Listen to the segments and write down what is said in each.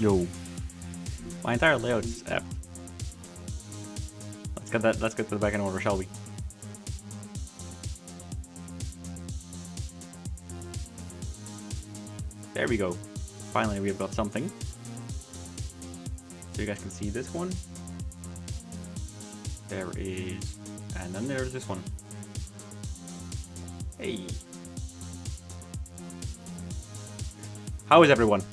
Yo. My entire layout's F. Let's get to the back end order, shall we? There we go. Finally, we've got something. So you guys can see this one. There is... And then there's this one. Hey. How is everyone?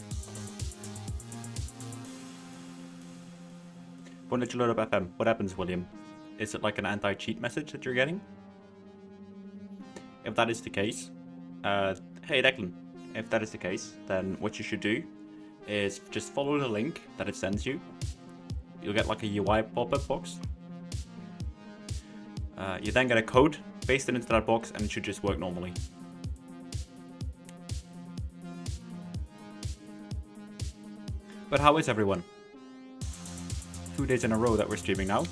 When did you load up FM? What happens, William? Is it like an anti-cheat message that you're getting? If that is the case, hey Declan, if that is the case, then what you should do is just follow the link that it sends you. You'll get like a UI pop-up box. You then get a code, paste it into that box, and it should just work normally. But how is everyone? 2 days in a row that we're streaming now,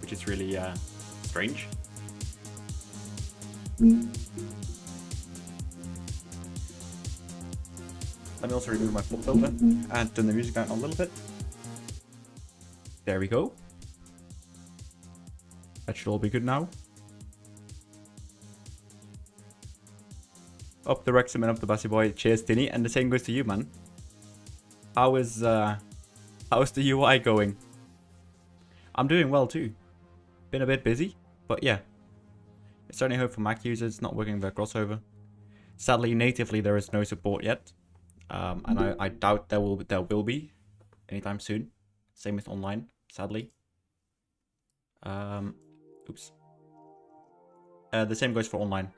which is really strange. Let me also remove my pop filter and turn the music down a little bit. There we go. That should all be good now. Up the Wrexham and up the BassyBoy. Cheers, Tinny, and the same goes to you, man. How's the UI going? I'm doing well too. Been a bit busy, but yeah. It's only hope for Mac users, not working with crossover. Sadly, natively there is no support yet, and I doubt there will be anytime soon. Same with online, sadly. Oops. The same goes for online.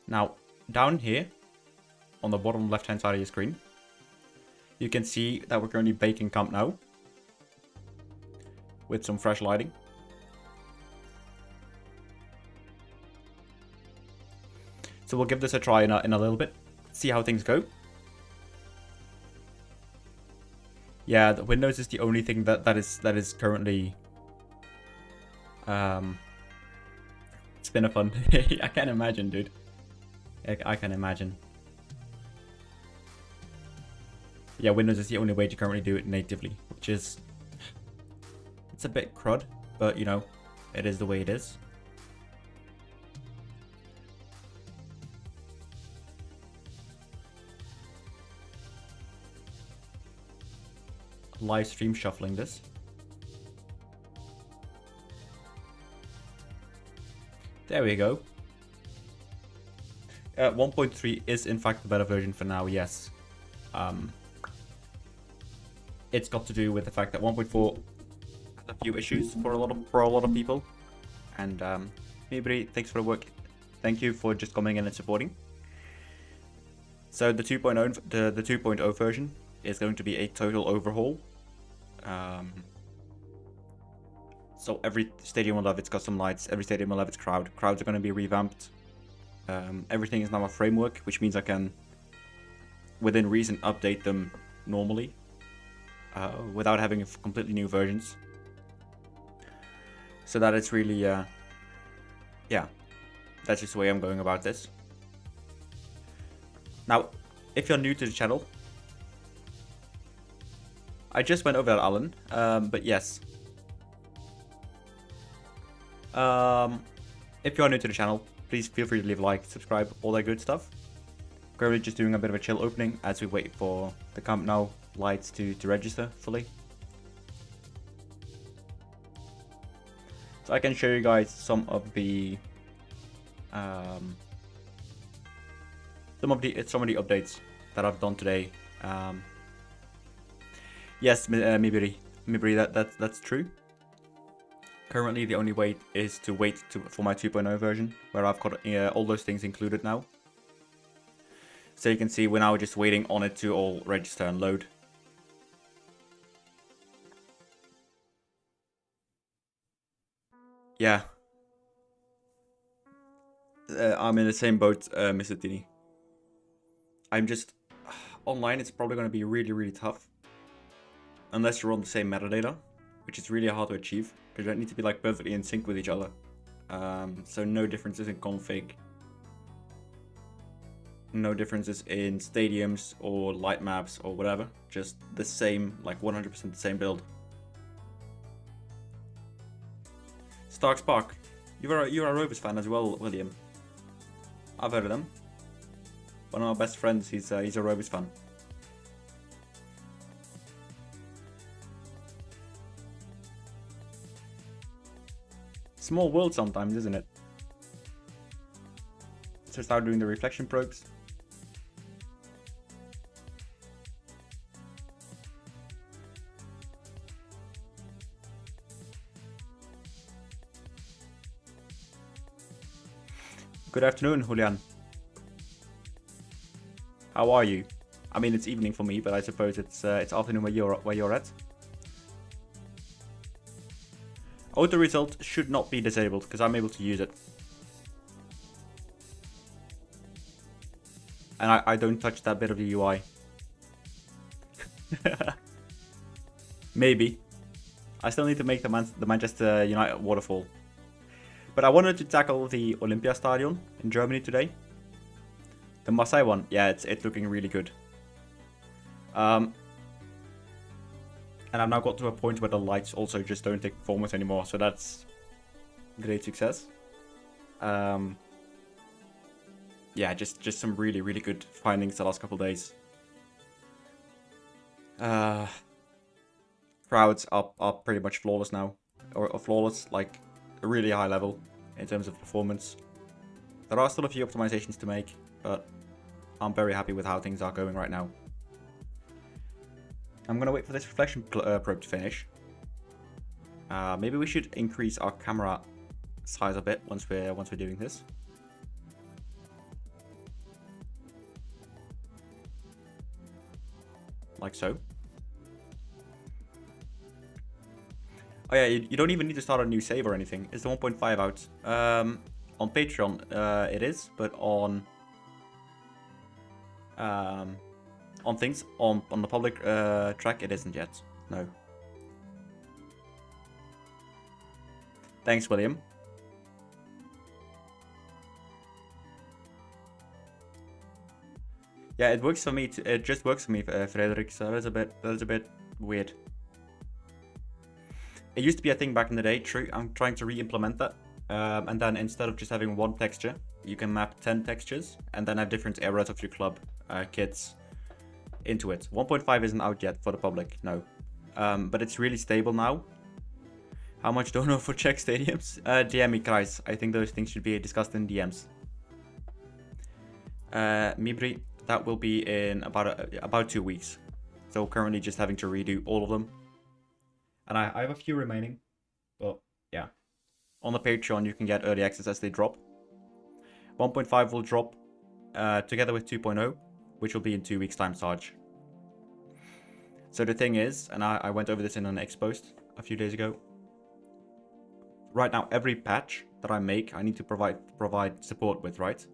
Now, down here, on the bottom left-hand side of your screen, you can see that we're currently baking camp now, with some fresh lighting. So we'll give this a try in a little bit, see how things go. Yeah, the Windows is the only thing that is currently it's been a fun. I can imagine, dude. I can imagine. Yeah, Windows is the only way to currently do it natively, which is it's a bit crud, but you know, it is the way it is. Live stream shuffling this. There we go. 1.3 is in fact the better version for now, yes. It's got to do with the fact that 1.4 has a few issues for a lot of people. And everybody, thanks for the work. Thank you for just coming in and supporting. So the 2.0 the 2.0 version is going to be a total overhaul. So every stadium will have its custom lights, every stadium will have its crowd. Crowds are going to be revamped. Everything is now a framework, which means I can, within reason, update them normally, without having completely new versions. So that it's really, yeah, that's just the way I'm going about this. Now, if you're new to the channel, I just went over that, Alan, but yes. If you are new to the channel, please feel free to leave a like, subscribe, all that good stuff. Currently just doing a bit of a chill opening as we wait for the Camp Nou lights to register fully. So I can show you guys some of the updates that I've done today. Yes, Mibiri, that's true. Currently, the only way is to wait for my 2.0 version, where I've got all those things included now. So you can see we're now just waiting on it to all register and load. Yeah. I'm in the same boat, Mr. Tini. I'm just... Online, it's probably going to be really, really tough. Unless you're on the same metadata, which is really hard to achieve. Because you don't need to be like perfectly in sync with each other. So no differences in config. No differences in stadiums or light maps or whatever. Just the same, like 100% the same build. Stark Spark. You're a Rovers fan as well, William. I've heard of them. One of my best friends, he's a Rovers fan. Small world sometimes, isn't it? So start doing the reflection probes. Good afternoon, Julian. How are you? I mean, it's evening for me, but I suppose it's afternoon where you're at. Auto result should not be disabled because I'm able to use it. And I don't touch that bit of the UI. Maybe. I still need to make the Manchester United waterfall. But I wanted to tackle the Olympiastadion in Germany today. The Marseille one, yeah, it's looking really good. And I've now got to a point where the lights also just don't take performance anymore, so that's great success. Yeah, just some really, really good findings the last couple of days. Crowds are pretty much flawless now, or flawless, like a really high level in terms of performance. There are still a few optimizations to make, but I'm very happy with how things are going right now. I'm gonna wait for this reflection probe to finish. Maybe we should increase our camera size a bit once we're doing this. Like so. Oh yeah, you don't even need to start a new save or anything. It's the 1.5 out. On Patreon, it is, but on things on the public track, it isn't yet. No. Thanks, William. Yeah, it works for me. It just works for me, Frederick. So that's a bit weird. It used to be a thing back in the day. True, I'm trying to re-implement that. And then instead of just having one texture, you can map 10 textures and then have different eras of your club kits into it. 1.5 isn't out yet for the public, no. But it's really stable now. How much don't know for Czech stadiums? DM me, guys. I think those things should be discussed in DMs. Mibri, that will be in about 2 weeks. So currently just having to redo all of them. And I have a few remaining, but yeah. On the Patreon, you can get early access as they drop. 1.5 will drop together with 2.0, which will be in 2 weeks' time, Sarge. So the thing is, and I went over this in an X post a few days ago. Right now, every patch that I make, I need to provide support with, right?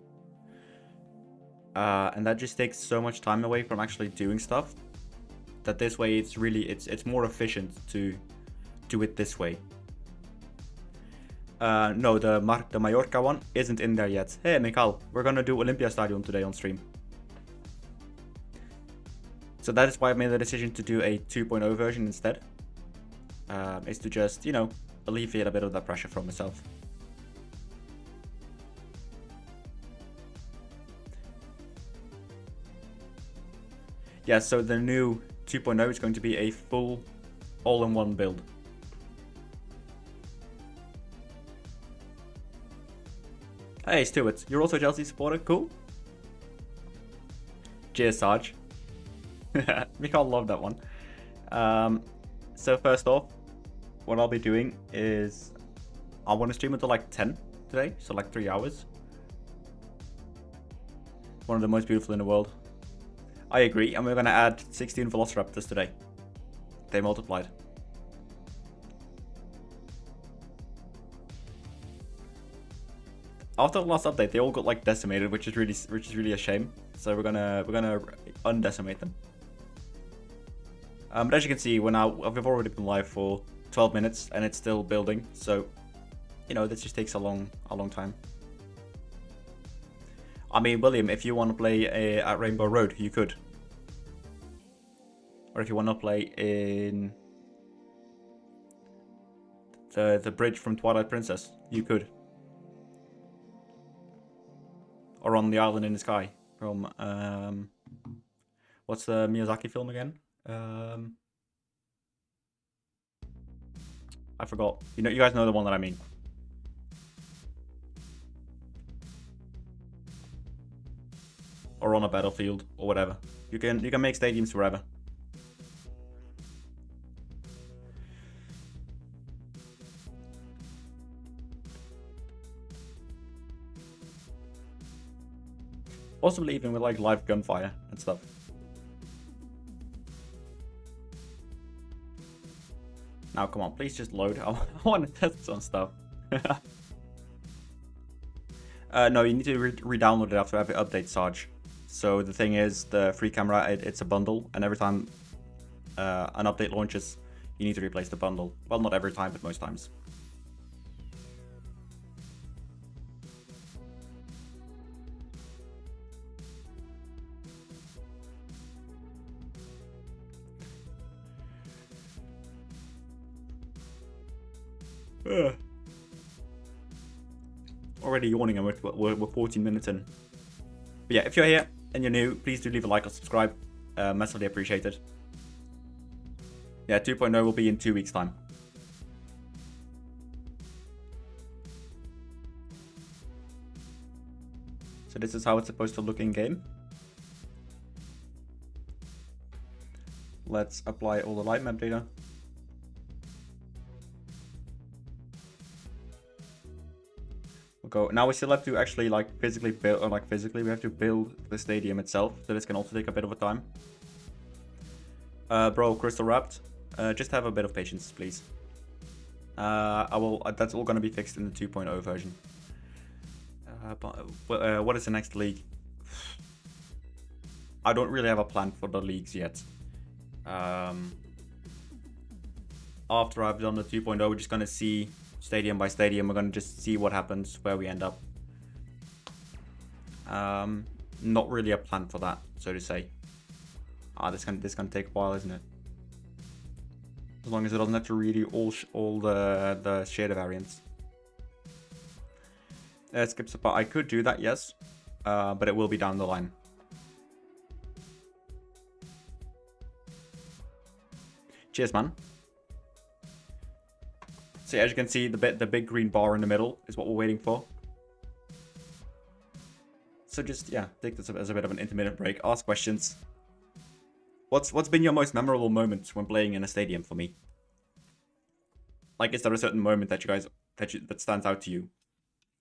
And that just takes so much time away from actually doing stuff. That this way, it's more efficient to do it this way. No, the Mallorca one isn't in there yet. Hey, Mikhail, we're gonna do Olympiastadion today on stream. So that is why I made the decision to do a 2.0 version instead. Is to just, alleviate a bit of that pressure from myself. Yeah, so the new 2.0 is going to be a full all-in-one build. Hey, Stuart, you're also a Chelsea supporter? Cool. Cheers, Sarge. Mikhail loved that one. So first off, what I'll be doing is I want to stream until like 10 today, so like 3 hours. One of the most beautiful in the world. I agree, and we're going to add 16 Velociraptors today. They multiplied. After the last update, they all got like decimated, which is really a shame. So we're gonna undecimate them. But as you can see, we've already been live for 12 minutes and it's still building. So, this just takes a long time. I mean, William, if you want to play at Rainbow Road, you could. Or if you want to play in the bridge from Twilight Princess, you could. Or on the island in the sky from what's the Miyazaki film again? I forgot. You guys know the one that I mean. Or on a battlefield or whatever. You can make stadiums forever. Possibly even with like live gunfire and stuff. Now come on, please just load. I want to test some stuff. No, you need to re-download it after every update, Sarge. So the thing is, the free camera, it's a bundle, and every time an update launches, you need to replace the bundle. Well, not every time, but most times. Already yawning, and we're 14 minutes in. But yeah, if you're here and you're new, please do leave a like or subscribe. Massively appreciated. Yeah, 2.0 will be in 2 weeks' time. So this is how it's supposed to look in game. Let's apply all the light map data. Go. Now we still have to actually like physically build, or like physically we have to build the stadium itself, so this can also take a bit of a time. Bro, Crystal Wrapped, just have a bit of patience, please. That's all gonna be fixed in the 2.0 version. What is the next league? I don't really have a plan for the leagues yet. After I've done the 2.0, we're just gonna see stadium by stadium. We're gonna just see what happens, where we end up. Not really a plan for that, so to say. This gonna take a while, isn't it? As long as it doesn't have to redo all the shader variants. Skip support. I could do that, yes, but it will be down the line. Cheers, man. So as you can see, the big green bar in the middle is what we're waiting for. So just, yeah, take this as a bit of an intermittent break. Ask questions. What's been your most memorable moment when playing in a stadium for me? Like, is there a certain moment that that stands out to you?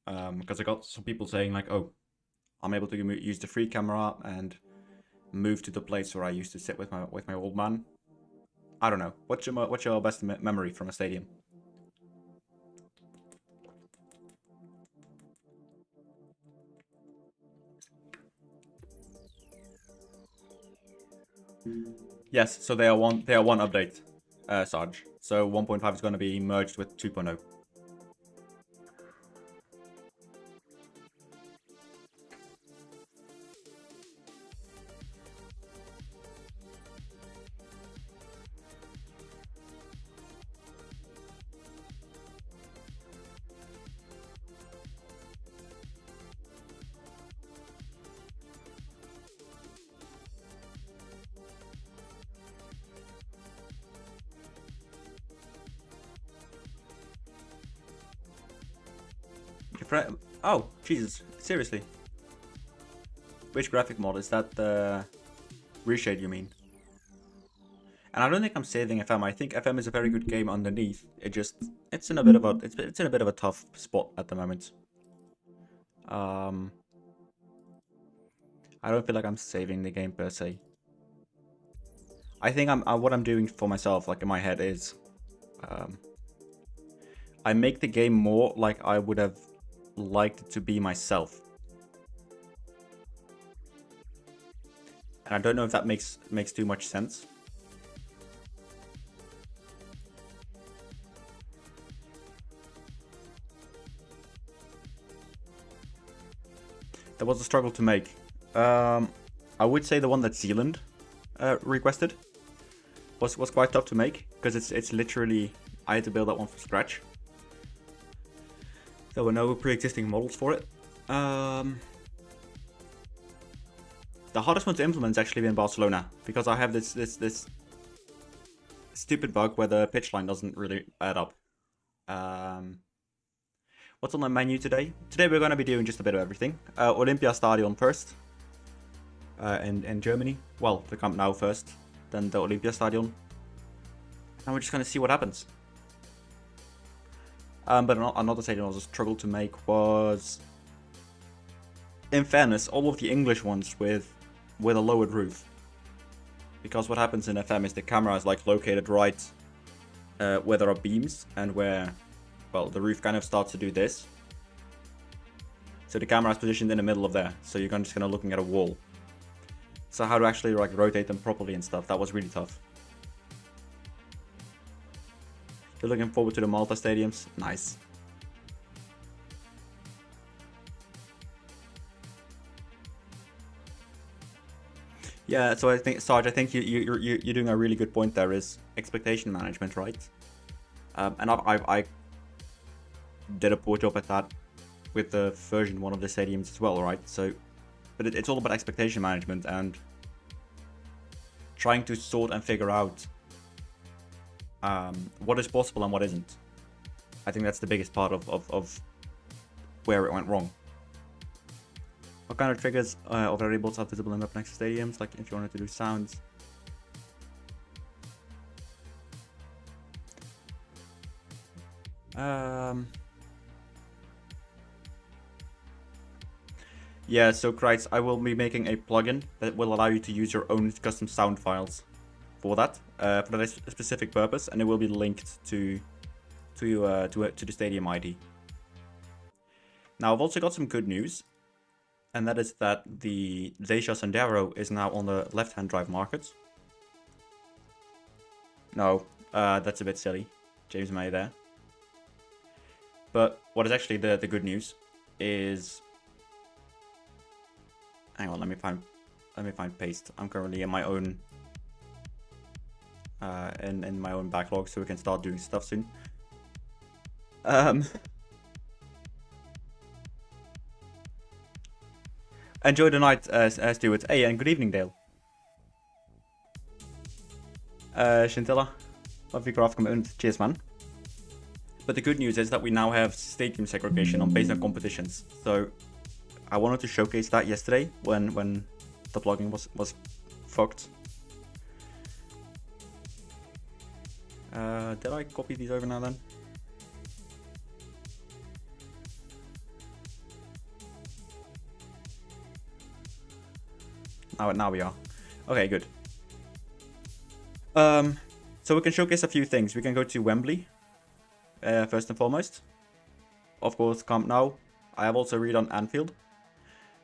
Because I got some people saying like, oh, I'm able to use the free camera and move to the place where I used to sit with my old man. I don't know. What's your best memory from a stadium? Yes, so they are one update, Sarge. So 1.5 is going to be merged with 2.0. Oh, Jesus. Seriously. Which graphic mod? Is that the reshade you mean? And I don't think I'm saving FM. I think FM is a very good game underneath. It's in a bit of a tough spot at the moment. I don't feel like I'm saving the game per se. I think what I'm doing for myself, like in my head, is I make the game more like I would have liked it to be myself. And I don't know if that makes too much sense. that was a struggle to make. I would say the one that Zealand requested was quite tough to make, because it's literally, I had to build that one from scratch. There were no pre-existing models for it. The hardest one to implement has actually been Barcelona, because I have this stupid bug where the pitch line doesn't really add up. What's on the menu today? Today we're going to be doing just a bit of everything. Olympiastadion first, in Germany. Well, the Camp Nou first, then the Olympiastadion. And we're just going to see what happens. But another stadium I was a struggle to make was, in fairness, all of the English ones with a lowered roof. Because what happens in FM is the camera is like located right where there are beams and where, well, the roof kind of starts to do this. So the camera is positioned in the middle of there. So you're just kind of looking at a wall. So how to actually like rotate them properly and stuff, that was really tough. You're looking forward to the Malta stadiums? Nice. Yeah, so I think, Sarge, I think you're doing a really good point there, is expectation management, right? And I did a poor job at that with the version 1 of the stadiums as well, right? So, but it's all about expectation management and trying to sort and figure out what is possible and what isn't. I think that's the biggest part of where it went wrong. What kind of triggers or variables are visible in Web Nexus stadiums? Like if you wanted to do sounds. Yeah, so Kreitz, I will be making a plugin that will allow you to use your own custom sound files for that specific purpose, and it will be linked to the stadium ID. Now I've also got some good news, and that is that the Dacia Sandero is now on the left-hand drive market. No, that's a bit silly, James May there. But what is actually the good news is, hang on, let me find paste. I'm currently in my own in my own backlog, so we can start doing stuff soon. Enjoy the night, Stuart. Hey, and good evening, Dale. Shintilla, love your craft commitment. Cheers, man. But the good news is that we now have stadium segregation based on competitions. So I wanted to showcase that yesterday when the plugin was fucked. Did I copy these over now then? Now we are. Okay, good. So we can showcase a few things. We can go to Wembley, first and foremost. Of course, Camp Nou. I have also read on Anfield.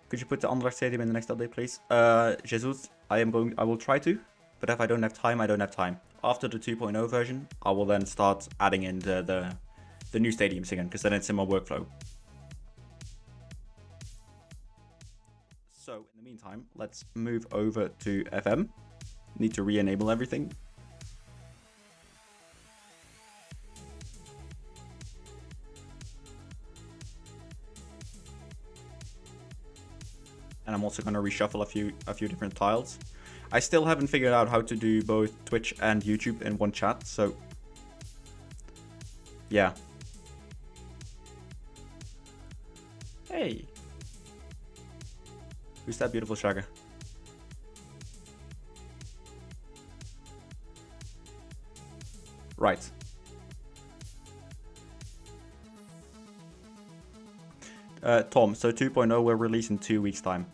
Could you put the Anderlecht Stadium in the next update, please? Jesus, I will try to, but if I don't have time, I don't have time. After the 2.0 version, I will then start adding in the new stadiums again, because then it's in my workflow. So, in the meantime, let's move over to FM. Need to re-enable everything. And I'm also going to reshuffle a few different tiles. I still haven't figured out how to do both Twitch and YouTube in one chat, so yeah. Hey. Who's that beautiful shagger? Right. Tom, so 2.0 will release in 2 weeks' time.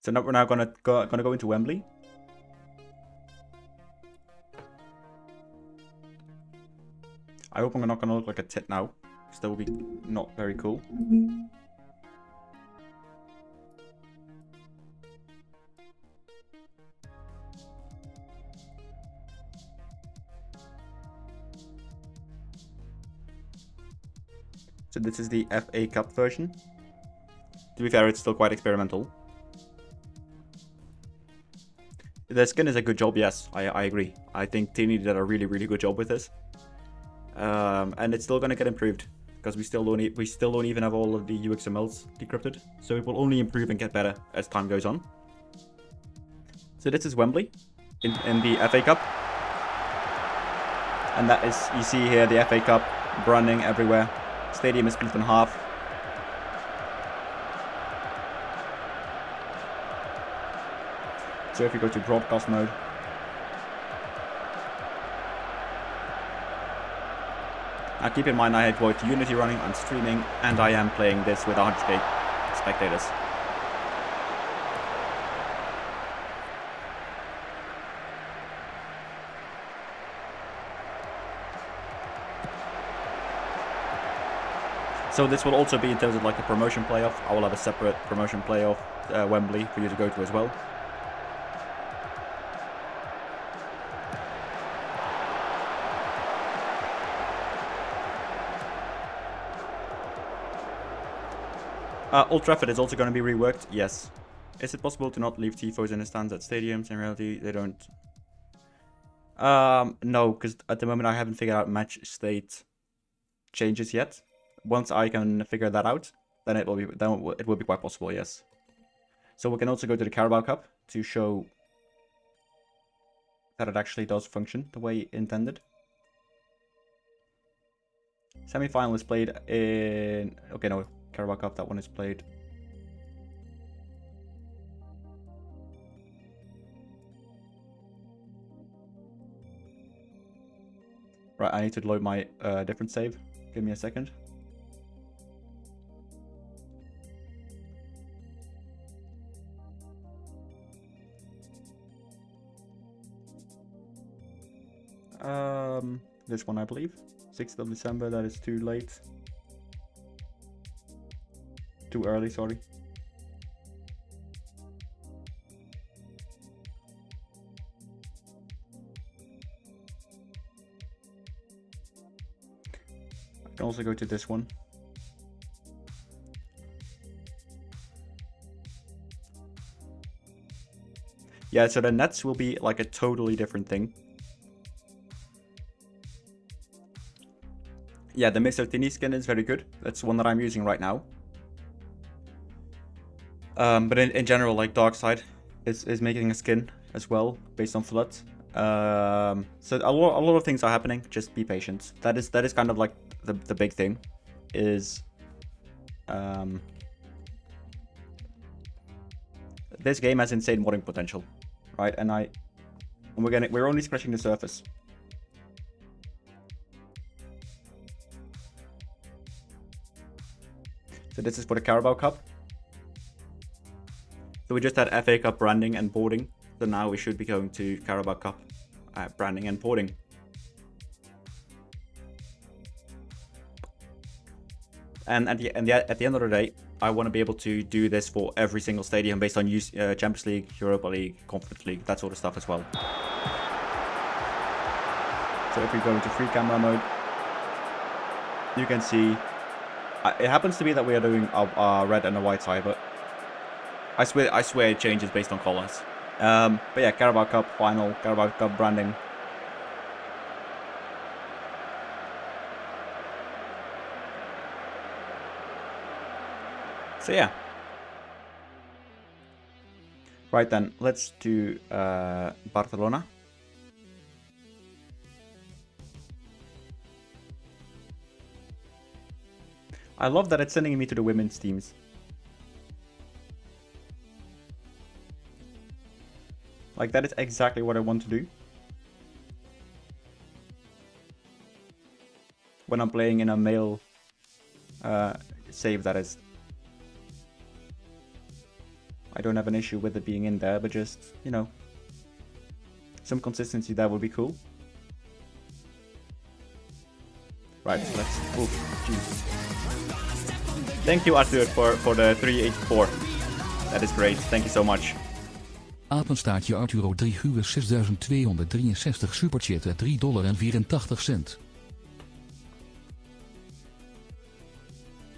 So now we're now gonna go into Wembley. I hope I'm not gonna look like a tit now, because that would be not very cool. So this is the FA Cup version. To be fair, it's still quite experimental. The skin is a good job, yes, I agree. I think Tini did a really, really good job with this. And it's still gonna get improved because we still don't even have all of the UXMLs decrypted. So it will only improve and get better as time goes on. So this is Wembley in the FA Cup. And that is, you see here, the FA Cup branding everywhere. Stadium is split in half. So if you go to broadcast mode, now keep in mind I had both Unity running, I'm streaming, and I am playing this with 100k spectators. So this will also be in terms of like the promotion playoff. I will have a separate promotion playoff, Wembley, for you to go to as well. Old Trafford is also going to be reworked, yes. Is it possible to not leave tifos in the stands at stadiums? In reality, they don't. No, because at the moment I haven't figured out match state changes yet. Once I can figure that out, then it will be quite possible, yes. So we can also go to the Carabao Cup to show that it actually does function the way intended. Semi-final is played in... Okay, no. Carabao Cup, that one is played. Right, I need to load my different save. Give me a second. This one I believe. 6th of December, that is too late. Too early, sorry. I can also go to this one. Yeah, so the nets will be like a totally different thing. Yeah, the Mr. Tini skin is very good. That's one that I'm using right now. But in general, like Darkside is making a skin as well based on Flood. So a lot of things are happening. Just be patient. That is kind of like the big thing. Is this game has insane modding potential, right? And we're only scratching the surface. So this is for the Carabao Cup. So we just had FA Cup branding and boarding. So now we should be going to Carabao Cup branding and boarding. And at the end of the day, I want to be able to do this for every single stadium based on Champions League, Europa League, Conference League, that sort of stuff as well. So if we go into free camera mode, you can see it happens to be that we are doing a red and a white side, but I swear it changes based on colors. But yeah, Carabao Cup final, Carabao Cup branding. So yeah. Right then, let's do Barcelona. I love that it's sending me to the women's teams. Like, that is exactly what I want to do. When I'm playing in a male save, that is. I don't have an issue with it being in there, but just, you know, some consistency there would be cool. Right, so let's... Oh, jeez. Thank you, Arthur, for the 384. That is great. Thank you so much. Apenstaartje Arturo 3 uur 6263 superchatten $3.84.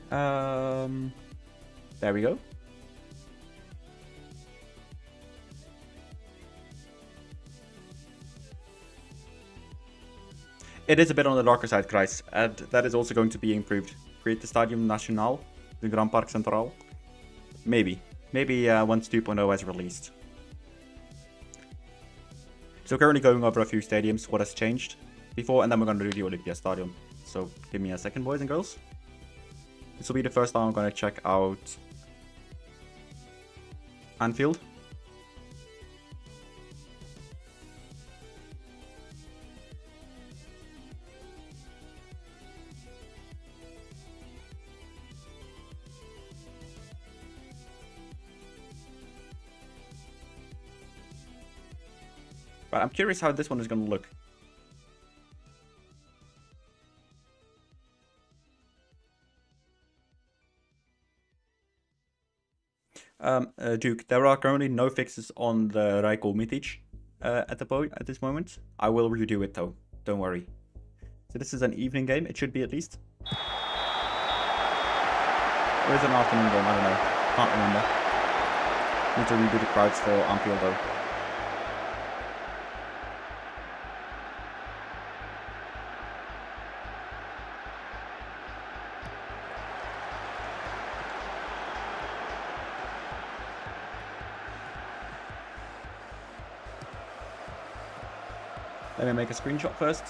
There we go. It is a bit on the darker side, guys, and that is also going to be improved. Create the Stadium Nacional, the Grand Park Central. Maybe. Maybe once 2.0 has released. So currently going over a few stadiums, what has changed before, and then we're going to do the Olympia Stadium. So give me a second, boys and girls. This will be the first time I'm going to check out Anfield. But I'm curious how this one is going to look. Duke, there are currently no fixes on the Rijko Mitic at this moment. I will redo it though, don't worry. So this is an evening game, it should be at least. Or is it an afternoon game? I don't know. Can't remember. Need to redo the crowds for Anfield though. Let me make a screenshot first.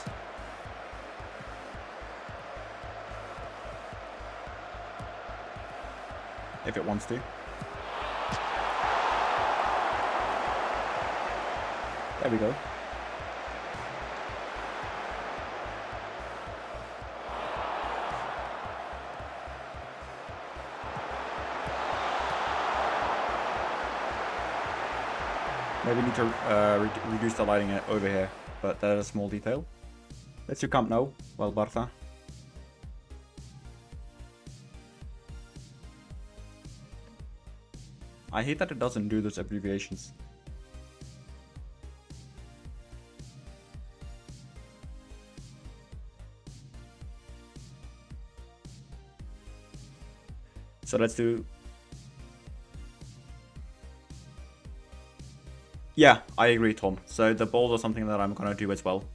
If it wants to. There we go. Maybe need to reduce the lighting over here. But that is a small detail. Let's do Camp Nou. Well, Barca. I hate that it doesn't do those abbreviations. So let's do... Yeah, I agree, Tom. So the balls are something that I'm gonna do as well.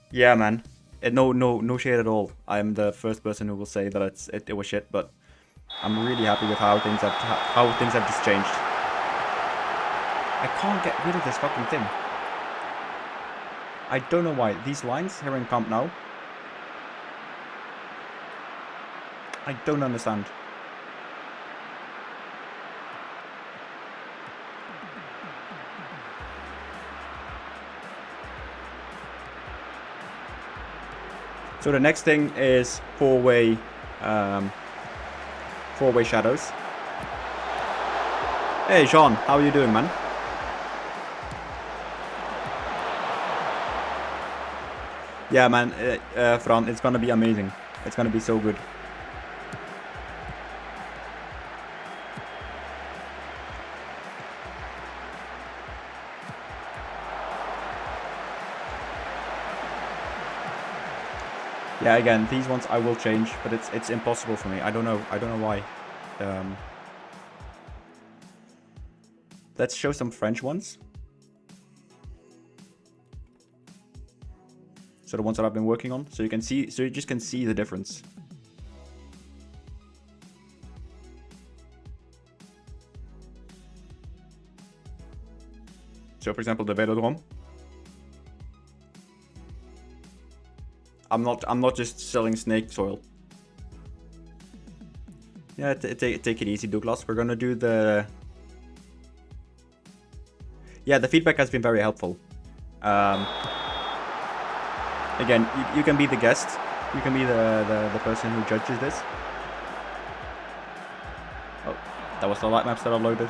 Yeah, man. No shade at all. I'm the first person who will say that it was shit, but I'm really happy with how things have just changed. I can't get rid of this fucking thing. I don't know why. These lines here in Camp Nou, I don't understand. So the next thing is four-way shadows. Hey Sean, how are you doing, man? Yeah, man, Fran, it's gonna be amazing. It's gonna be so good. Yeah, again, these ones I will change, but it's impossible for me. I don't know why. Let's show some French ones. So the ones that I've been working on, so you just can see the difference. So for example, the Velodrome. I'm not just selling snake soil. Yeah, take it easy, Douglas. We're gonna do the... Yeah, the feedback has been very helpful. Again, you can be the guest. You can be the person who judges this. Oh, that was the light maps that I loaded.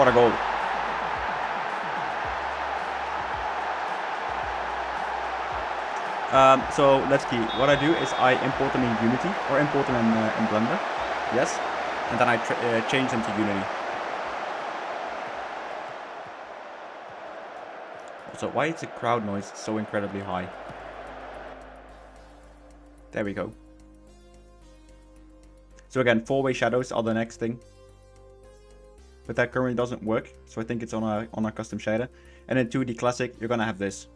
What a goal. So let's key. What I do is I import them in Unity or import them in Blender. Yes. And then I change them to Unity. So why is the crowd noise so incredibly high? There we go. So again, 4-way shadows are the next thing. But that currently doesn't work. So I think it's on a custom shader. And in 2D Classic, you're gonna have this.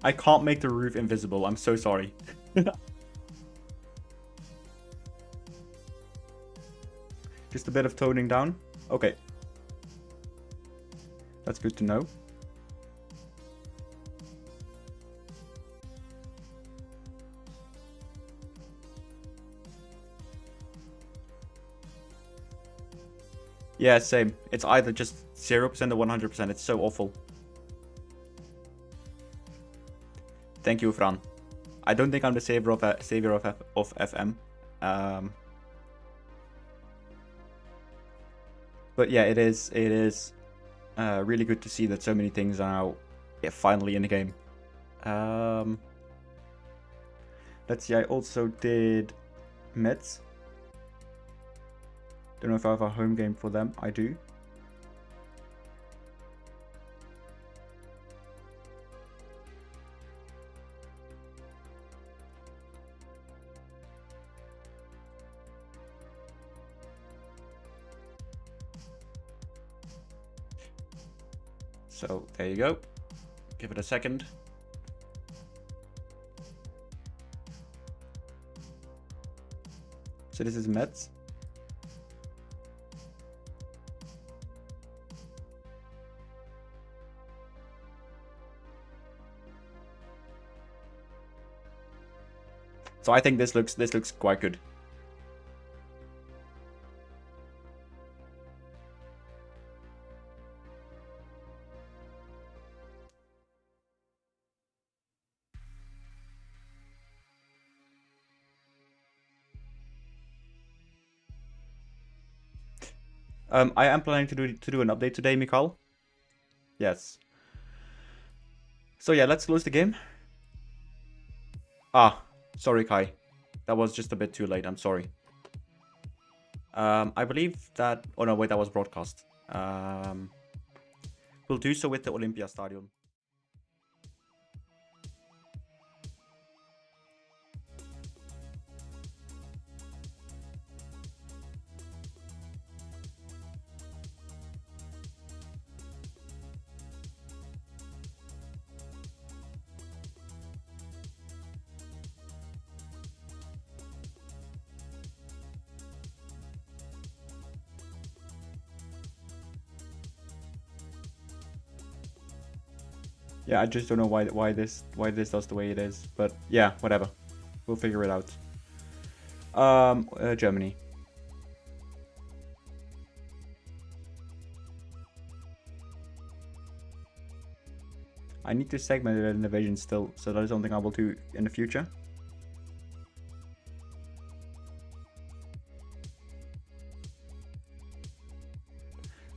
I can't make the roof invisible. I'm so sorry. Just a bit of toning down. Okay. That's good to know. Yeah, same. It's either just 0% or 100%. It's so awful. Thank you, Fran. I don't think I'm the savior of FM. But yeah, it is really good to see that so many things are now finally in the game. Let's see, I also did Mets. Don't know if I have a home game for them. I do. So there you go. Give it a second. So this is Mets. So I think this looks quite good. I am planning to do an update today, Mikhail. Yes. So yeah, let's close the game. Ah, sorry, Kai. That was just a bit too late. I'm sorry. I believe that... Oh no, wait, that was broadcast. We'll do so with the Olympia Stadium. Yeah, I just don't know why this does the way it is, but yeah, whatever. We'll figure it out. Germany. I need to segment it in division still, so that is something I will do in the future.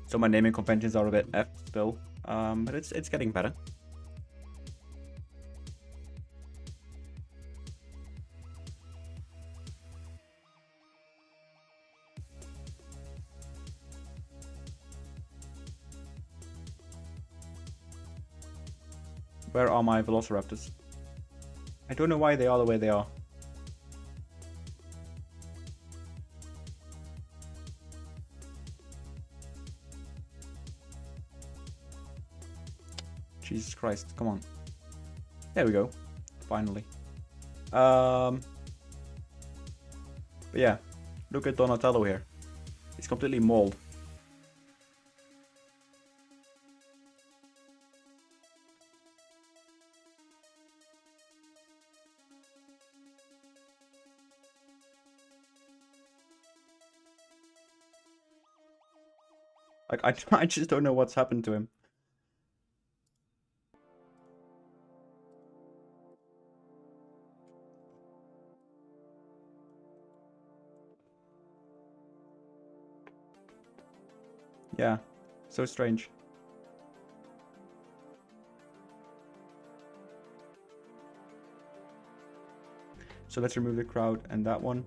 So my naming conventions are a bit F still, but it's getting better. Where are my Velociraptors? I don't know why they are the way they are. Jesus Christ, come on. There we go. Finally. But yeah, look at Donatello here. He's completely mauled. Like, I just don't know what's happened to him. Yeah, so strange. So let's remove the crowd and that one.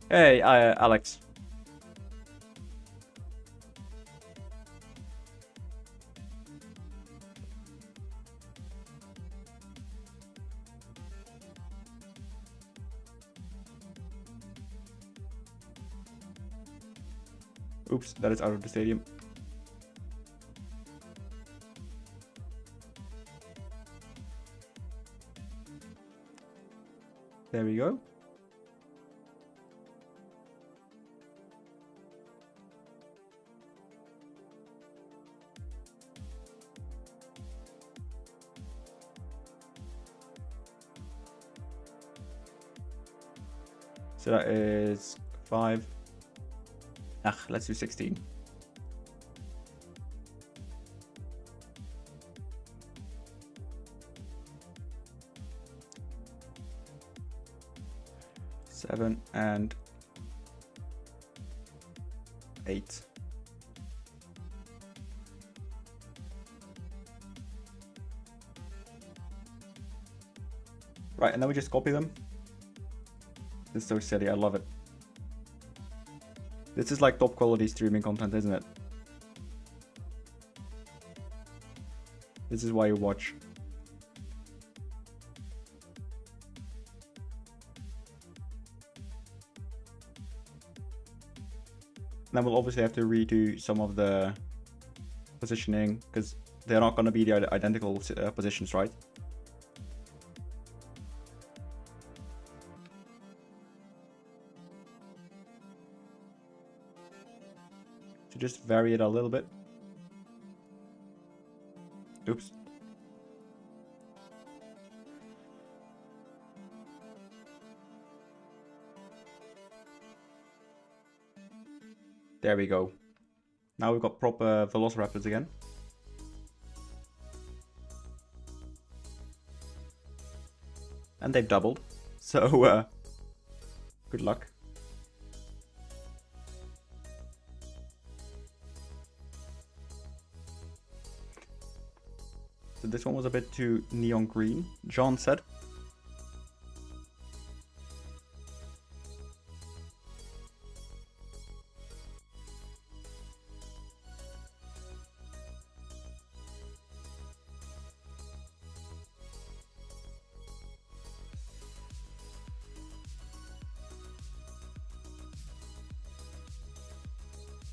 Hey, Alex. Oops, that is out of the stadium. There we go. So that is 5. Let's do 16. Seven and 8. Right, and then we just copy them. This is so silly, I love it. This is like top quality streaming content, isn't it? This is why you watch. Then we'll obviously have to redo some of the positioning because they're not going to be the identical positions, right? So just vary it a little bit. Oops. There we go. Now we've got proper Velociraptors again. And they've doubled. So, good luck. So this one was a bit too neon green, John said.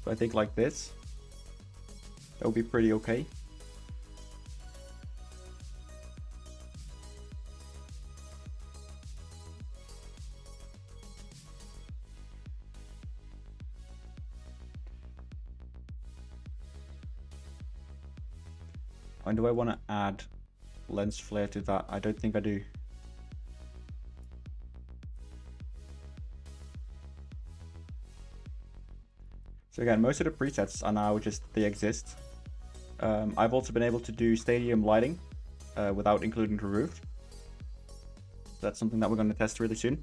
So I think like this, that would be pretty okay. And do I want to add lens flare to that? I don't think I do. So again, most of the presets are now just, they exist. I've also been able to do stadium lighting without including the roof. So that's something that we're going to test really soon.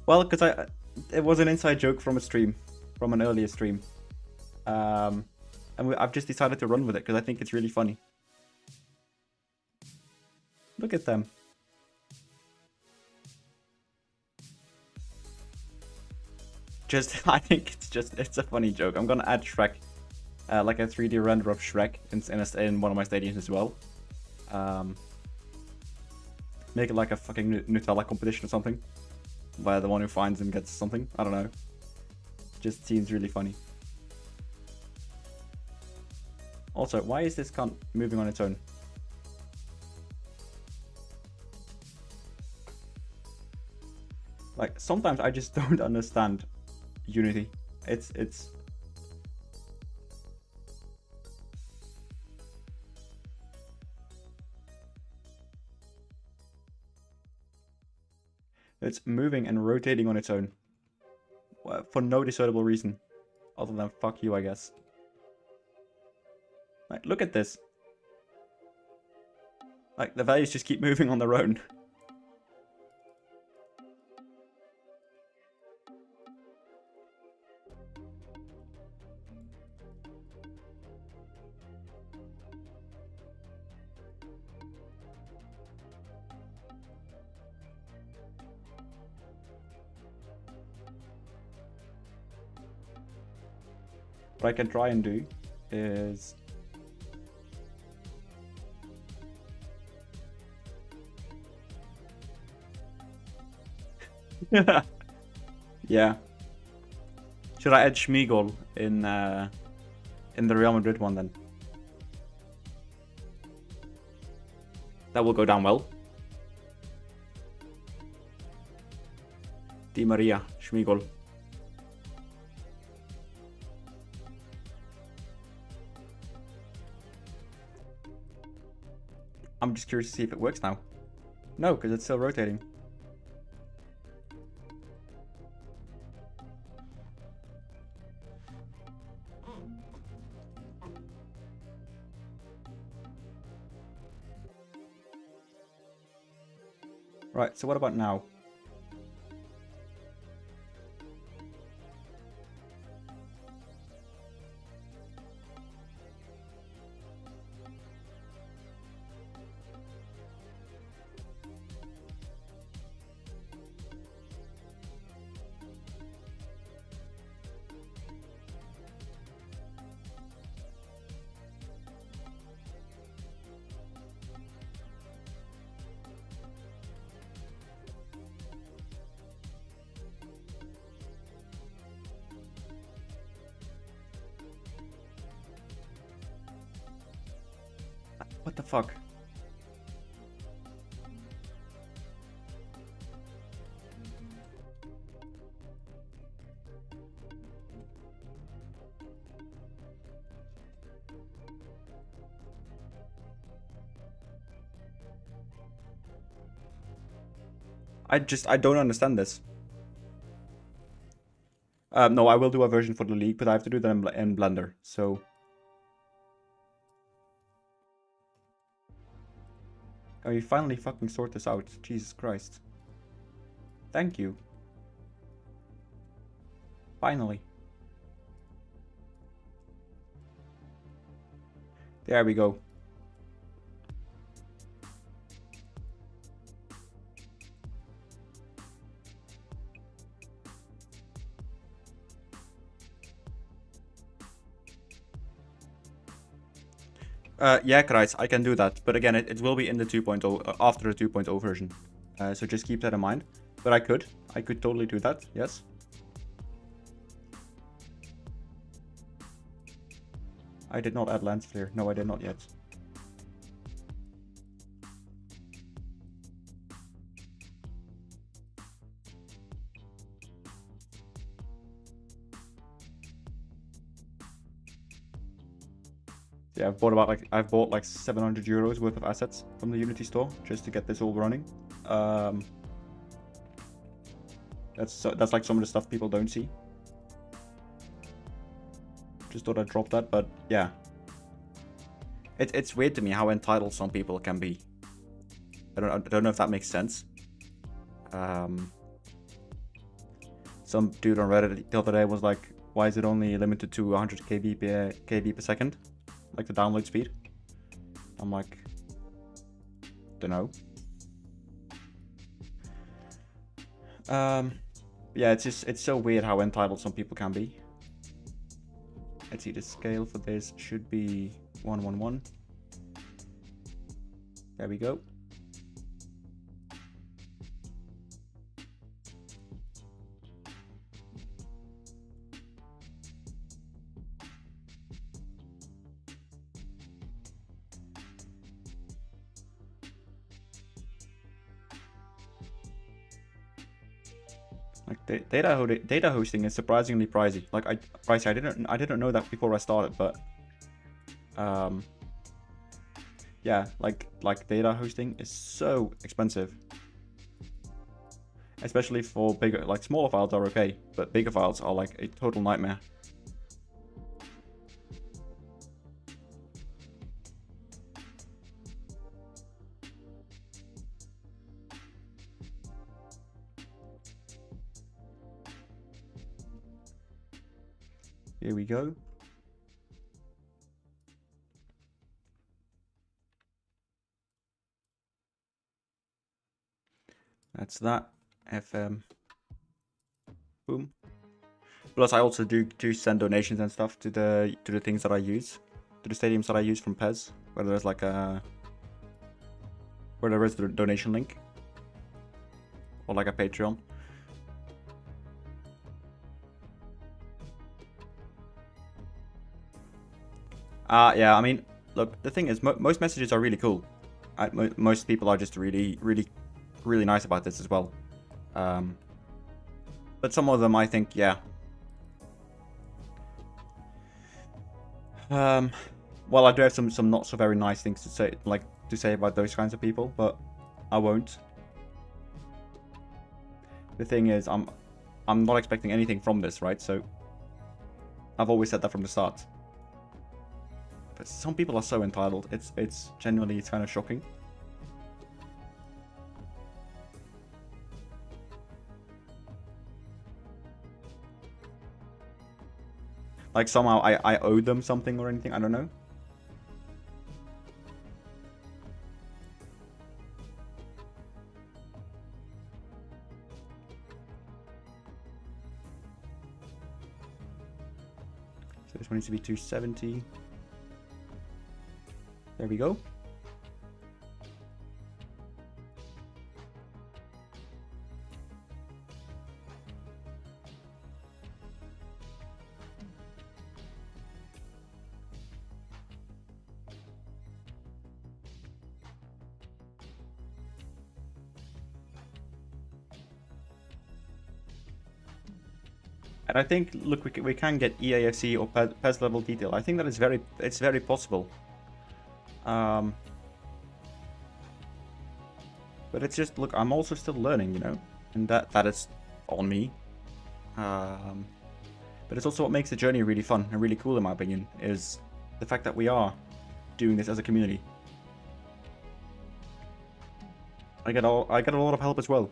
Well, because it was an inside joke from a stream, from an earlier stream. And I've just decided to run with it because I think it's really funny. Look at them. I think it's a funny joke. I'm gonna add Shrek, like a 3D render of Shrek in one of my stadiums as well. Make it like a fucking Nutella competition or something, where the one who finds him gets something. I don't know. Just seems really funny. Also, why is this cunt moving on its own? Like, sometimes I just don't understand Unity. It's... It's moving and rotating on its own. For no discernible reason. Other than fuck you, I guess. Like, look at this. Like, the values just keep moving on their own. What I can try and do is... yeah. Should I add Schmigol in the Real Madrid one then? That will go down well. Di Maria, Schmigol. I'm just curious to see if it works now. No, because it's still rotating. Right, so what about now? What the fuck? I don't understand this. No, I will do a version for the league, but I have to do that in Blender, so... Oh, you finally fucking sort this out. Jesus Christ. Thank you. Finally. There we go. Yeah, guys, I can do that. But again, it will be in the 2.0, after the 2.0 version. So just keep that in mind. But I could totally do that, yes. I did not add lens flare. No, I did not yet. Yeah, I've bought like 700 euros worth of assets from the Unity store just to get this all running. That's like some of the stuff people don't see. Just thought I'd drop that, but yeah. It's weird to me how entitled some people can be. I don't know if that makes sense. Some dude on Reddit the other day was like, why is it only limited to 100 KB per second? Like the download speed. I'm like, don't know. Yeah, it's so weird how entitled some people can be. Let's see, the scale for this should be 111. There we go. Like data hosting is surprisingly pricey. Like I didn't know that before I started, but yeah, like data hosting is so expensive. Especially for bigger, like smaller files are okay, but bigger files are like a total nightmare. Here we go. That's that. FM. Boom. Plus, I also do send donations and stuff to the things that I use, to the stadiums that I use from PES. Where there's like a where there is the donation link, or like a Patreon. Yeah. I mean, look. The thing is, most messages are really cool. Most people are just really nice about this as well. But some of them, I think, yeah. Well, I do have some not so very nice things to say about those kinds of people, but I won't. The thing is, I'm not expecting anything from this, right? So I've always said that from the start. But some people are so entitled. It's genuinely kind of shocking. Like somehow I owe them something or anything, I don't know. So this one needs to be 270. There we go. And I think, look, we can get EAFC or PES level detail. I think that it's very possible. But it's just, look, I'm also still learning, you know, and that is on me. But it's also what makes the journey really fun and really cool, in my opinion, is the fact that we are doing this as a community. I get a lot of help as well.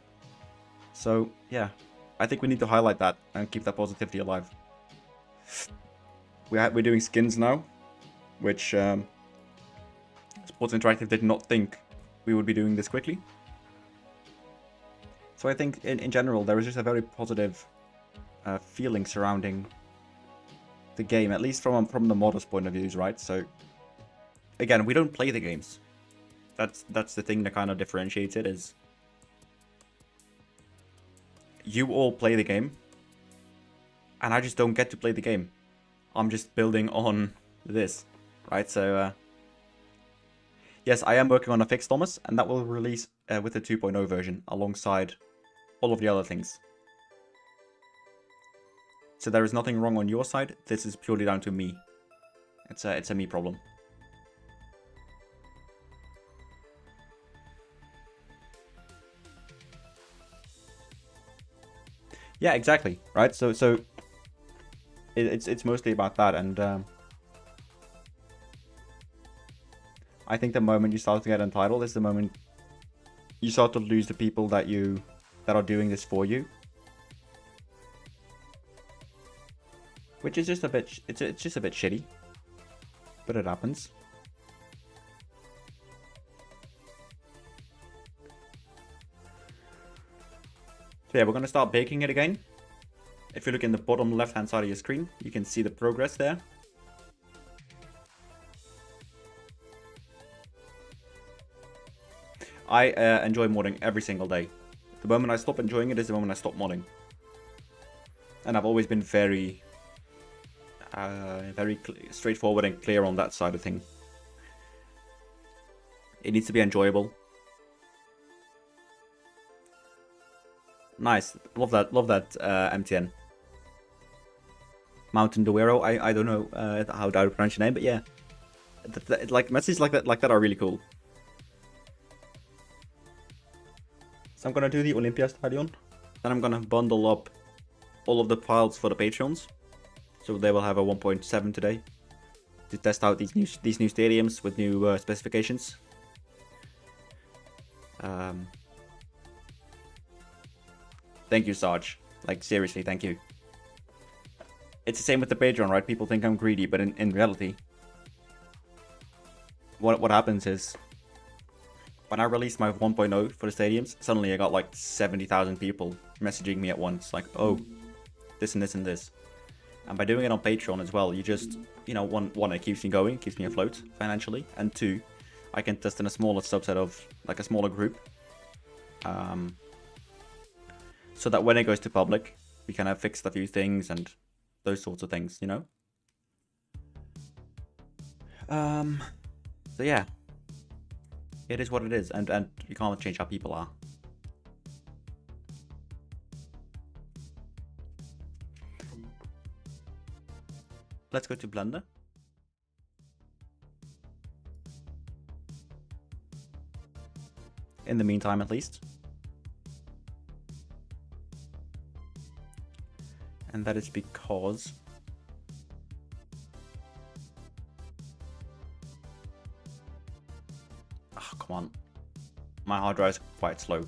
So yeah. I think we need to highlight that and keep that positivity alive. We're doing skins now, which Sports Interactive did not think we would be doing this quickly. So I think in general there is just a very positive feeling surrounding the game, at least from the modder's point of views, right? So again, we don't play the games. That's the thing that kind of differentiates it, is you all play the game, and I just don't get to play the game. I'm just building on this, right? So, yes, I am working on a fix, Thomas, and that will release with the 2.0 version alongside all of the other things. So there is nothing wrong on your side. This is purely down to me. It's a me problem. Yeah, exactly. Right. So it's mostly about that, and I think the moment you start to get entitled is the moment you start to lose the people that are doing this for you, which is just a bit it's just a bit shitty, but it happens. So yeah, we're going to start baking it again. If you look in the bottom left-hand side of your screen, you can see the progress there. I enjoy modding every single day. The moment I stop enjoying it is the moment I stop modding. And I've always been very straightforward and clear on that side of thing. It needs to be enjoyable. Nice, love that MTN. Mountain Duero, I don't know how to pronounce your name, but yeah, like messages like that are really cool. So I'm gonna do the Olympia Stadion. Then I'm gonna bundle up all of the files for the Patreons, so they will have a 1.7 today to test out these new stadiums with new specifications. Thank you, Sarge. Like, seriously, thank you. It's the same with the Patreon, right? People think I'm greedy, but in reality, what happens is, when I released my 1.0 for the stadiums, suddenly I got like 70,000 people messaging me at once, like, oh, this and this and this. And by doing it on Patreon as well, you just, you know, one, it keeps me going, keeps me afloat financially, and two, I can test in a smaller subset of, like, a smaller group. So that when it goes to public, we kind of fixed a few things and those sorts of things, you know? So yeah. It is what it is, and you can't change how people are. Let's go to Blender. In the meantime, at least. And that is because come on. My hard drive is quite slow.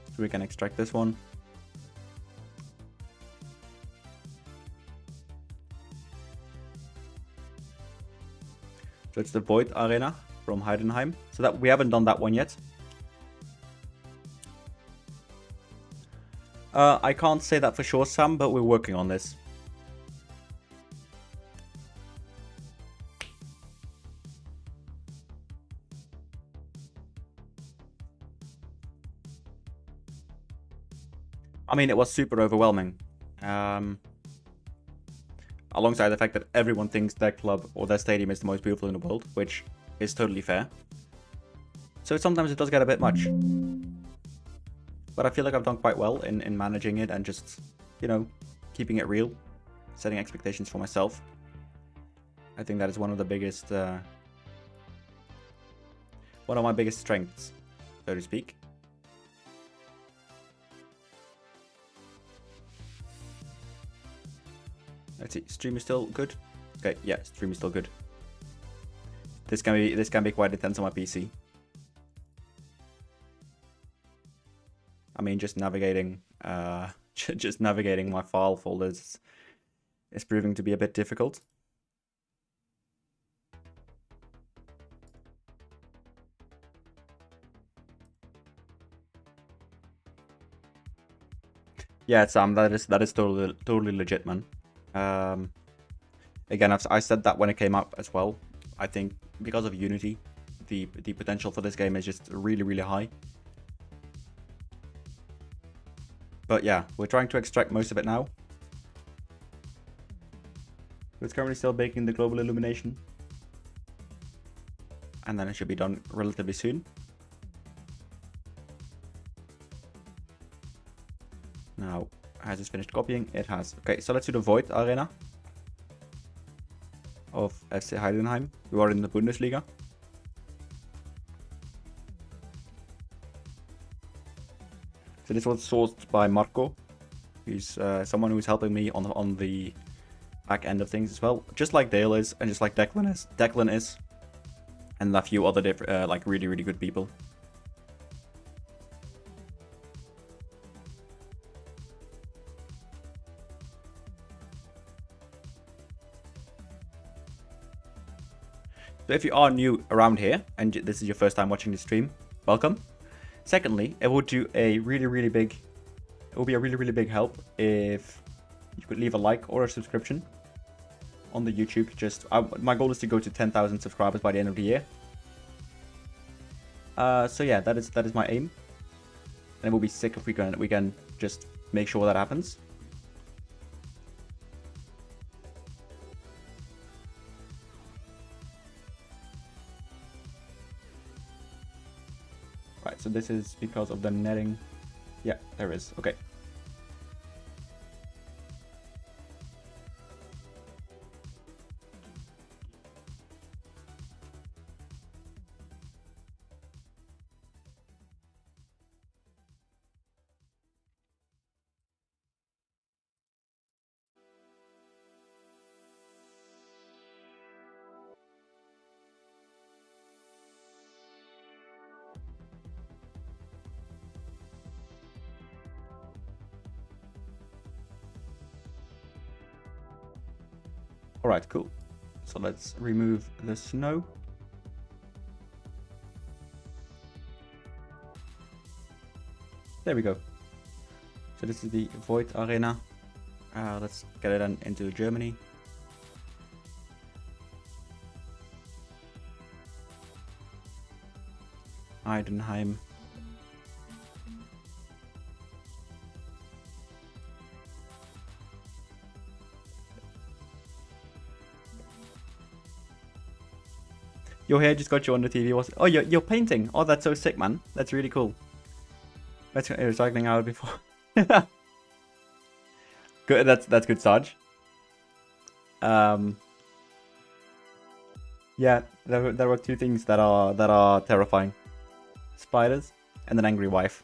So we can extract this one. So it's the Void Arena from Heidenheim. So that we haven't done that one yet. I can't say that for sure, Sam, but we're working on this. I mean, it was super overwhelming. Alongside the fact that everyone thinks their club or their stadium is the most beautiful in the world, which is totally fair. So sometimes it does get a bit much. But I feel like I've done quite well in managing it and just, you know, keeping it real, setting expectations for myself. I think that is one of the biggest, one of my biggest strengths, so to speak. Let's see, stream is still good. Okay, yeah, stream is still good. This can be quite intense on my PC. I mean, just navigating my file folders is proving to be a bit difficult. Yeah, Sam, that is totally legit, man. Again, I said that when it came out as well. I think because of Unity, the potential for this game is just really high. But yeah, we're trying to extract most of it now. It's currently still baking the global illumination. And then it should be done relatively soon. Now, has it finished copying? It has. Okay, so let's do the Void Arena of FC Heidenheim. We are in the Bundesliga. So this was sourced by Marco, who's someone who's helping me on the back end of things as well, just like Dale is, and just like Declan is, and a few other different like really good people. So if you are new around here and this is your first time watching the stream, welcome. Secondly, it would do a really big help if you could leave a like or a subscription on the YouTube. Just my goal is to go to 10,000 subscribers by the end of the year. So yeah, that is my aim, and it will be sick if we can just make sure that happens. Right, so this is because of the netting. Yeah, there is. Okay. Alright, cool. So let's remove the snow. There we go. So this is the Void Arena. Let's get it into Germany. Heidenheim. Your hair just got you on the TV. Oh, you're painting. Oh, that's so sick, man. That's really cool. Let's get recycling out before. Good. That's good, Sarge. Yeah, there were two things that are terrifying: spiders and an angry wife.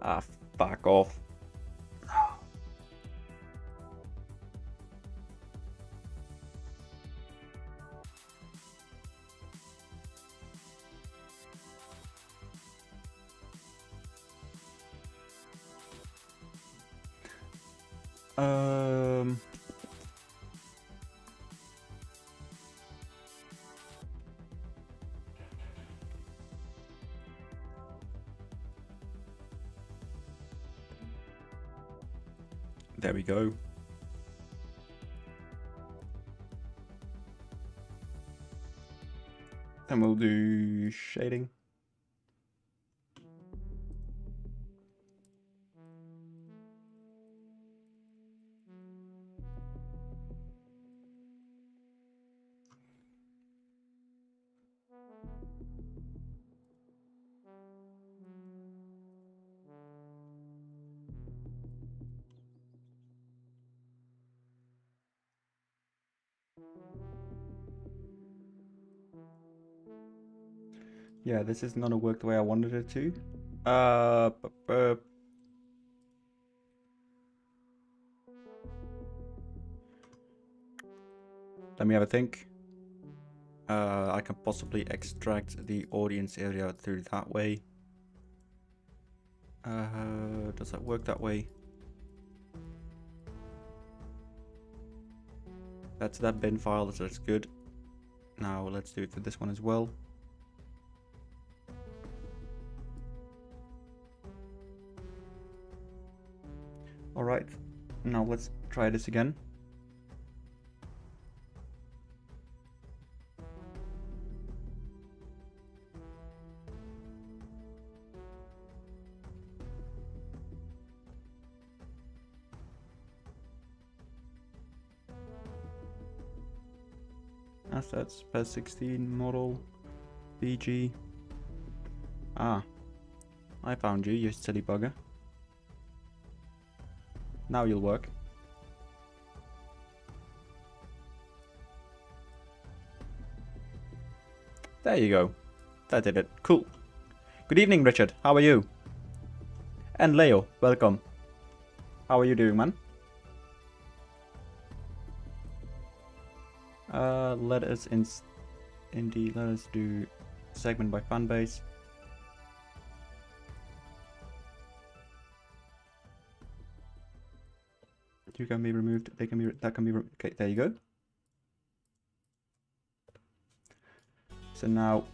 Ah, fuck off. There we go. And we'll do shading. Yeah, this is not gonna work the way I wanted it to. Let me have a think. I can possibly extract the audience area through that way. Does that work that way? That's that bin file, so that's good. Now let's do it for this one as well. Alright, now let's try this again. Assets, PES 16 model, BG. Ah, I found you, you silly bugger. Now you'll work. There you go. That did it. Cool. Good evening, Richard. How are you? And Leo, welcome. How are you doing, man? Let us let us do segment by fan base. You can be removed. They can be. That can be. Okay, there you go. So now,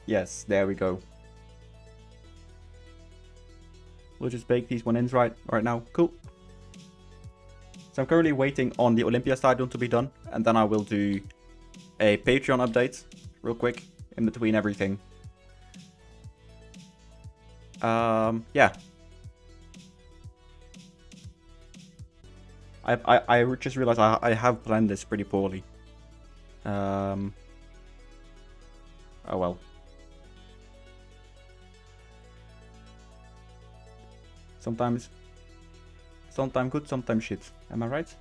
yes, there we go. We'll just bake these one ends right now. Cool. So I'm currently waiting on the Olympia Stadium to be done, and then I will do a Patreon update real quick in between everything. Yeah. I just realized I have planned this pretty poorly. Oh well. Sometimes good, sometimes shit. Am I right?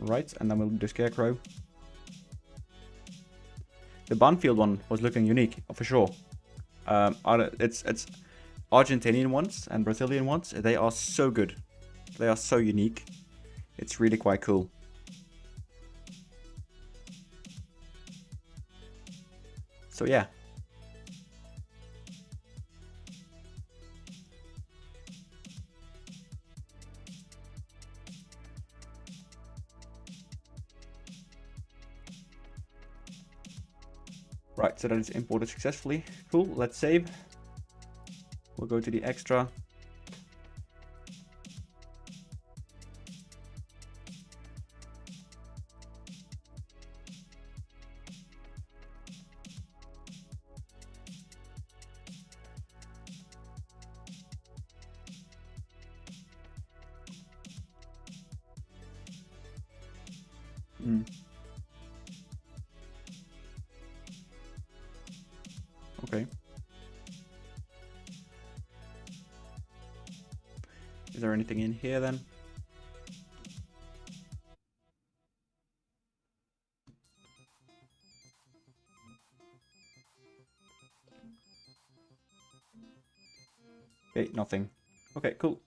Right, and then we'll do Scarecrow. The Banfield one was looking unique, for sure. It's Argentinian ones and Brazilian ones. They are so good. They are so unique. It's really quite cool. So yeah. Right, so that is imported successfully. Cool, let's save. We'll go to the extra. Okay. Is there anything in here then? Okay, nothing. Okay, cool.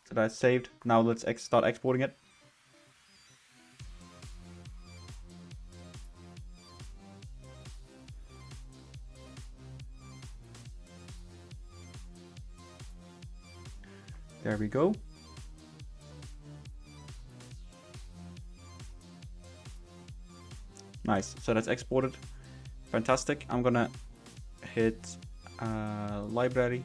So that's saved. Now let's start exporting it. There we go. Nice. So that's exported. Fantastic. I'm gonna hit library.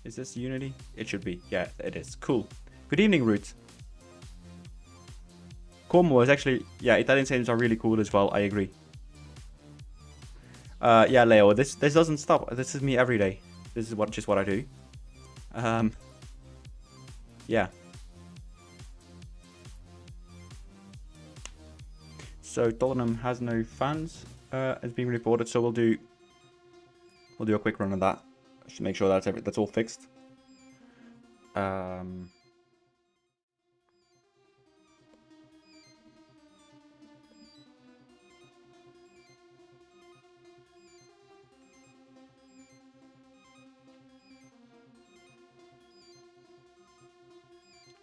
Is this Unity? It should be. Yeah, it is. Cool. Good evening, Root. Como is actually... Yeah, Italian names are really cool as well. I agree. Yeah, Leo, this doesn't stop. This is me every day. This is just what I do. Yeah. So Tottenham has no fans as being reported, so we'll do a quick run on that. Just make sure that's all fixed.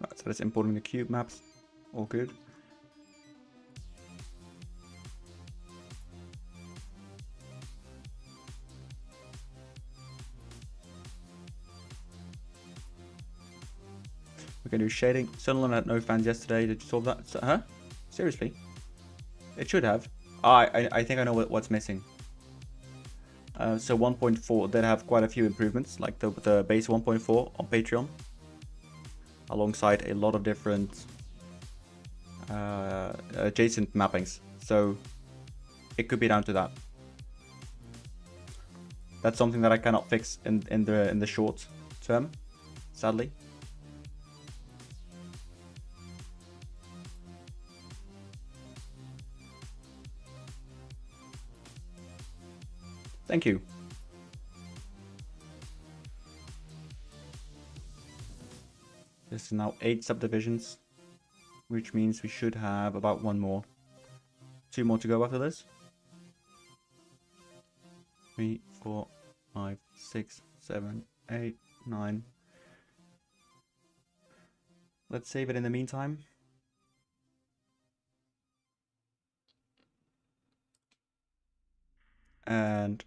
Right, so that's importing the cube maps. All good. We can do shading. Sunderland had no fans yesterday. Did you solve that? Huh? Seriously? It should have. I think I know what's missing. So 1.4 did have quite a few improvements, like the base 1.4 on Patreon, alongside a lot of different adjacent mappings. So it could be down to that. That's something that I cannot fix in the short term, sadly. Thank you. This is now 8 subdivisions, which means we should have about 2 more to go after this. 3, 4, 5, 6, 7, 8, 9. Let's save it in the meantime. And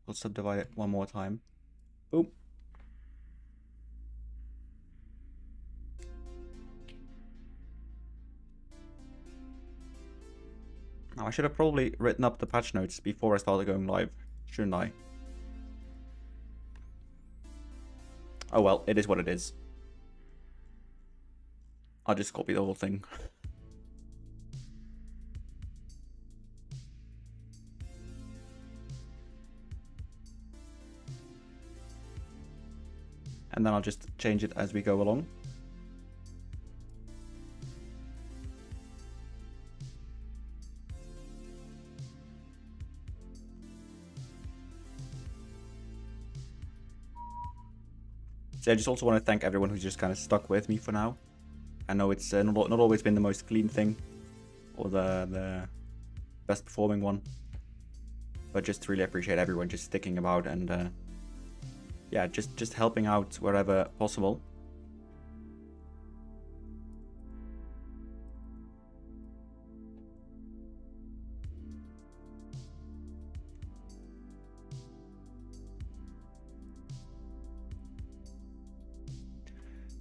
we'll subdivide it one more time. Boom. Now I should have probably written up the patch notes before I started going live, shouldn't I? Oh well, it is what it is. I'll just copy the whole thing. And then I'll just change it as we go along. So I just also want to thank everyone who's just kind of stuck with me for now. I know it's not always been the most clean thing or the best performing one, but just really appreciate everyone just sticking about and yeah, just helping out wherever possible.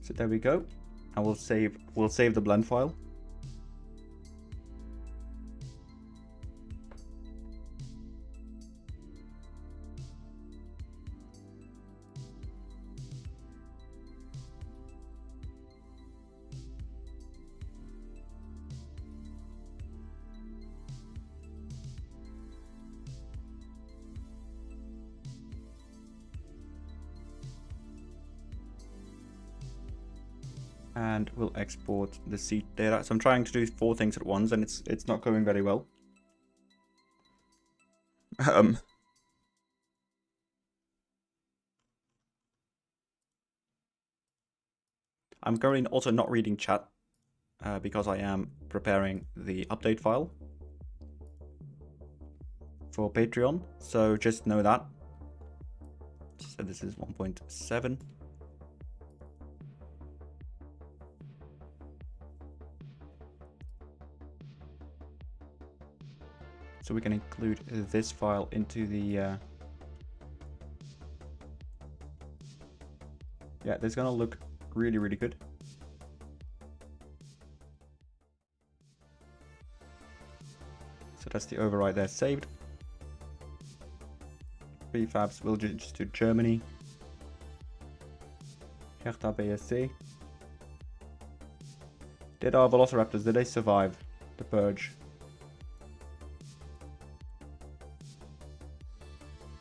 So there we go. And we'll save the blend file. And we'll export the seat data. So I'm trying to do 4 things at once, and it's not going very well. I'm currently also not reading chat because I am preparing the update file for Patreon. So just know that. So this is 1.7. So we can include this file into the yeah, this is gonna look really good. So that's the override there saved. Prefabs will just do Germany. Hertha BSC. Did our Velociraptors, did they survive the purge?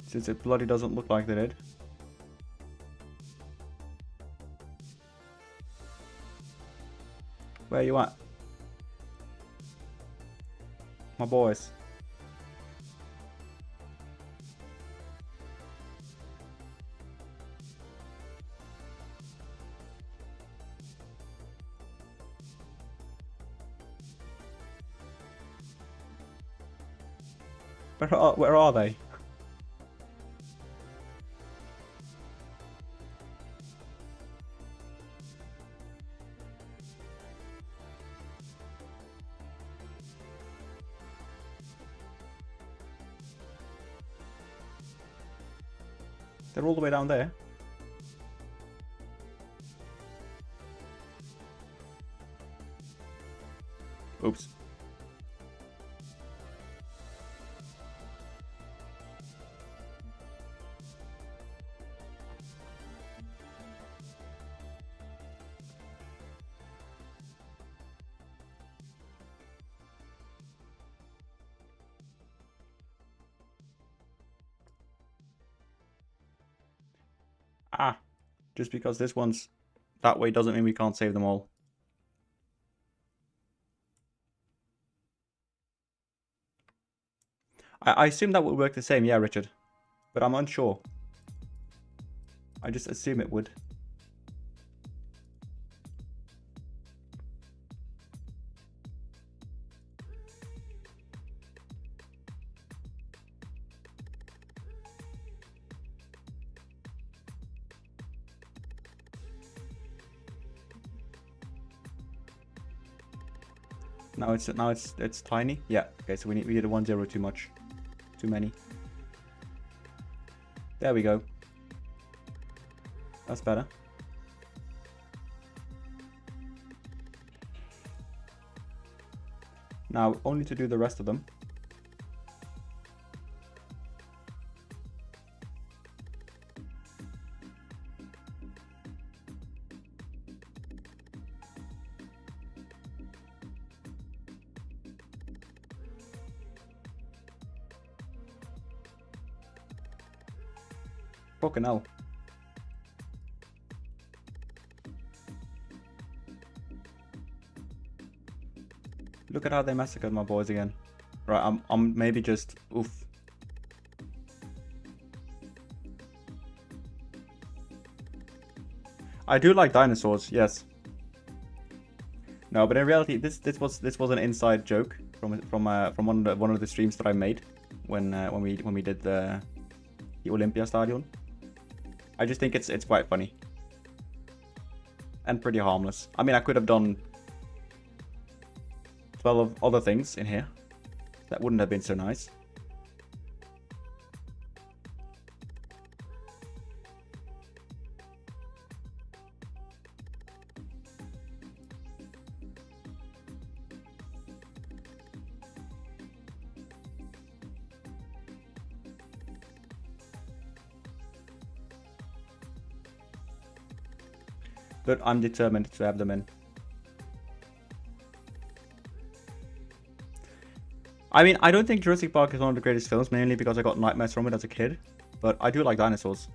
Since it bloody doesn't look like they did. Where you at? My boys. Where are they? They're all the way down there. Oops. Ah, just because this one's that way doesn't mean we can't save them all. I assume that would work the same, yeah, Richard. But I'm unsure. I just assume it would. Now it's tiny. Yeah. Okay, so we did a 1-0 too much. Too many. There we go. That's better. Now only to do the rest of them. Fucking hell. Look at how they massacred my boys again. Right, I'm maybe just oof. I do like dinosaurs, yes. No, but in reality, this was an inside joke from one of the streams that I made when we did the Olympiastadion. I just think it's quite funny and pretty harmless. I mean, I could have done 12 other things in here. That wouldn't have been so nice. But I'm determined to have them in. I mean, I don't think Jurassic Park is one of the greatest films, mainly because I got nightmares from it as a kid. But I do like dinosaurs.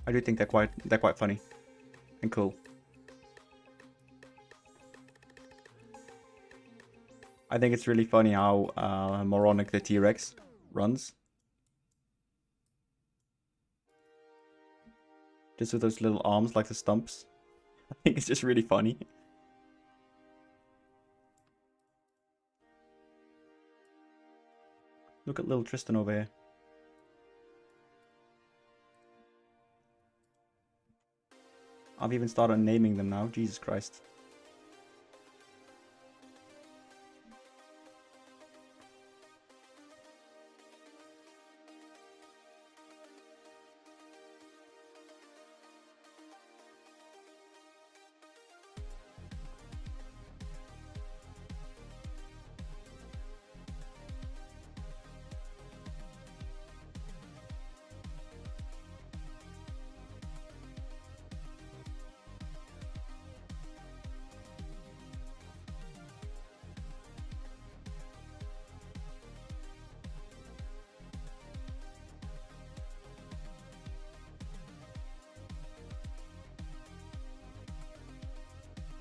I do think they're quite funny and cool. I think it's really funny how moronic the T-Rex runs. Just with those little arms like the stumps. I think it's just really funny. Look at little Tristan over here. I've even started naming them now. Jesus Christ.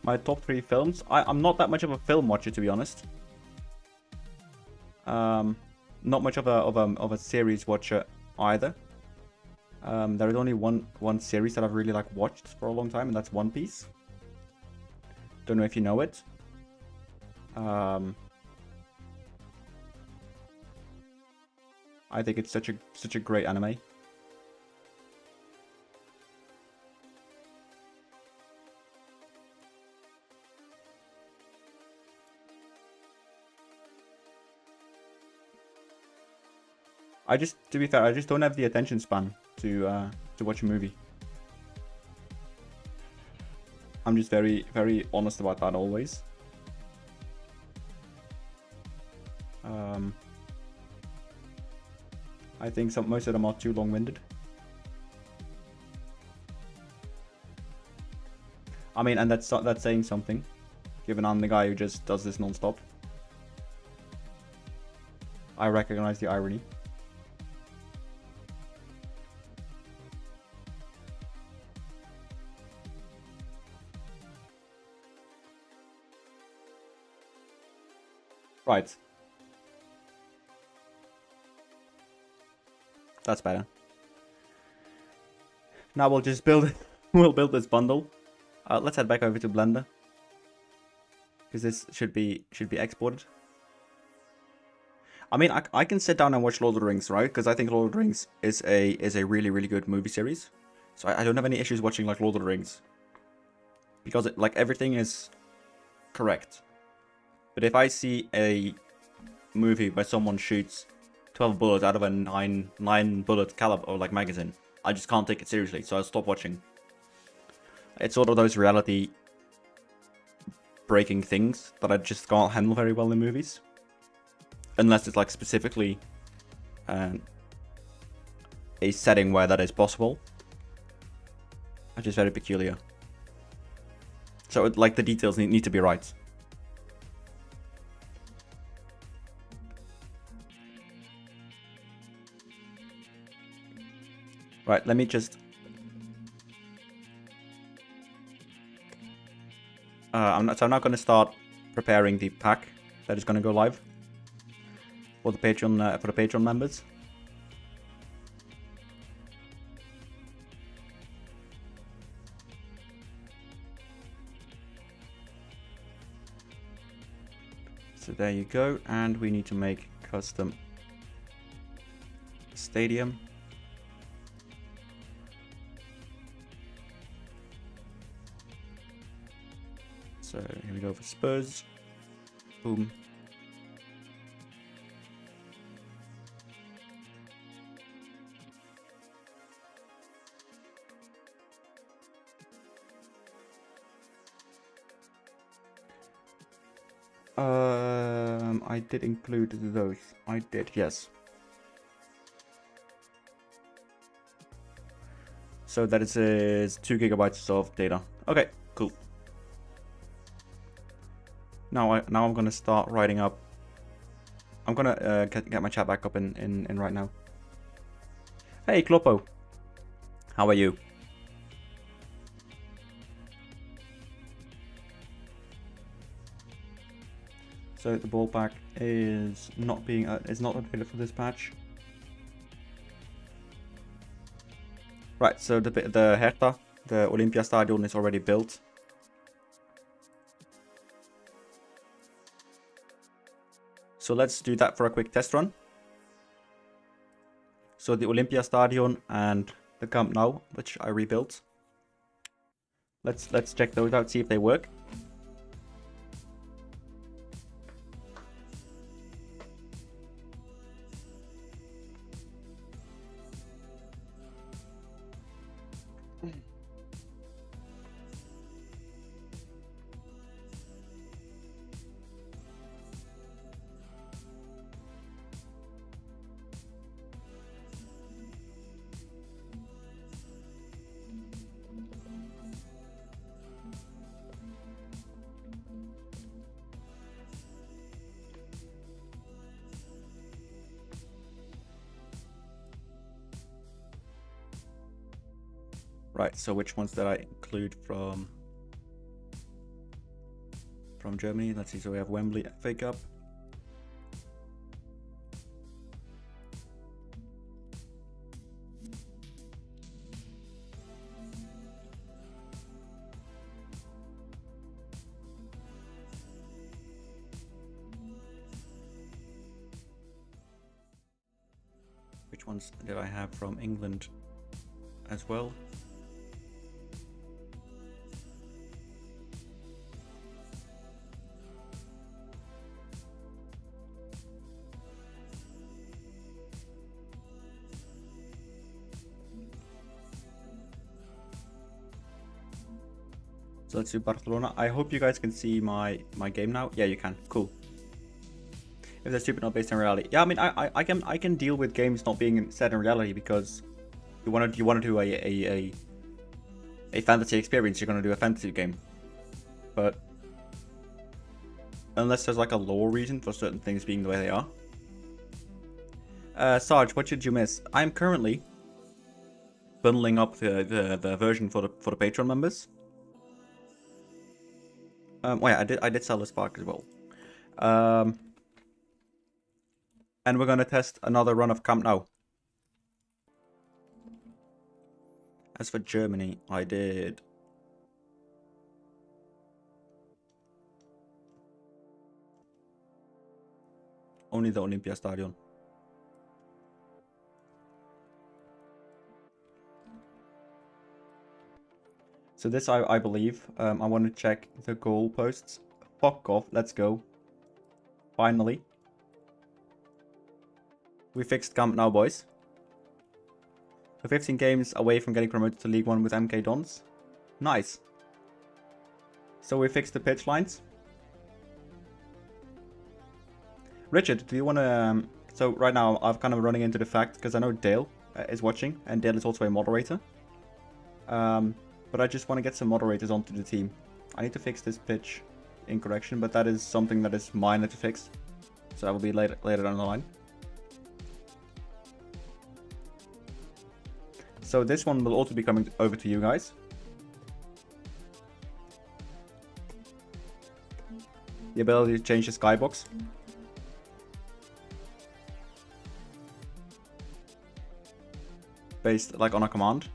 My top 3 films. I'm not that much of a film watcher, to be honest. Not much of a series watcher either. There is only one series that I've really watched for a long time, and that's One Piece. Don't know if you know it. I think it's such a great anime. To be fair, I just don't have the attention span to watch a movie. I'm just very, very honest about that always. I think most of them are too long-winded. I mean, and that's saying something, given I'm the guy who just does this non-stop. I recognize the irony. Right. That's better. Now we'll just build it. We'll build this bundle. Let's head back over to Blender, because this should be exported. I mean, I can sit down and watch Lord of the Rings, right? Because I think Lord of the Rings is a really, really good movie series. So I don't have any issues watching Lord of the Rings, because everything is correct. But if I see a movie where someone shoots 12 bullets out of a 9 bullet caliber or magazine, I just can't take it seriously, so I'll stop watching. It's sort of those reality breaking things that I just can't handle very well in movies, unless it's specifically a setting where that is possible, which is very peculiar. So the details need to be right. Right, let me just... I'm now going to start preparing the pack that is going to go live for the Patreon members. there you go, and we need to make custom stadium. So here we go for Spurs. Boom. I did include those. I did, yes. So that is 2 gigabytes of data. Okay, cool. Now I'm gonna start writing up. I'm gonna get my chat back up in right now. Hey Kloppo, how are you? So the ball pack is not updated for this patch. Right, so the Hertha, the Olympiastadion is already built. So let's do that for a quick test run. So the Olympiastadion and the Camp Nou, which I rebuilt. Let's check those out, see if they work. Right, so which ones did I include from Germany? Let's see, so we have Wembley FA Cup. Which ones did I have from England as well? So let's do Barcelona. I hope you guys can see my game now. Yeah, you can. Cool. If they're stupid, not based on reality. Yeah, I mean, I can deal with games not being set in reality because you want to do a fantasy experience. You're gonna do a fantasy game, but unless there's like a lore reason for certain things being the way they are. Sarge, what did you miss? I'm currently bundling up the version for the Patreon members. Well, yeah, I did sell the Spark as well. And we're gonna test another run of Camp Nou. As for Germany, I did only the Olympiastadion. So this, I believe, I want to check the goal posts. Fuck off, let's go. Finally. We fixed Camp Nou, boys. We're 15 games away from getting promoted to League 1 with MK Dons. Nice. So we fixed the pitch lines. Richard, do you want to... so right now, I'm kind of running into the fact, because I know Dale is watching, and Dale is also a moderator. But I just want to get some moderators onto the team. I need to fix this pitch incorrection, but that is something that is minor to fix. So that will be later down the line. So this one will also be coming over to you guys. The ability to change the skybox. Based like on a command.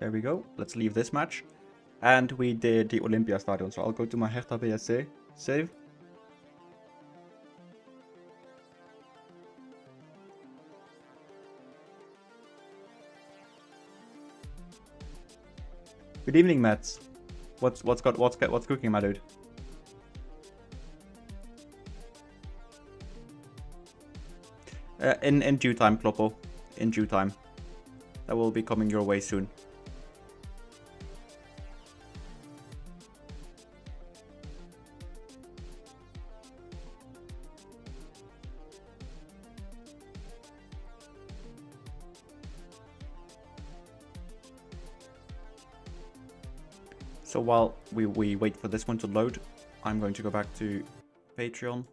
There we go. Let's leave this match. And we did the Olympiastadion. So I'll go to my Hertha BSC save. Good evening, Mets. What's cooking, my dude? In due time, Kloppo. In due time. That will be coming your way soon. So while we wait for this one to load, I'm going to go back to Patreon.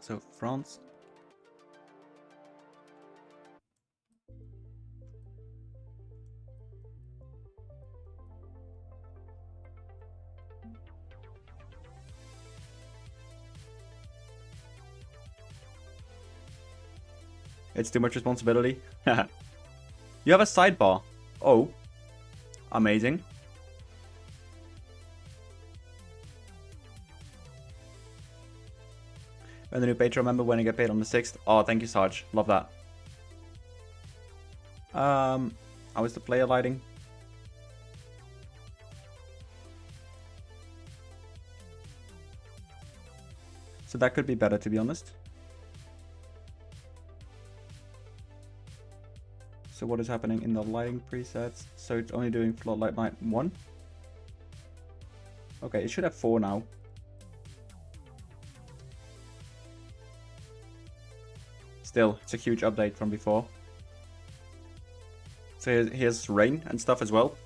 So France. It's too much responsibility. You have a sidebar. Oh. Amazing. And the new Patreon member when I get paid on the 6th. Oh, thank you, Sarge. Love that. How is the player lighting? So that could be better, to be honest. So what is happening in the lighting presets? So it's only doing floodlight night 1. Okay, it should have 4 now. Still, it's a huge update from before. So here's rain and stuff as well.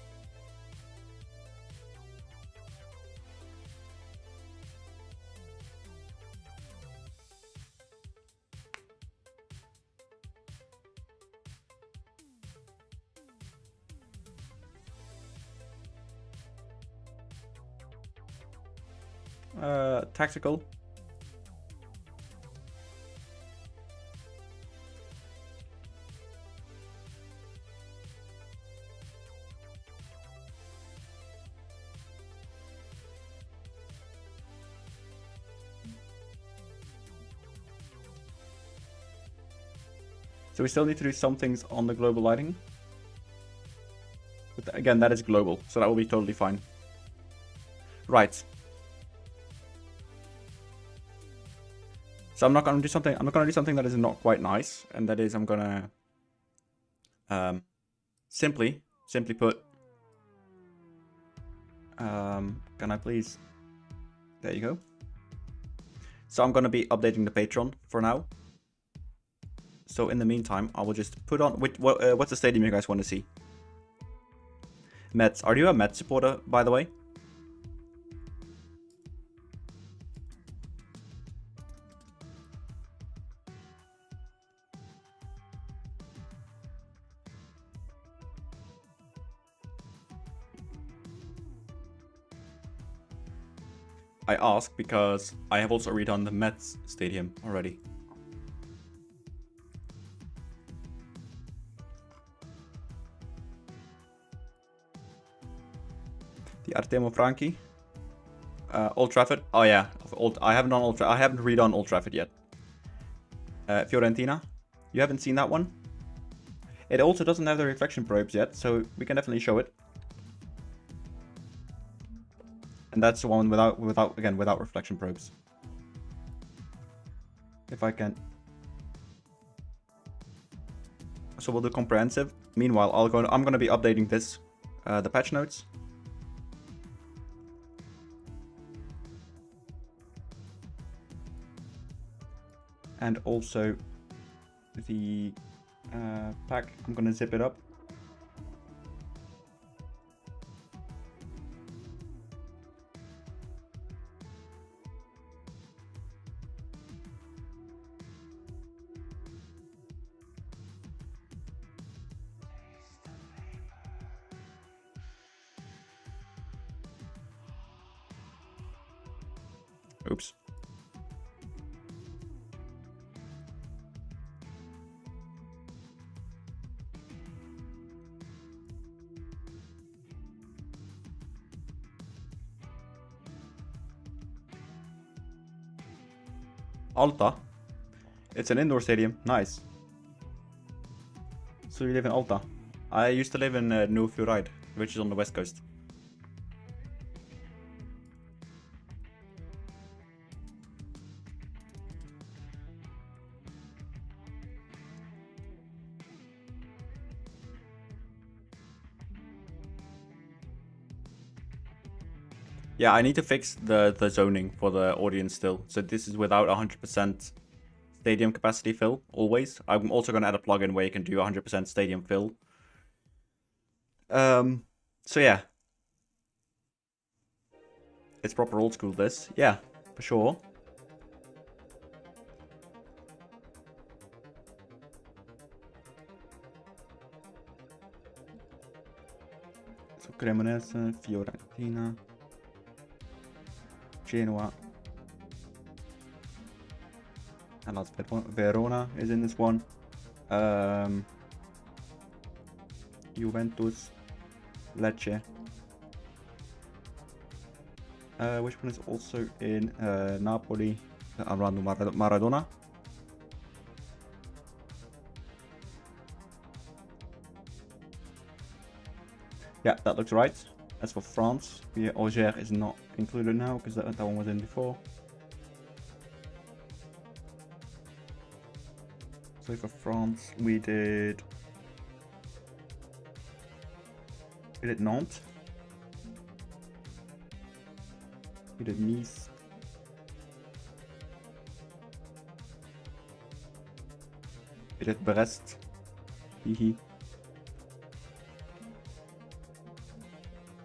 Tactical. So we still need to do some things on the global lighting. But again, that is global, so that will be totally fine. Right. So I'm not gonna do something that is not quite nice, and that is I'm gonna simply put can I please, there you go. So I'm gonna be updating the Patreon for now. So in the meantime, I will just put on what's the stadium you guys want to see? Mets. Are you a Mets supporter, by the way? I ask because I have also redone the Mets stadium already. The Artemo Franchi. Old Trafford. Oh yeah, I haven't redone Old Trafford yet. Fiorentina. You haven't seen that one? It also doesn't have the reflection probes yet, so we can definitely show it. And that's the one without reflection probes. If I can. So we'll do comprehensive. Meanwhile, I'm gonna be updating this, the patch notes. And also the pack. I'm gonna zip it up. Oops. Alta. It's an indoor stadium. Nice. So you live in Alta. I used to live in Nordfjordeid, which is on the west coast. Yeah, I need to fix the zoning for the audience still. So this is without 100% stadium capacity fill, always. I'm also going to add a plugin where you can do 100% stadium fill. So yeah. It's proper old school, this. Yeah, for sure. So Cremonese, Fiorentina, Genoa. And that's Verona is in this one. Juventus, Lecce. Which one is also in Napoli? Around Maradona. Yeah, that looks right. As for France, Auxerre is not included now because that one was in before. So for France, we did Nantes. We did Nice. We did Brest. Hihi.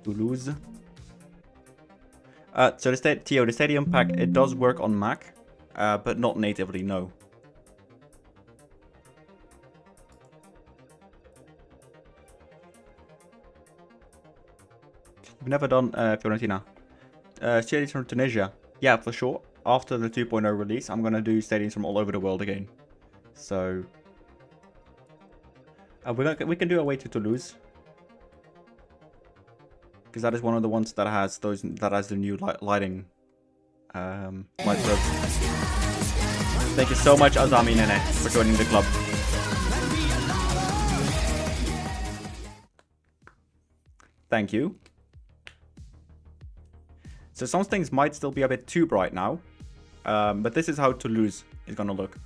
Toulouse. So the stadium pack, it does work on Mac, but not natively, no. You've never done Fiorentina. Stadiums from Tunisia. Yeah, for sure. After the 2.0 release, I'm going to do stadiums from all over the world again. So we can do our way to Toulouse. Because that is one of the ones that has the new lighting light strobes. Thank you so much, Azami Nene, for joining the club. Thank you. So some things might still be a bit too bright now, but this is how Toulouse is gonna look.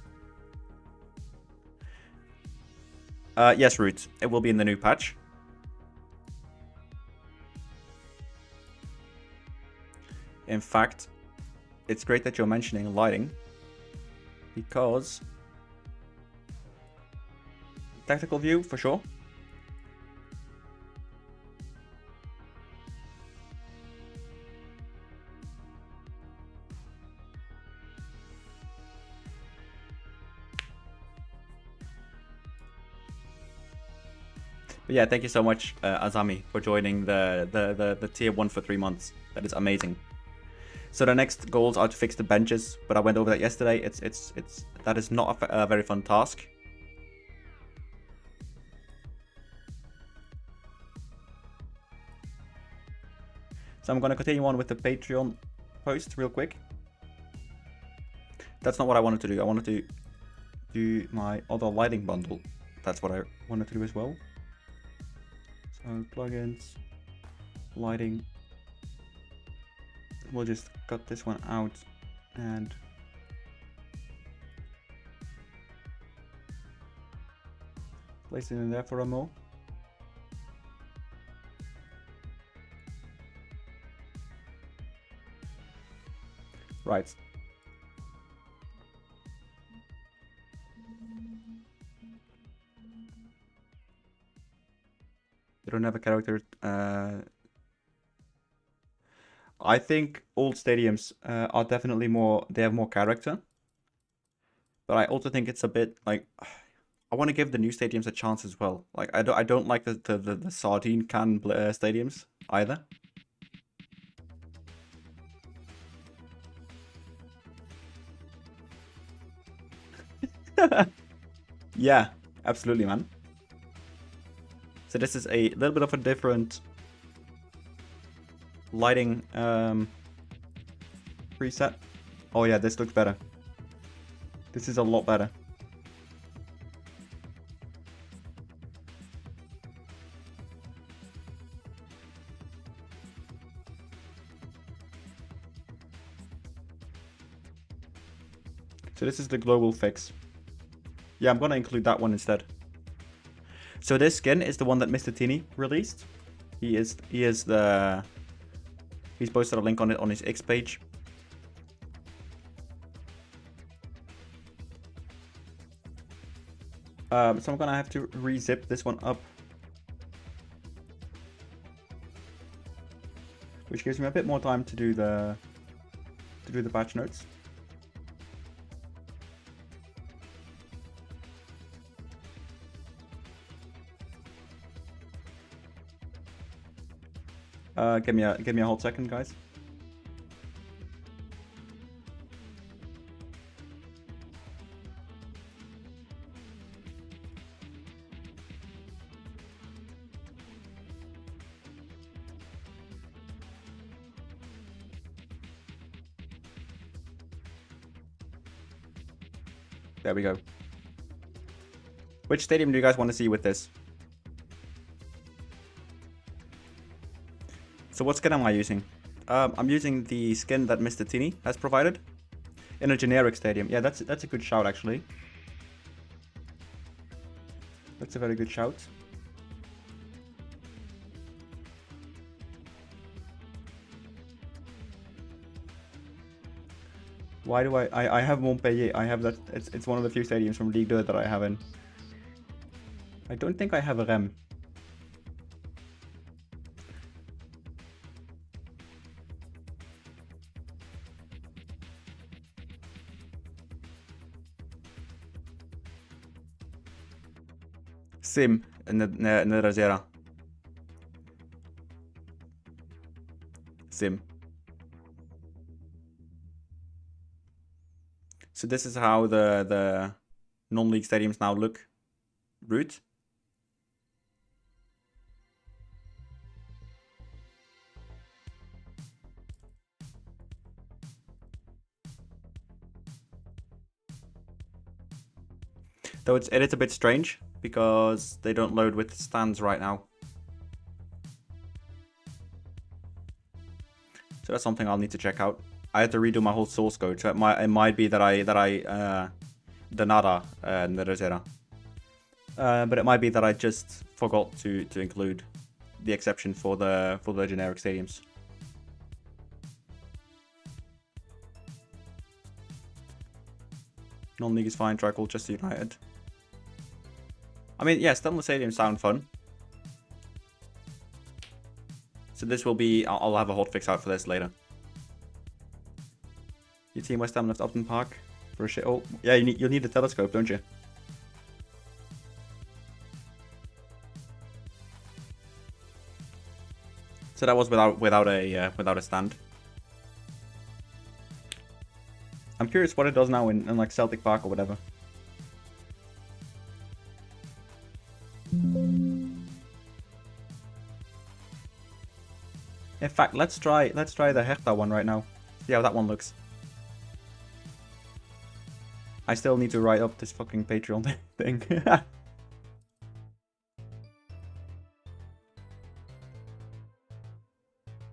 Yes, Root, it will be in the new patch. In fact, it's great that you're mentioning lighting, because tactical view for sure. But yeah, thank you so much, Azami, for joining the tier 1 for 3 months. That is amazing. So the next goals are to fix the benches, but I went over that yesterday. That is not a very fun task. So I'm going to continue on with the Patreon post real quick. That's not what I wanted to do. I wanted to do my other lighting bundle. That's what I wanted to do as well. So plugins, lighting. We'll just cut this one out and place it in there for a mo. Right. You don't have a character. I think old stadiums are definitely more. They have more character. But I also think it's a bit like I want to give the new stadiums a chance as well. Like I don't like the sardine can stadiums either. Yeah, absolutely, man. So this is a little bit of a different lighting preset. Oh yeah, this looks better. This is a lot better. So this is the global fix. Yeah, I'm gonna include that one instead. So this skin is the one that Mr. Tini released. He's posted a link on it on his X page. So I'm gonna have to re-zip this one up, which gives me a bit more time to do the patch notes. Give me a whole second, guys. There we go. Which stadium do you guys want to see with this? So what skin am I using? I'm using the skin that Mr. Tini has provided in a generic stadium. Yeah, that's a good shout, actually. That's a very good shout. Why do I have Montpellier. I have that. It's one of the few stadiums from Ligue 2 that I have in. I don't think I have a Rem. Sim نرجع Sim. So this is how the non-league stadiums now look. Root. Though it is a bit strange because they don't load with stands right now. So that's something I'll need to check out. I had to redo my whole source code, so it might be that I Danada Nerezera. But it might be that I just forgot to include the exception for the generic stadiums. Non-league is fine, try Colchester United. I mean, yeah, Stanley Stadium sound fun. So this will be, I'll have a hotfix out for this later. Your team West Ham left Upton Park for a shit. Oh, yeah, you'll need a telescope, don't you? So that was without a stand. I'm curious what it does now in like Celtic Park or whatever. In fact, let's try the Hertha one right now. See how that one looks. I still need to write up this fucking Patreon thing.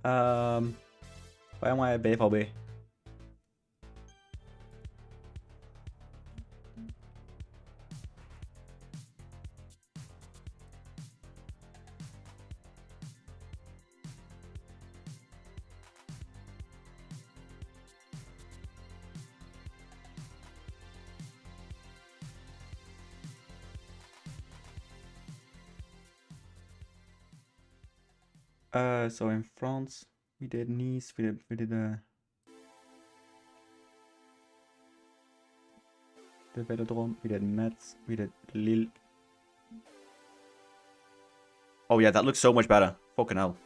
Waar am I at BVB? So in France, we did Nice, we did the Velodrome, we did Metz, we did Lille. Oh yeah, that looks so much better. Fucking hell.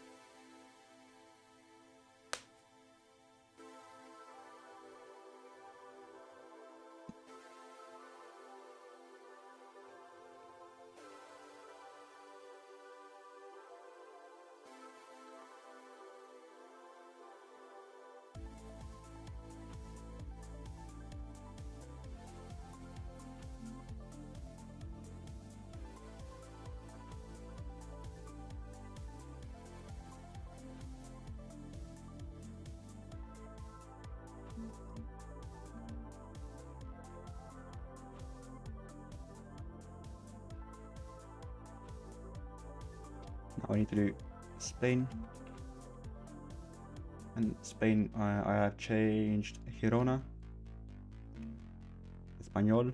Now I need to do Spain. And Spain, I have changed Girona. Español.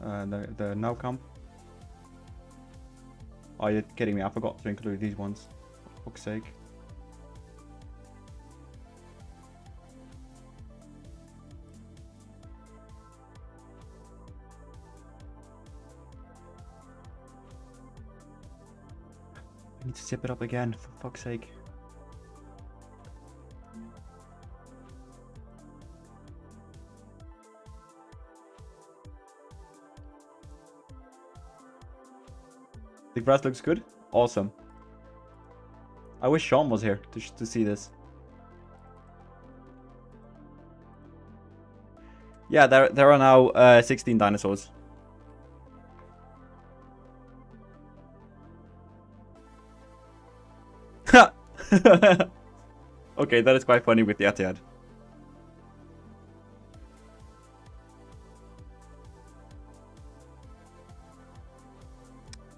The Nou Camp. Oh, you're kidding me, I forgot to include these ones. For fuck's sake. I need to zip it up again, for fuck's sake. The grass looks good? Awesome. I wish Sean was here to see this. Yeah, there are now 16 dinosaurs. Okay, that is quite funny with the Etihad.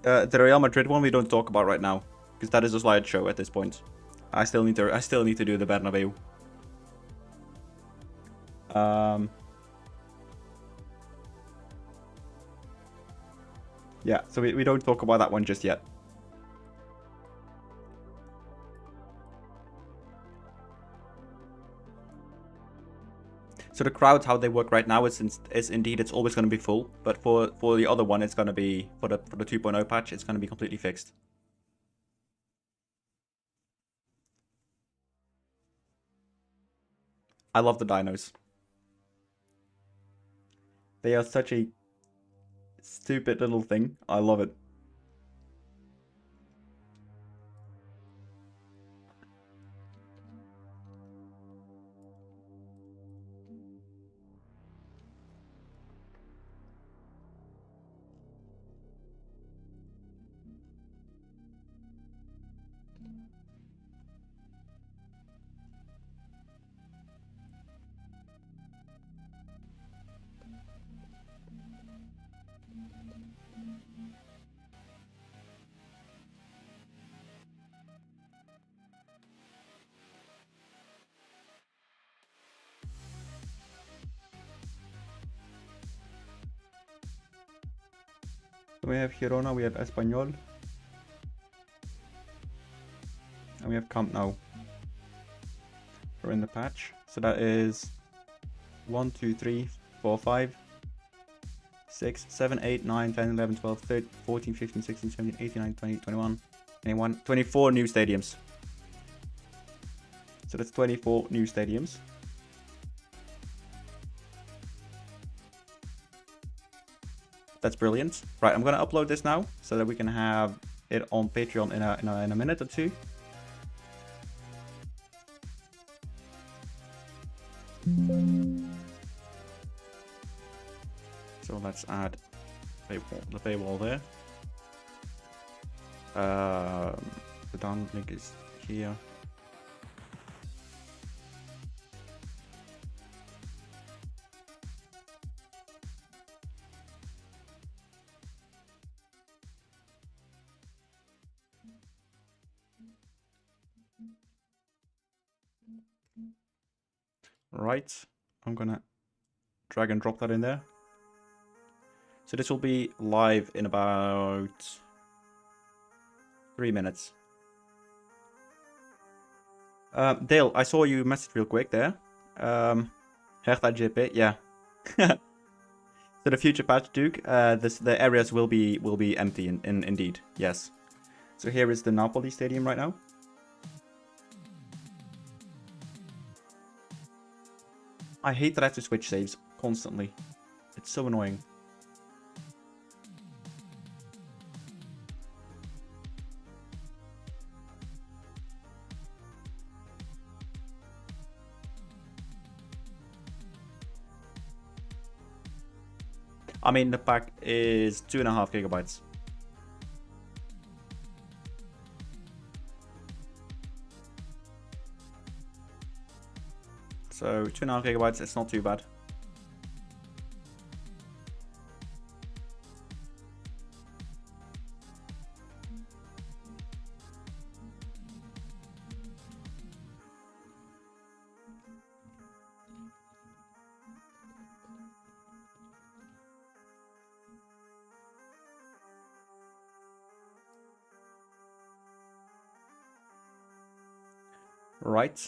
The Real Madrid one we don't talk about right now, because that is a slideshow at this point. I still need to do the Bernabeu. Yeah, so we don't talk about that one just yet. So the crowds, how they work right now is indeed it's always going to be full, but for the other one, it's going to be for the 2.0 patch, it's going to be completely fixed. I love the dinos. They are such a stupid little thing. I love it. We have Girona, we have Español, and we have Camp Nou. We're in the patch, so that is 1, 2, 3, 4, 5, 6, 7, 8, 9, 10, 11, 12, 13, 14, 15, 16, 17, 18, 19, 20, 21, 21, 24 new stadiums. So that's 24 new stadiums. That's brilliant. Right, I'm gonna upload this now so that we can have it on Patreon in a minute or two. So let's add the paywall there. The download link is here. Right, I'm gonna drag and drop that in there. So this will be live in about 3 minutes. Dale, I saw you message real quick there. Hertha GP, yeah. So the future patch, Duke, the areas will be empty indeed, yes. So here is the Napoli stadium right now. I hate that I have to switch saves constantly. It's so annoying. I mean, the pack is 2.5 gigabytes. So 2.5 gigabytes, it's not too bad. Right.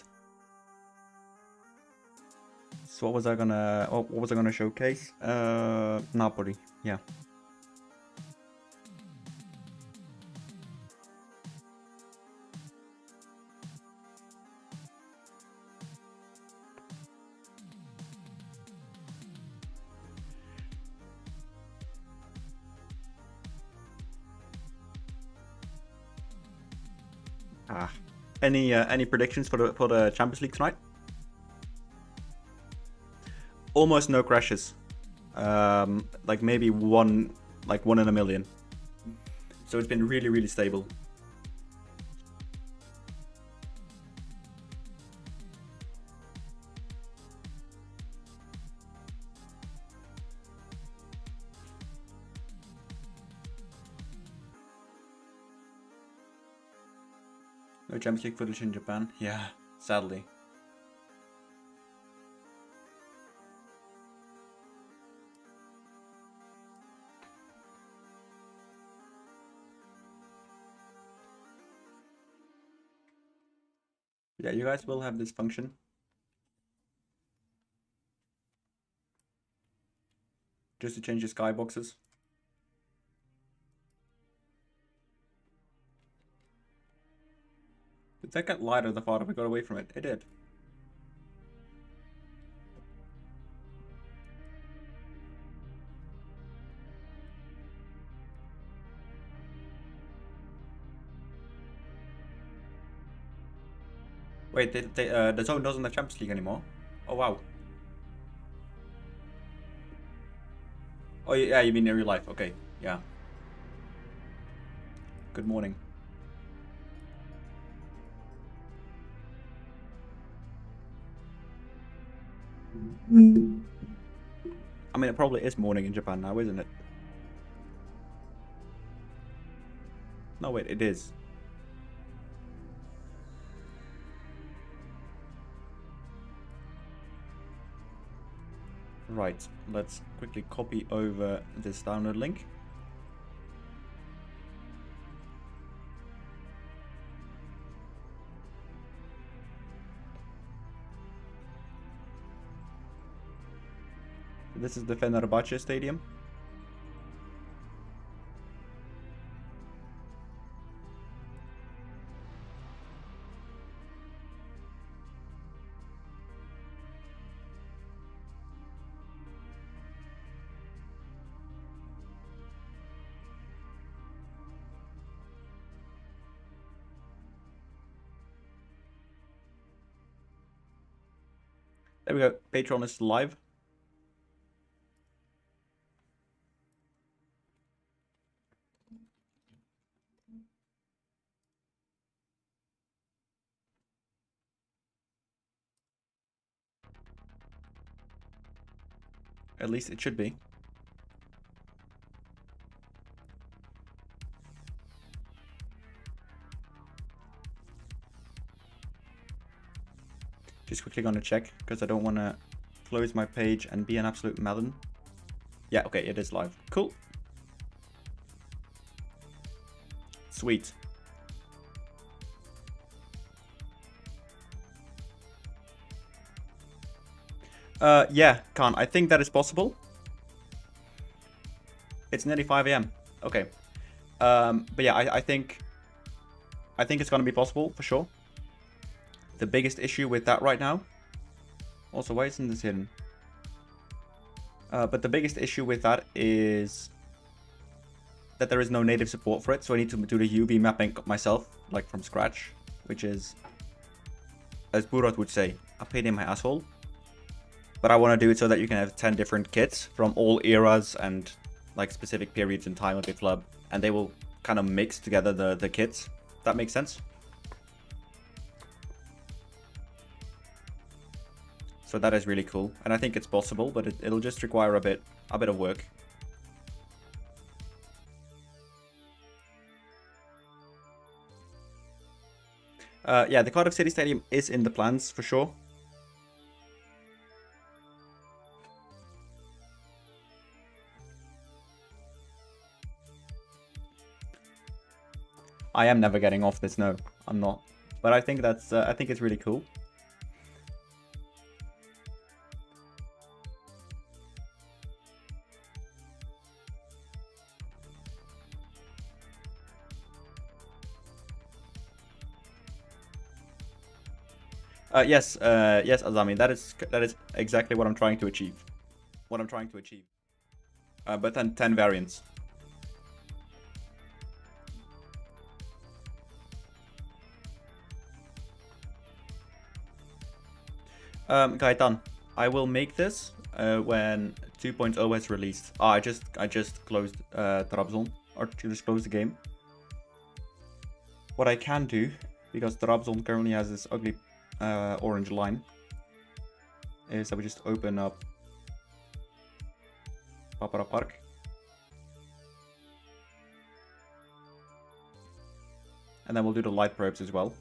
So what was I gonna showcase? Napoli. Yeah. Any predictions for the Champions League tonight? Almost no crashes. Like maybe one in a million. So it's been really, really stable. No Champions League footage in Japan. Yeah, sadly. Yeah, you guys will have this function. Just to change the skyboxes. Did that get lighter the farther we got away from it? It did. Wait, the zone doesn't have Champions League anymore? Oh, wow. Oh, yeah, you mean in real life. Okay, yeah. Good morning. I mean, it probably is morning in Japan now, isn't it? No, wait, it is. Right, let's quickly copy over this download link. This is the Fenerbahce Stadium. There we go. Patreon is live. At least it should be. Just quickly gonna check because I don't want to close my page and be an absolute melon. Yeah, okay, it is live. Cool. Sweet. Yeah, Khan, I think that is possible. It's nearly 5 AM. Okay. But yeah, I think it's gonna be possible for sure. The biggest issue with that right now. Also, why isn't this hidden? But the biggest issue with that is that there is no native support for it, so I need to do the UV mapping myself, like from scratch, which is, as Burat would say, a pain in my asshole. But I want to do it so that you can have 10 different kits from all eras and like specific periods in time of the club, and they will kind of mix together the kits. That makes sense. So that is really cool, and I think it's possible, but it'll just require a bit of work. Yeah, the Cardiff City Stadium is in the plans for sure. I am never getting off this, no, I'm not. but I think that's I think it's really cool. Yes, yes, Azami. That is exactly what I'm trying to achieve. But then 10 variants. Gaetan, I will make this when 2.0 has released. Ah, I just closed Trabzon, or just closed the game. What I can do, because Trabzon currently has this ugly orange line, is that we just open up Papara Park. And then we'll do the light probes as well.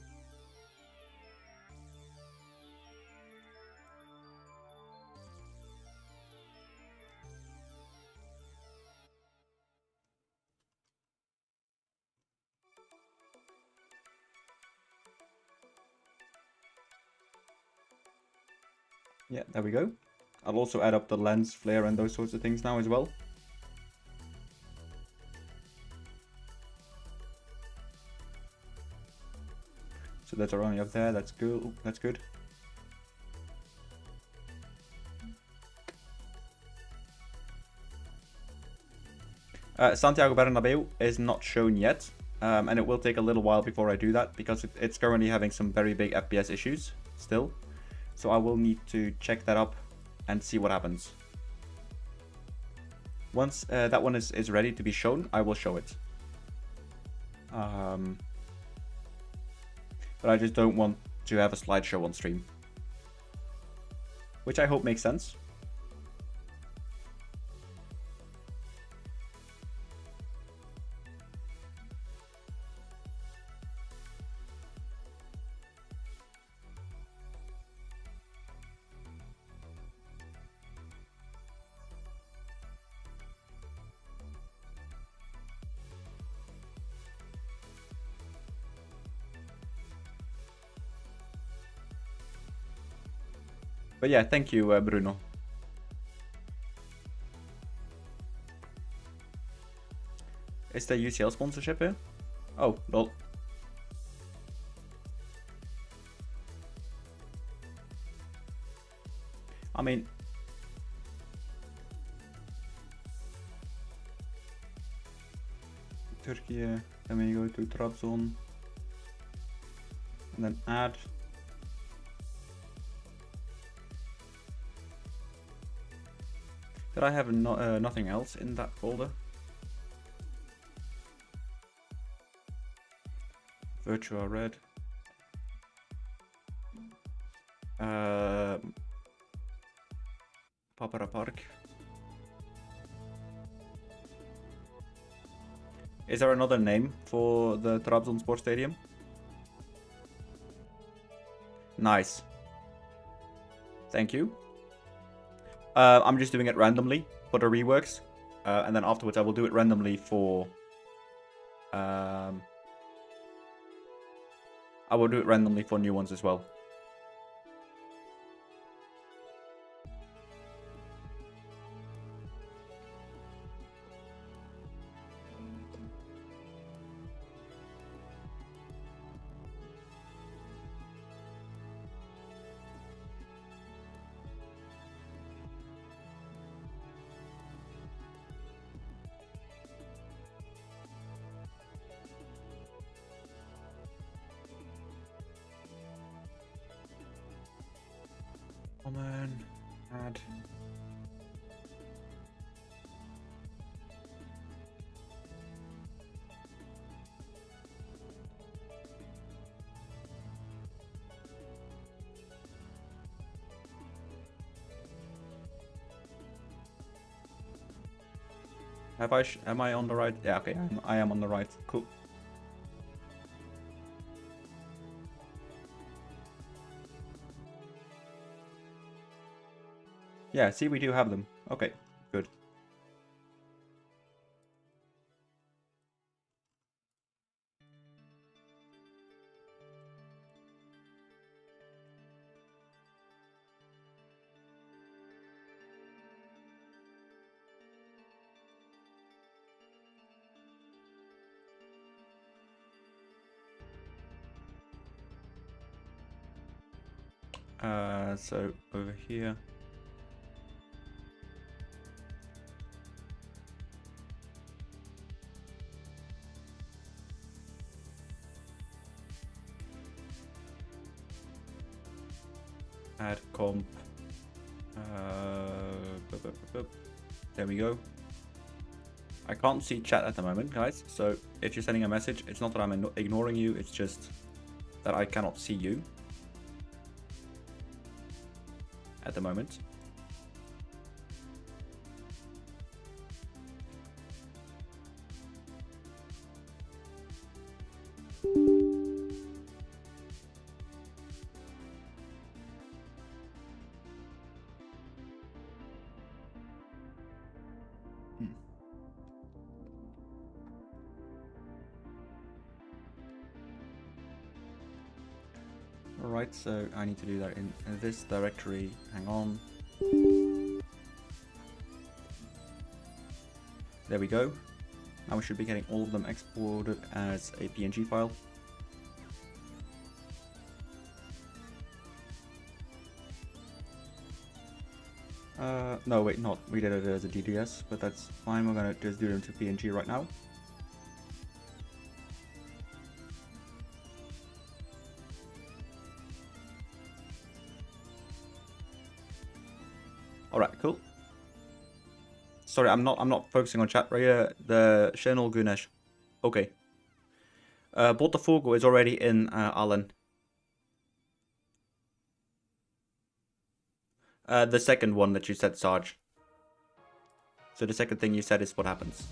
Yeah, there we go. I'll also add up the lens flare and those sorts of things now as well. So that's already up there. That's good. Ooh, that's good. Santiago Bernabeu is not shown yet, and it will take a little while before I do that because it's currently having some very big FPS issues still. So I will need to check that up and see what happens. Once that one is ready to be shown, I will show it. But I just don't want to have a slideshow on stream. Which I hope makes sense. But yeah, thank you, Bruno. Is there UCL sponsorship here? Oh, lol. I mean... Turkey, then we go to Trabzon. And then add. Did I have nothing else in that folder? Virtua Red. Papara Park. Is there another name for the Trabzon Sports Stadium? Nice. Thank you. I'm just doing it randomly for the reworks, and then afterwards I will do it randomly for. I will do it randomly for new ones as well. Common, add. Am I on the right? Yeah, okay, I am on the right. Cool. Yeah, see, we do have them. Okay, good. So over here. Add comp. There we go. I can't see chat at the moment, guys. So if you're sending a message, it's not that I'm ignoring you. It's just that I cannot see you at the moment. Alright, so I need to do that in this directory. Hang on. There we go. Now we should be getting all of them exported as a PNG file. No, wait, not. We did it as a DDS, but that's fine. We're gonna just do them to PNG right now. Alright, cool. Sorry, I'm not focusing on chat right here. The channel Gunesh. Okay. Botafogo is already in Alan. The second one that you said, Sarge. So the second thing you said is what happens.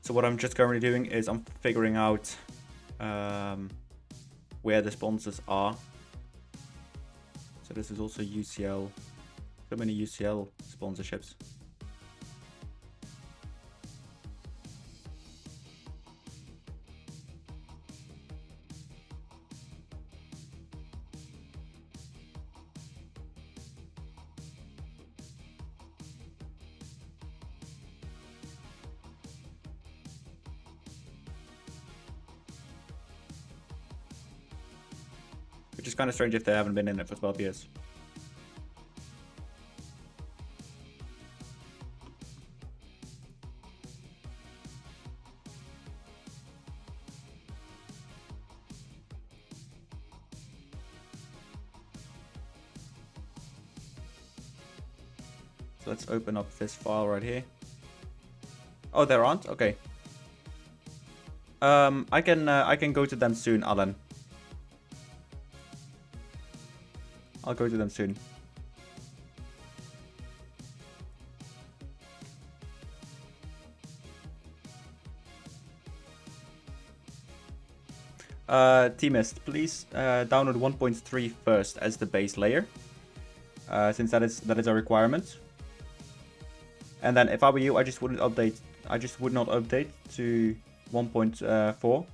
So what I'm just currently doing is I'm figuring out where the sponsors are. So this is also UCL. So many UCL sponsorships. Which is kind of strange if they haven't been in it for 12 years. So let's open up this file right here. Oh, there aren't? Okay. I can go to them soon, Alan. I'll go to them soon. Teamist, please download 1.3 first as the base layer, since that is a requirement. And then if I were you, I just wouldn't update. I just would not update to 1.4.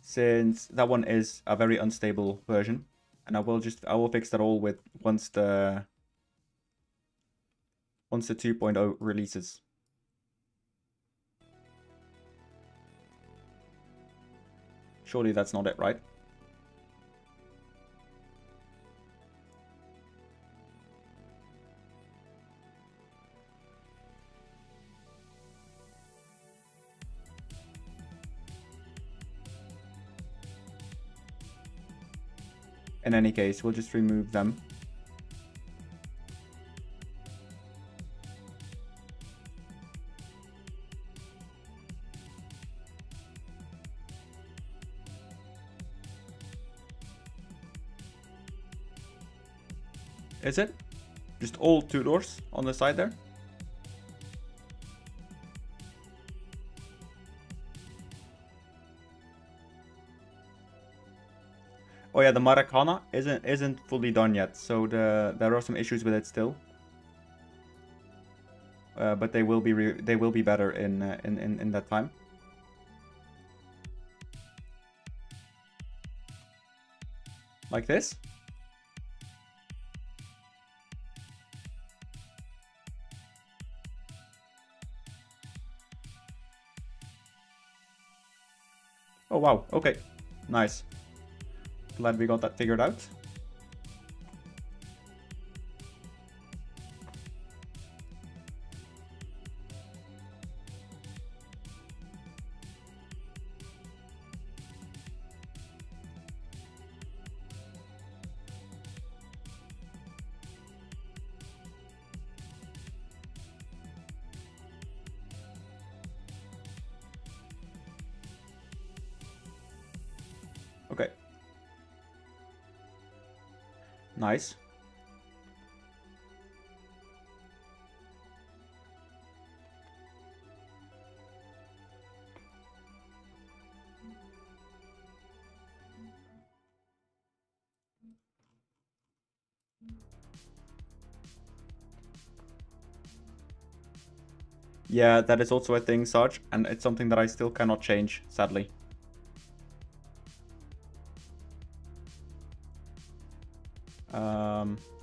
Since that one is a very unstable version, and I will fix that all with once the 2.0 releases. Surely that's not it, right? In any case, we'll just remove them. Is it? Just all two doors on the side there? Oh yeah, the Maracana isn't fully done yet, so there are some issues with it still. but they will be better in that time. Like this. Oh wow, okay. Nice. Glad we got that figured out. Okay. Nice. Yeah, that is also a thing, Sarge, and it's something that I still cannot change, sadly.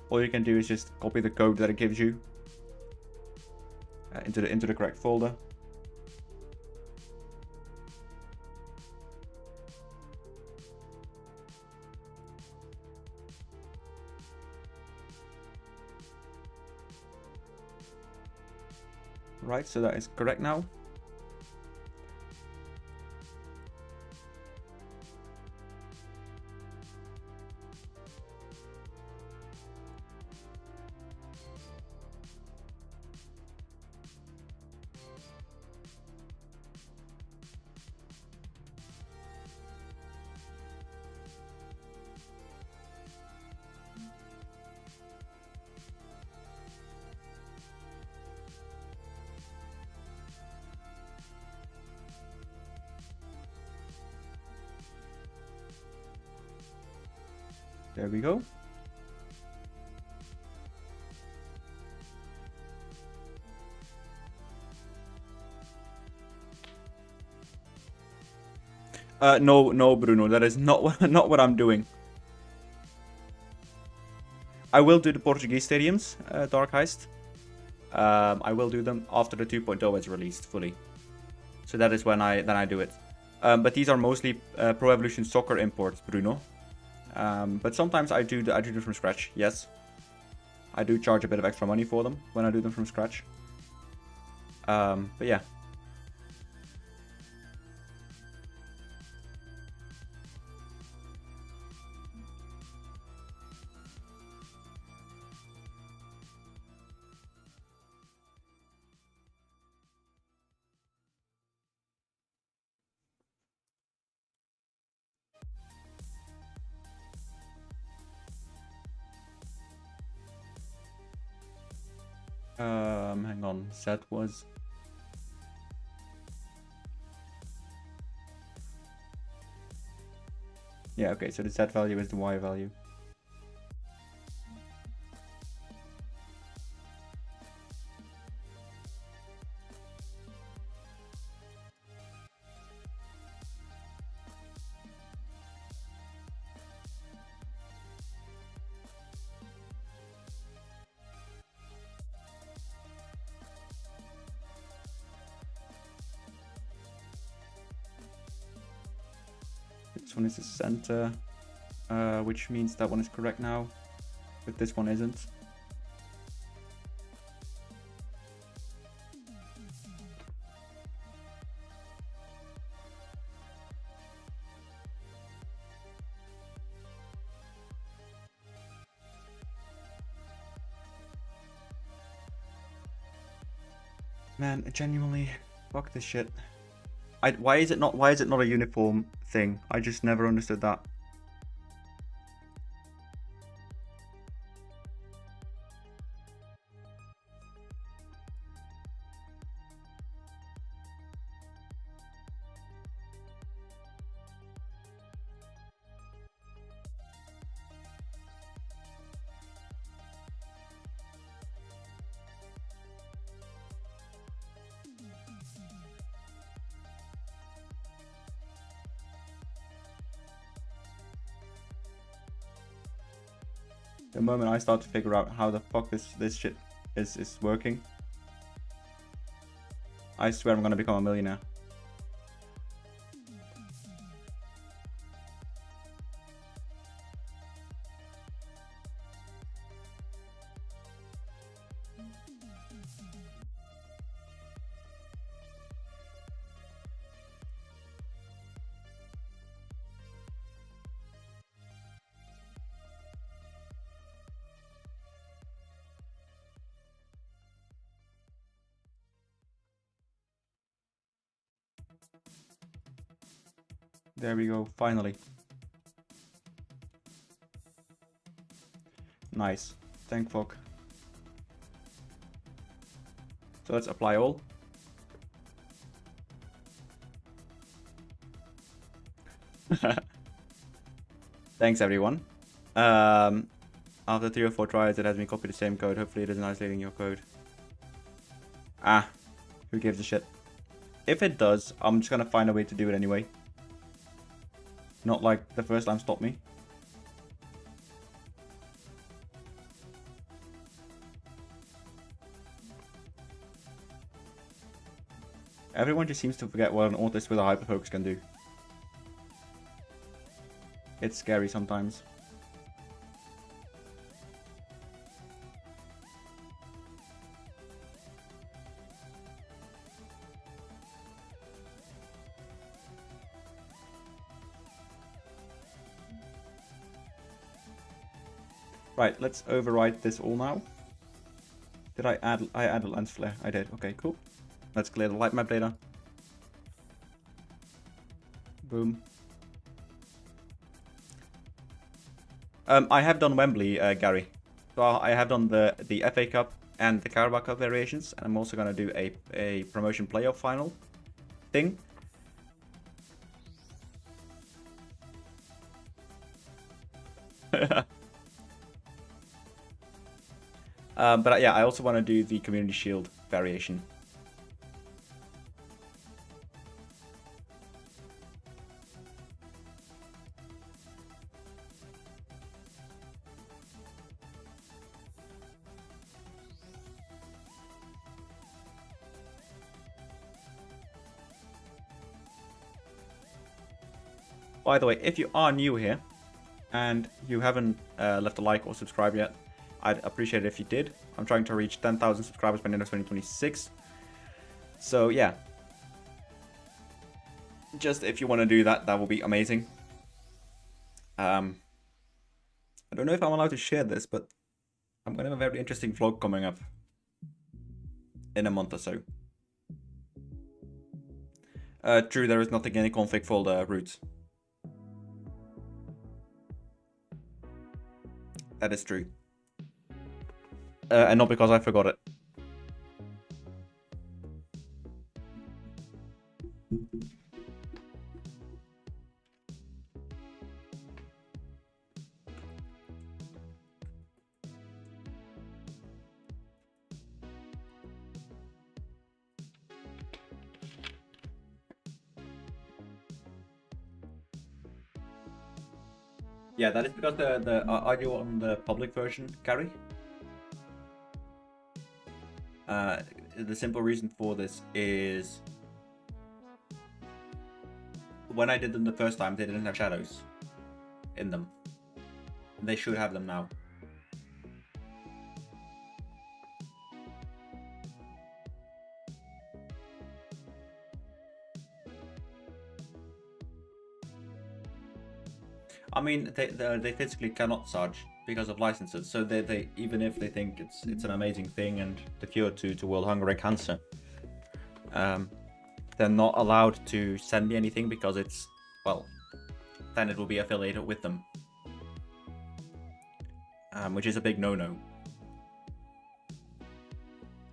All you can do is just copy the code that it gives you into the correct folder. Right, so that is correct now. There we go. No, Bruno, that is not what I'm doing. I will do the Portuguese stadiums, Dark Heist. I will do them after the 2.0 is released fully. So that is when I do it. But these are mostly Pro Evolution Soccer imports, Bruno. But sometimes I do them from scratch. Yes, I do charge a bit of extra money for them when I do them from scratch. But yeah. Hang on, set was... Yeah, okay, so the Z value is the Y value. This one is the center, which means that one is correct now, but this one isn't. Man, genuinely, fuck this shit. Why is it not a uniform thing? I just never understood that. The moment I start to figure out how the fuck this shit is working, I swear I'm gonna become a millionaire. There we go, finally. Nice, thank fuck. So let's apply all. Thanks everyone. After 3 or 4 tries it has me copy the same code. Hopefully it isn't isolating your code. Ah, who gives a shit? If it does, I'm just gonna find a way to do it anyway. Not like the first time stopped me. Everyone just seems to forget what an autist with a hyperfocus can do. It's scary sometimes. Right, let's override this all now. Did I add a lens flare? I did. Okay, cool. Let's clear the light map data. Boom. I have done Wembley, Gary. So I have done the FA Cup and the Carabao Cup variations, and I'm also gonna do a promotion playoff final thing. But yeah, I also want to do the Community Shield variation. By the way, if you are new here and you haven't left a like or subscribe yet, I'd appreciate it if you did. I'm trying to reach 10,000 subscribers by the end of 2026. So yeah, just if you want to do that, that will be amazing. I don't know if I'm allowed to share this, but I'm going to have a very interesting vlog coming up in a month or so. True, there is nothing in the config folder root. That is true. And not because I forgot it. Yeah, that is because are you on the public version, Carrie? The simple reason for this is when I did them the first time, they didn't have shadows in them. They should have them now. I mean, they physically cannot Sarge because of licenses. So they even if they think it's an amazing thing and the cure to world hunger and cancer, they're not allowed to send me anything because it's, well, then it will be affiliated with them, which is a big no-no.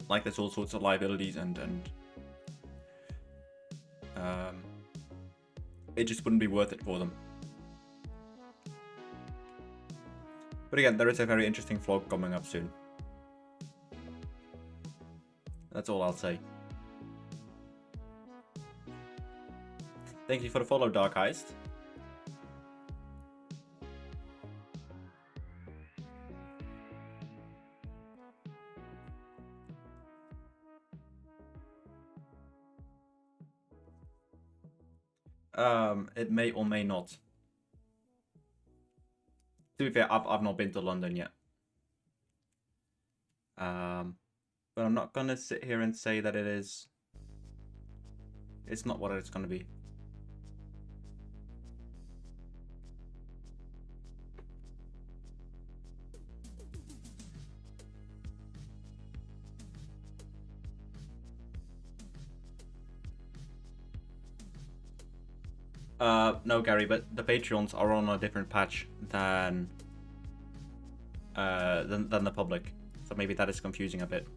Like there's all sorts of liabilities and it just wouldn't be worth it for them. But again, there is a very interesting vlog coming up soon. That's all I'll say. Thank you for the follow, Dark Heist. It may or may not. To be fair, I've not been to London yet. But I'm not gonna sit here and say that it is. It's not what it's gonna be. No, Gary, but the Patreons are on a different patch than the public, so maybe that is confusing a bit.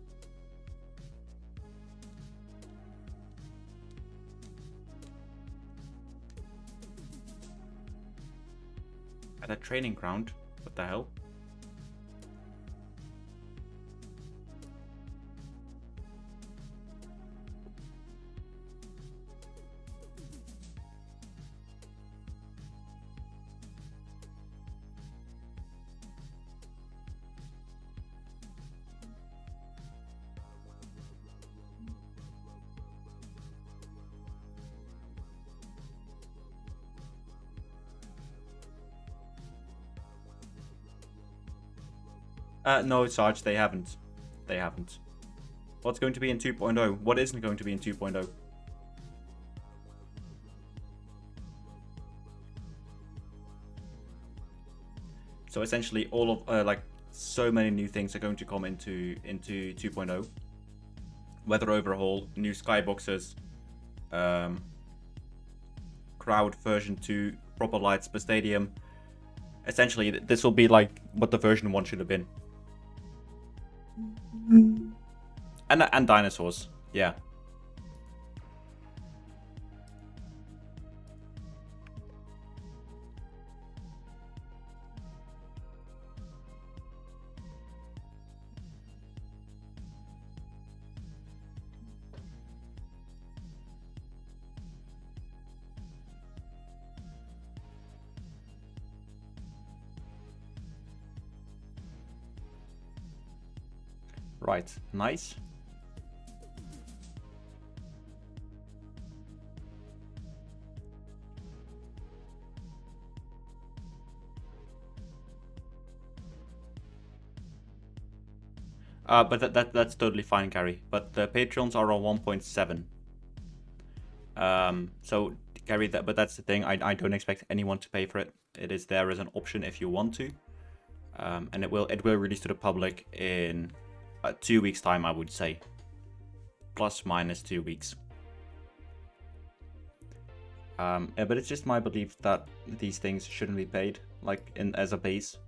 At a training ground? What the hell? No, Sarge, they haven't. They haven't. What's going to be in 2.0? What isn't going to be in 2.0? So essentially, all of like so many new things are going to come into 2.0. Weather overhaul, new skyboxes, crowd version 2, proper lights per stadium. Essentially, this will be like what the version 1 should have been. And dinosaurs, yeah. Right, nice. But that's totally fine, Gary. But the Patreons are on 1.7. So Gary, but that's the thing. I don't expect anyone to pay for it. It is there as an option if you want to. And it will release to the public in 2 weeks' time, I would say. Plus minus 2 weeks. But it's just my belief that these things shouldn't be paid, like as a base.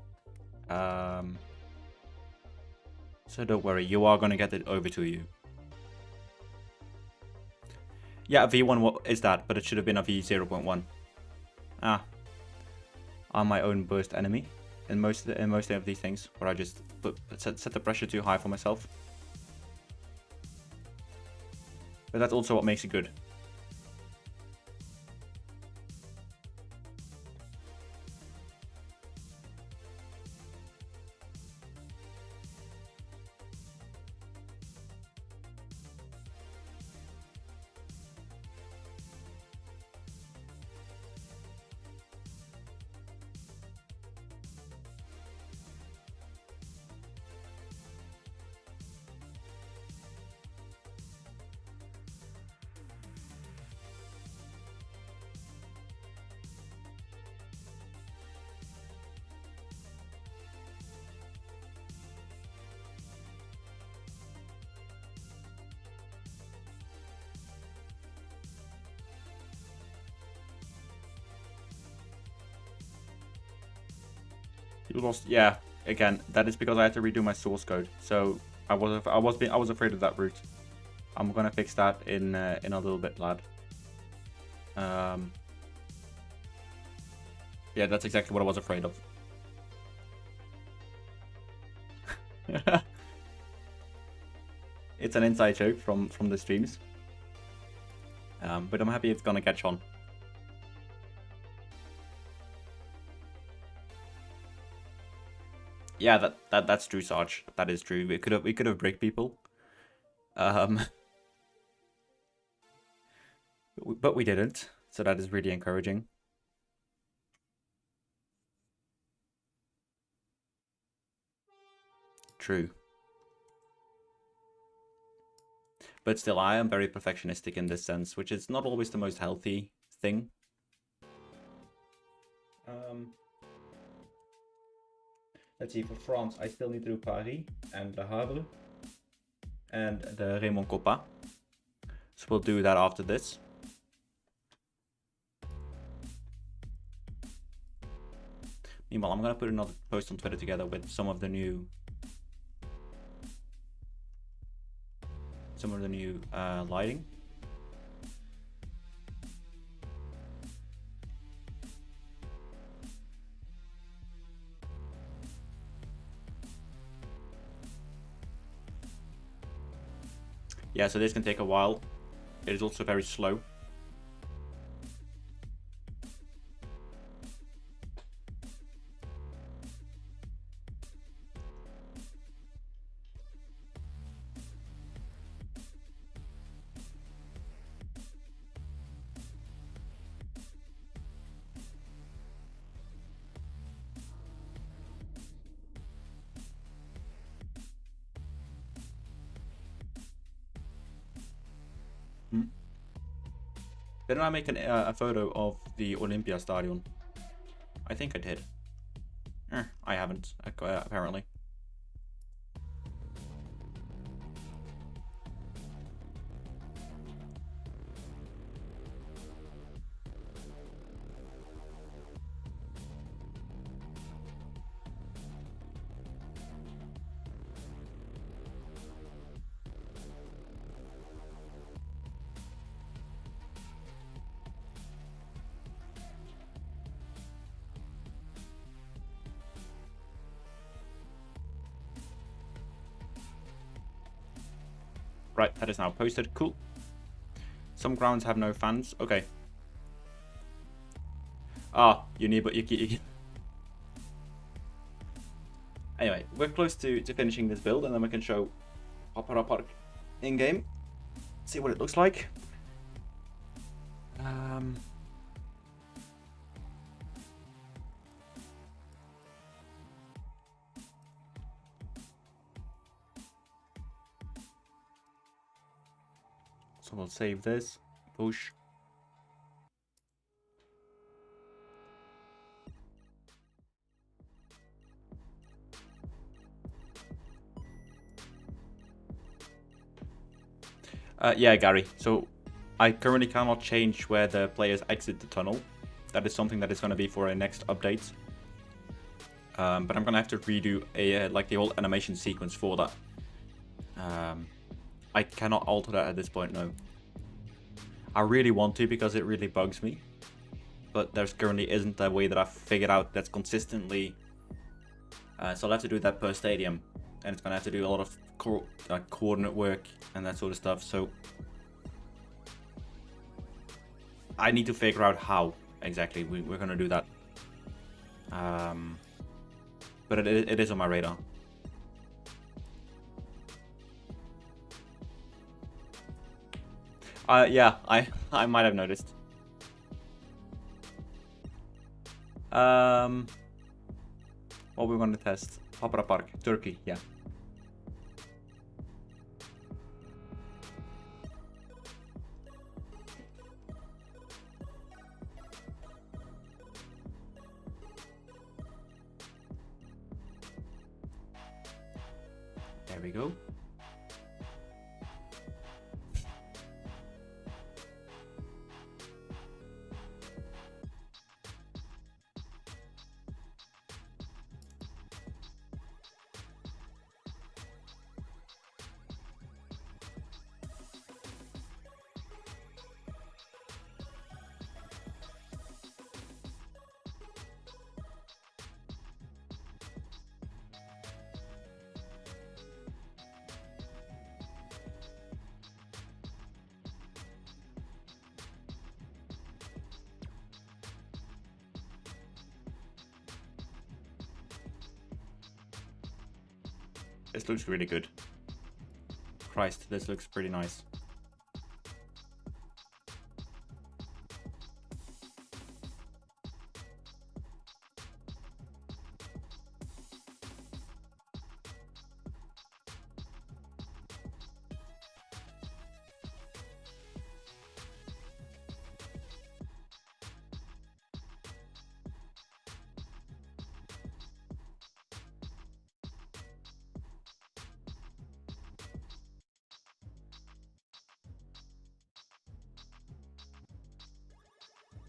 So don't worry, you are gonna get it over to you. Yeah, a V1 what is that, but it should have been a V0.1. Ah, I'm my own worst enemy in most of these things, where I just set the pressure too high for myself. But that's also what makes it good. You lost, yeah. Again, that is because I had to redo my source code. So I was afraid of that route. I'm gonna fix that in a little bit, lad. Yeah, that's exactly what I was afraid of. It's an inside joke from the streams. But I'm happy it's gonna catch on. Yeah, that's true, Sarge. That is true. We could have bricked people. But we didn't. So that is really encouraging. True. But still, I am very perfectionistic in this sense, which is not always the most healthy thing. Let's see, for France, I still need to do Paris and Le Havre and the Raymond Coppa. So we'll do that after this. Meanwhile, I'm going to put another post on Twitter together with some of the new lighting. Yeah, so this can take a while. It is also very slow. Didn't I make a photo of the Olympia Stadion? I think I did. I haven't, apparently. Right, that is now posted. Cool. Some grounds have no fans. Okay. Ah, you need, but you. Anyway, we're close to finishing this build, and then we can show Opera Park in game. See what it looks like. So we'll save this. Push. Yeah, Gary. So I currently cannot change where the players exit the tunnel. That is something that is going to be for a next update. But I'm going to have to redo like the whole animation sequence for that. I cannot alter that at this point, no. I really want to because it really bugs me. But there currently isn't a way that I've figured out that's consistently... so I'll have to do that per stadium. And it's going to have to do a lot of coordinate work and that sort of stuff. So I need to figure out how exactly we're going to do that. But it is on my radar. Yeah, I might have noticed. What we want to test? Opera Park, Turkey, yeah. There we go. This looks really good. Christ, this looks pretty nice.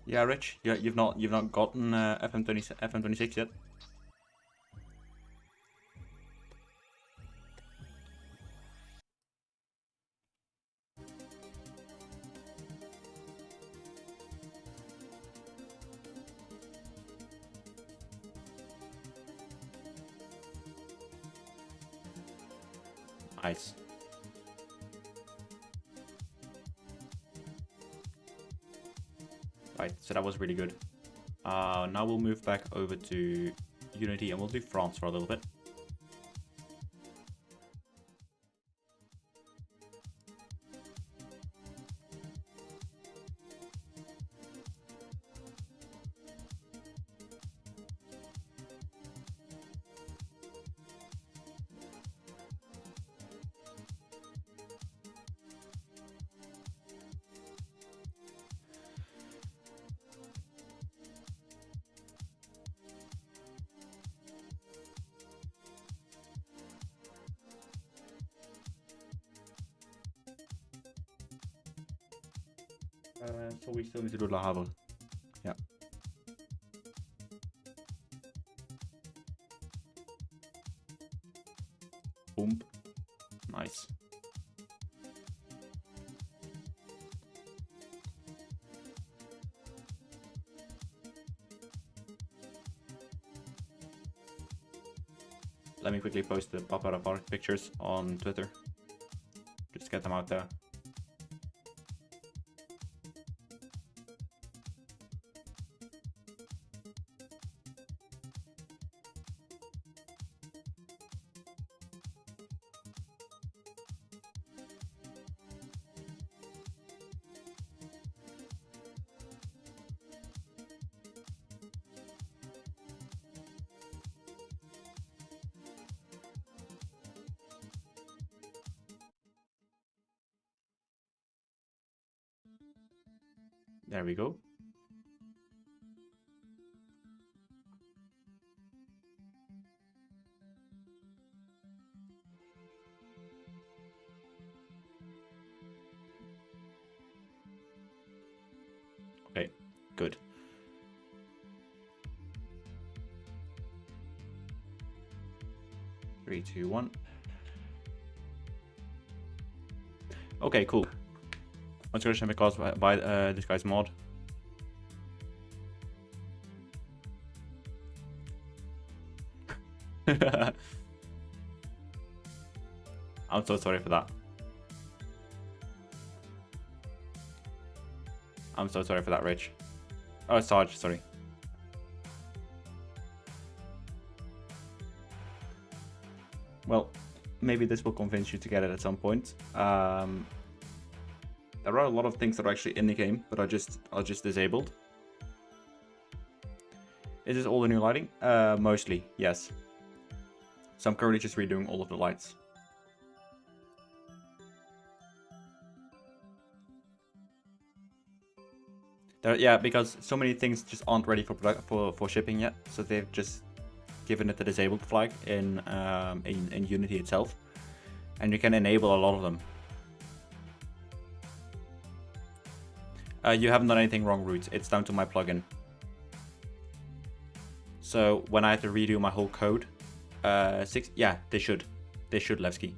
Yeah, Rich. Yeah, you've not gotten FM26 yet. Nice. Right, so that was really good. Now we'll move back over to Unity and we'll do France for a little bit. So we still need to do Le Havre. Yeah. Boom. Nice. Let me quickly post the Papa Park pictures on Twitter. Just get them out there. There we go. Okay, good. Three, two, one. Okay, cool. Let's go to because by this guy's mod. I'm so sorry for that. I'm so sorry for that, Rich. Oh, Sarge, sorry. Well, maybe this will convince you to get it at some point. There are a lot of things that are actually in the game, but are just disabled. Is this all the new lighting? Mostly, yes. So I'm currently just redoing all of the lights. Yeah, because so many things just aren't ready for shipping yet, so they've just given it the disabled flag in Unity itself, and you can enable a lot of them. You haven't done anything wrong, Root. It's down to my plugin. So when I had to redo my whole code, yeah, they should, Levski.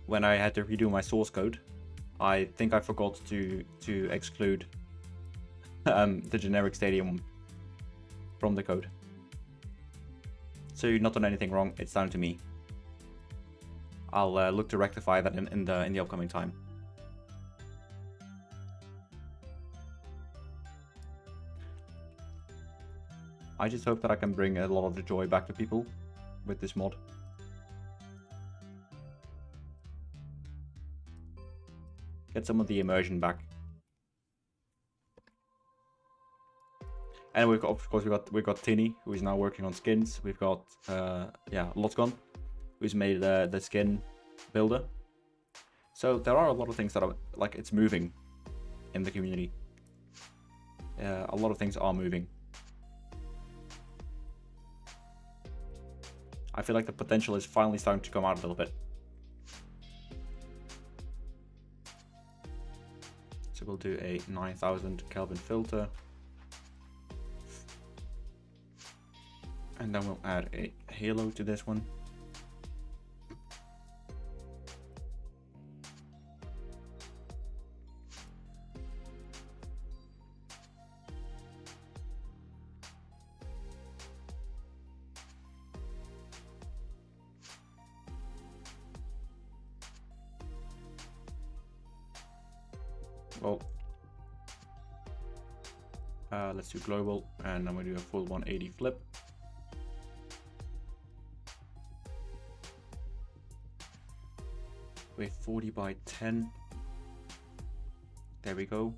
When I had to redo my source code, I think I forgot to exclude the generic stadium from the code. So you've not done anything wrong. It's down to me. I'll look to rectify that in the upcoming time. I just hope that I can bring a lot of the joy back to people with this mod. Get some of the immersion back. And we've got, of course, we've got Tini, who is now working on skins. We've got yeah, Lotgon, who's made the skin builder. So there are a lot of things that are like, it's moving in the community. A lot of things are moving. I feel like the potential is finally starting to come out a little bit. So we'll do a 9000 Kelvin filter. And then we'll add a halo to this one. Well, let's do global, and I'm going to do a full 180 flip. With 40 by 10. There we go.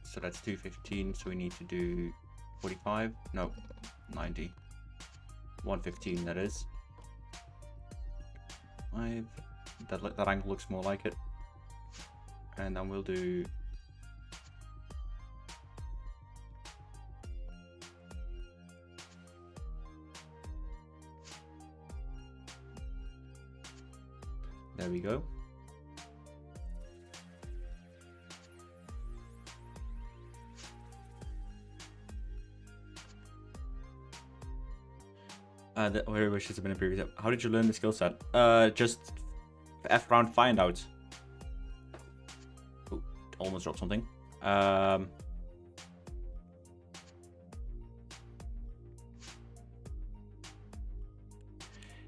So that's 215, so we need to do 45, no, 90, 115 that is. 5, that angle looks more like it. And then we'll do there we go. The wishes have been a previous. How did you learn the skill set? Just F round find out. Ooh, almost dropped something.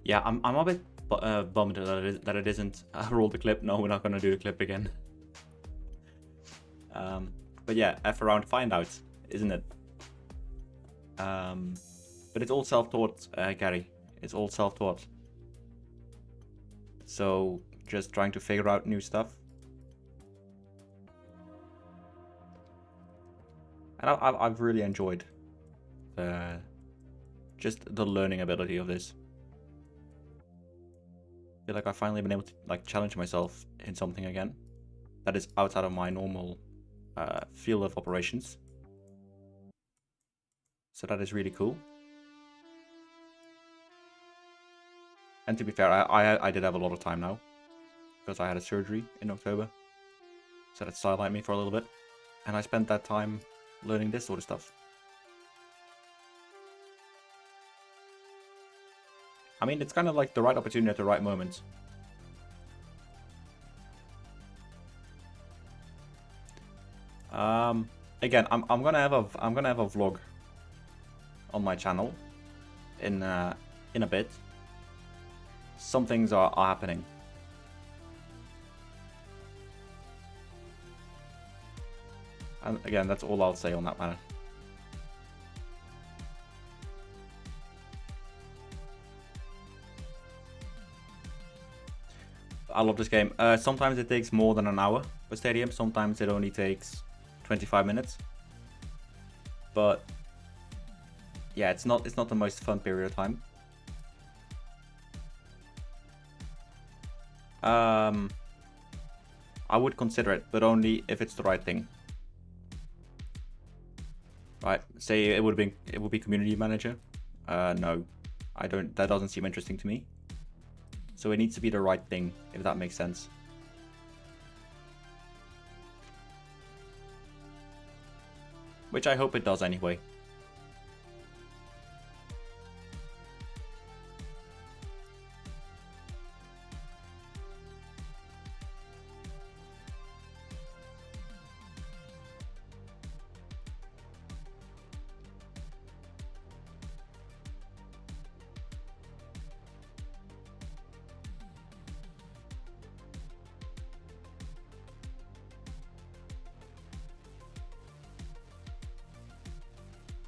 Yeah, I'm a bit bummed that it isn't. Roll the clip. No, we're not gonna do the clip again. But yeah, F around find out, isn't it? But it's all self-taught, Gary. It's all self-taught. So just trying to figure out new stuff. And I've really enjoyed just the learning ability of this. I feel like I've finally been able to like challenge myself in something again that is outside of my normal field of operations. So that is really cool. And to be fair, I did have a lot of time now, because I had a surgery in October. So that sidelined me for a little bit. And I spent that time learning this sort of stuff. I mean, it's kind of like the right opportunity at the right moment. Again, I'm gonna have a vlog on my channel in a bit. Some things are happening. And again, that's all I'll say on that matter. I love this game. Sometimes it takes more than an hour for Stadium. Sometimes it only takes 25 minutes. But yeah, it's not the most fun period of time. I would consider it, but only if it's the right thing. Right, say it would be community manager. No, I don't. That doesn't seem interesting to me. So it needs to be the right thing, if that makes sense. Which I hope it does anyway.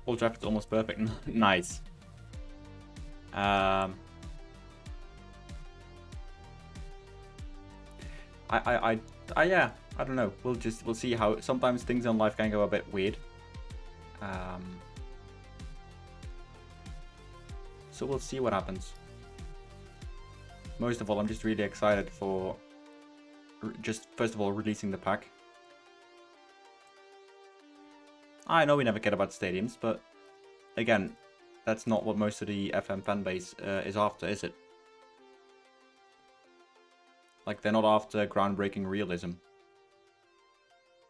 Full draft is almost perfect. Nice. Yeah, I don't know. We'll see how sometimes things in life can go a bit weird. So we'll see what happens. Most of all, I'm just really excited for just first of all releasing the pack. I know we never cared about stadiums, but again, that's not what most of the FM fan base is after, is it? Like, they're not after groundbreaking realism,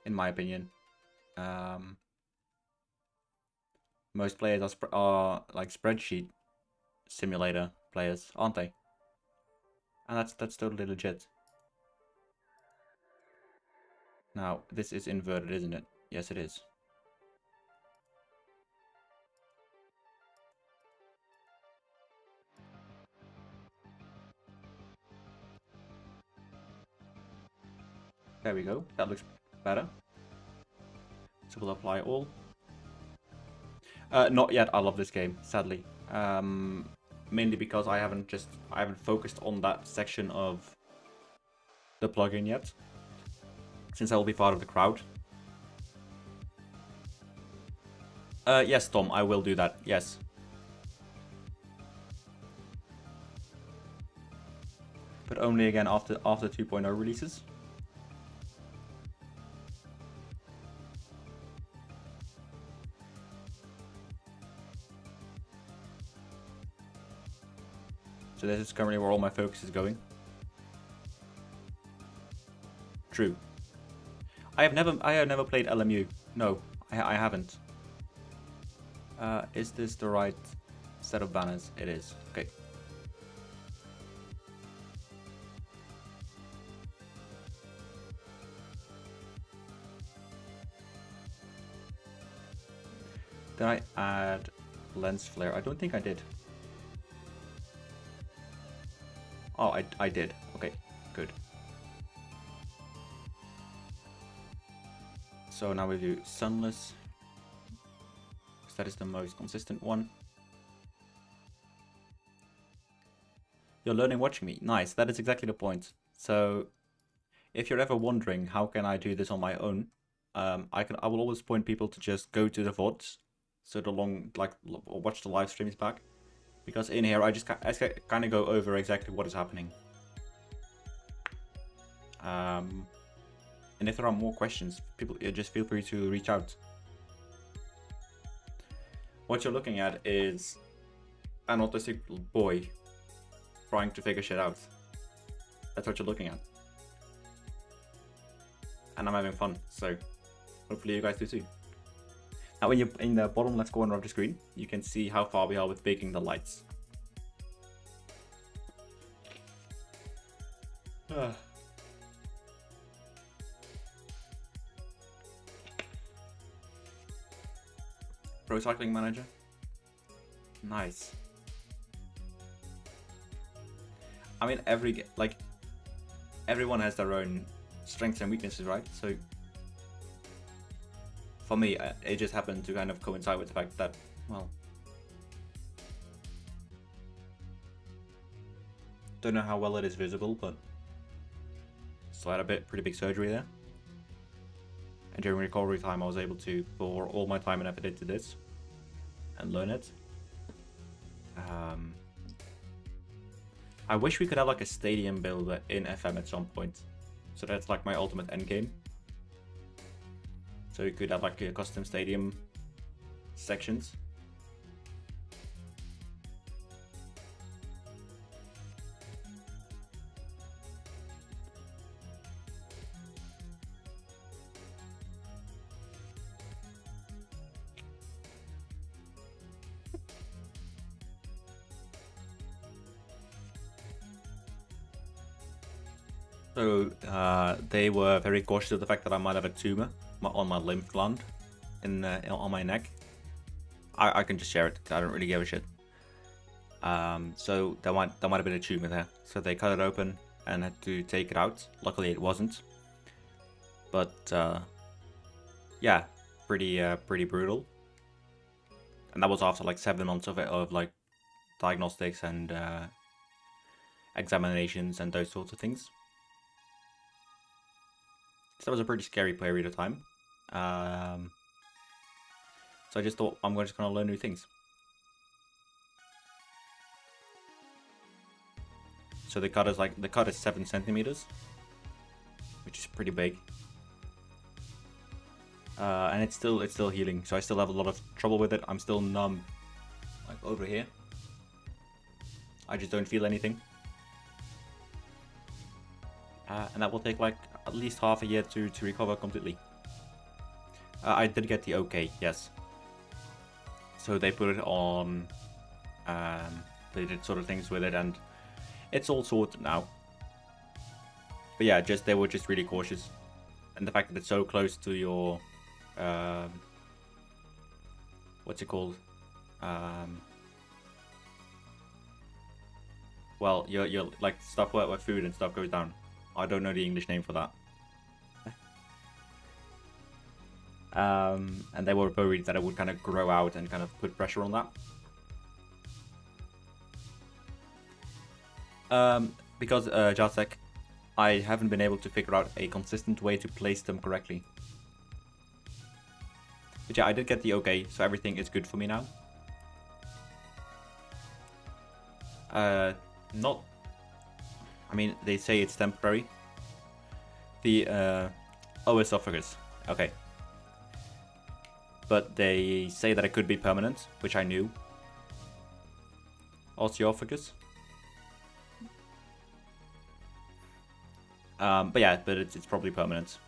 in my opinion. Most players are like spreadsheet simulator players, aren't they? And that's totally legit. Now, this is inverted, isn't it? Yes, it is. There we go. That looks better. So we'll apply all. Not yet. I love this game, sadly. Mainly because I haven't focused on that section of the plugin yet, since I will be part of the crowd. Yes, Tom, I will do that. Yes. But only again after 2.0 releases. So this is currently where all my focus is going. True. I have never played LMU. No, I haven't. Is this the right set of banners? It is. Okay. Did I add lens flare? I don't think I did. Oh, I did. Okay, good. So now we do sunless, because that is the most consistent one. You're learning watching me. Nice, that is exactly the point. So if you're ever wondering how can I do this on my own, I will always point people to just go to the VODs, so watch the live streams back. Because in here, I kind of go over exactly what is happening. And if there are more questions, people just feel free to reach out. What you're looking at is an autistic boy trying to figure shit out. That's what you're looking at. And I'm having fun, so hopefully you guys do too. Now when you're in the bottom left corner of the screen, you can see how far we are with baking the lights. Pro Cycling Manager. Nice. I mean, everyone has their own strengths and weaknesses, right? So for me, it just happened to kind of coincide with the fact that, well, don't know how well it is visible, but still had a pretty big surgery there. And during recovery time, I was able to pour all my time and effort into this and learn it. I wish we could have like a stadium builder in FM at some point. So that's like my ultimate end game. So you could have like a custom stadium sections. So they were very cautious of the fact that I might have a tumor on my lymph gland on my neck. I can just share it because I don't really give a shit. So there might have been a tumor there. So they cut it open and had to take it out. Luckily it wasn't. But yeah, pretty brutal. And that was after like 7 months of like diagnostics and examinations and those sorts of things. So that was a pretty scary period of time. So I just thought I'm just gonna learn new things. So the cut is 7 centimeters, which is pretty big. And it's still healing, so I still have a lot of trouble with it. I'm still numb, like over here. I just don't feel anything. And that will take like at least half a year to recover completely. I did get the okay, yes. So they put it on, they did sort of things with it, and it's all sorted now. But yeah, they were just really cautious. And the fact that it's so close to your, what's it called? Well, your like stuff where food and stuff goes down. I don't know the English name for that. And they were worried that it would kind of grow out and kind of put pressure on that. Because Jacek, I haven't been able to figure out a consistent way to place them correctly. But yeah, I did get the okay, so everything is good for me now. Not... I mean, they say it's temporary. The esophagus. Okay. But they say that it could be permanent, which I knew. Osteophagus. But yeah, it's probably permanent.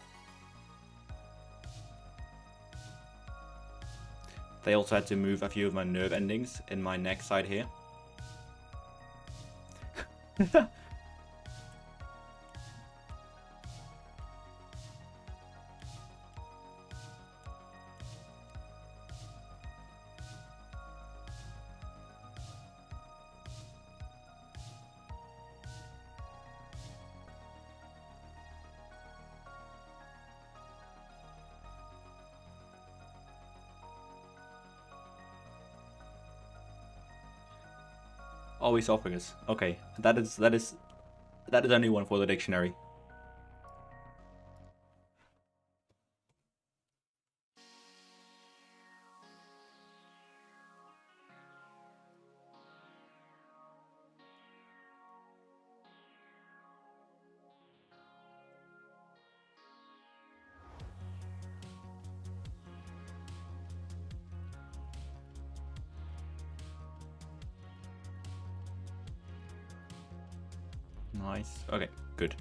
They also had to move a few of my nerve endings in my neck side here. Oh, esophagus. Okay, that is only one for the dictionary. Nice. Okay, good.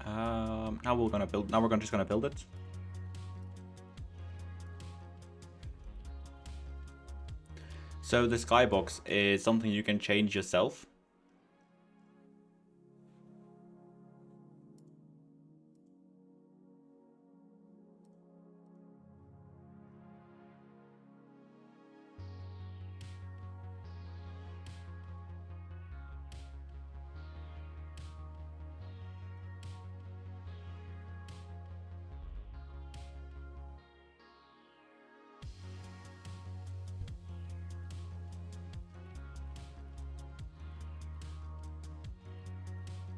Now we're just gonna build it. So the skybox is something you can change yourself.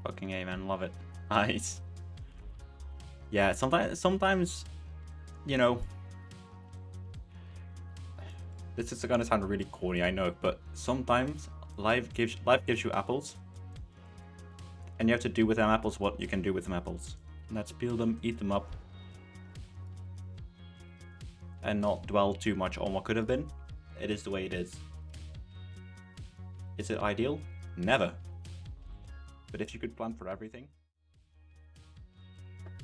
Fucking A, man, love it. Nice. Yeah, sometimes, you know, this is gonna sound really corny, I know, but sometimes life gives you apples, and you have to do with them apples what you can do with them apples. And that's peel them, eat them up, and not dwell too much on what could have been. It is the way it is. Is it ideal? Never. But if you could plan for everything,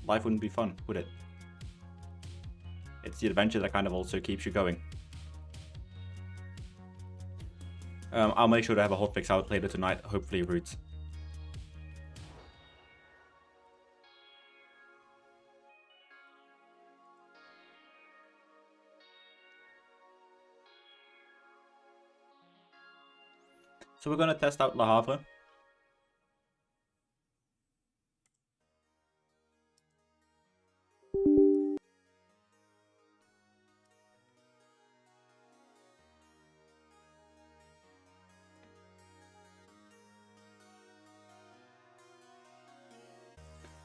life wouldn't be fun, would it? It's the adventure that kind of also keeps you going. I'll make sure to have a hotfix out later tonight, hopefully roots. So we're gonna test out Le Havre.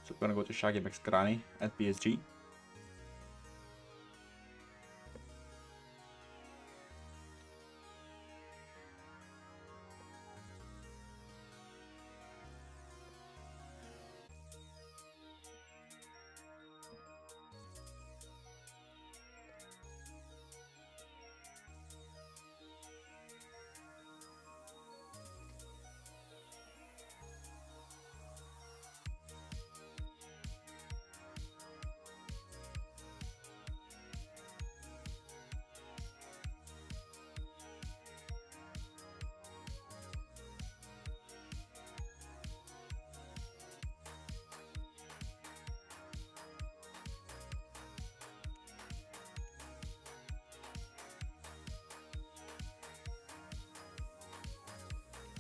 So we're gonna go to Shaggy Mexgrani at PSG.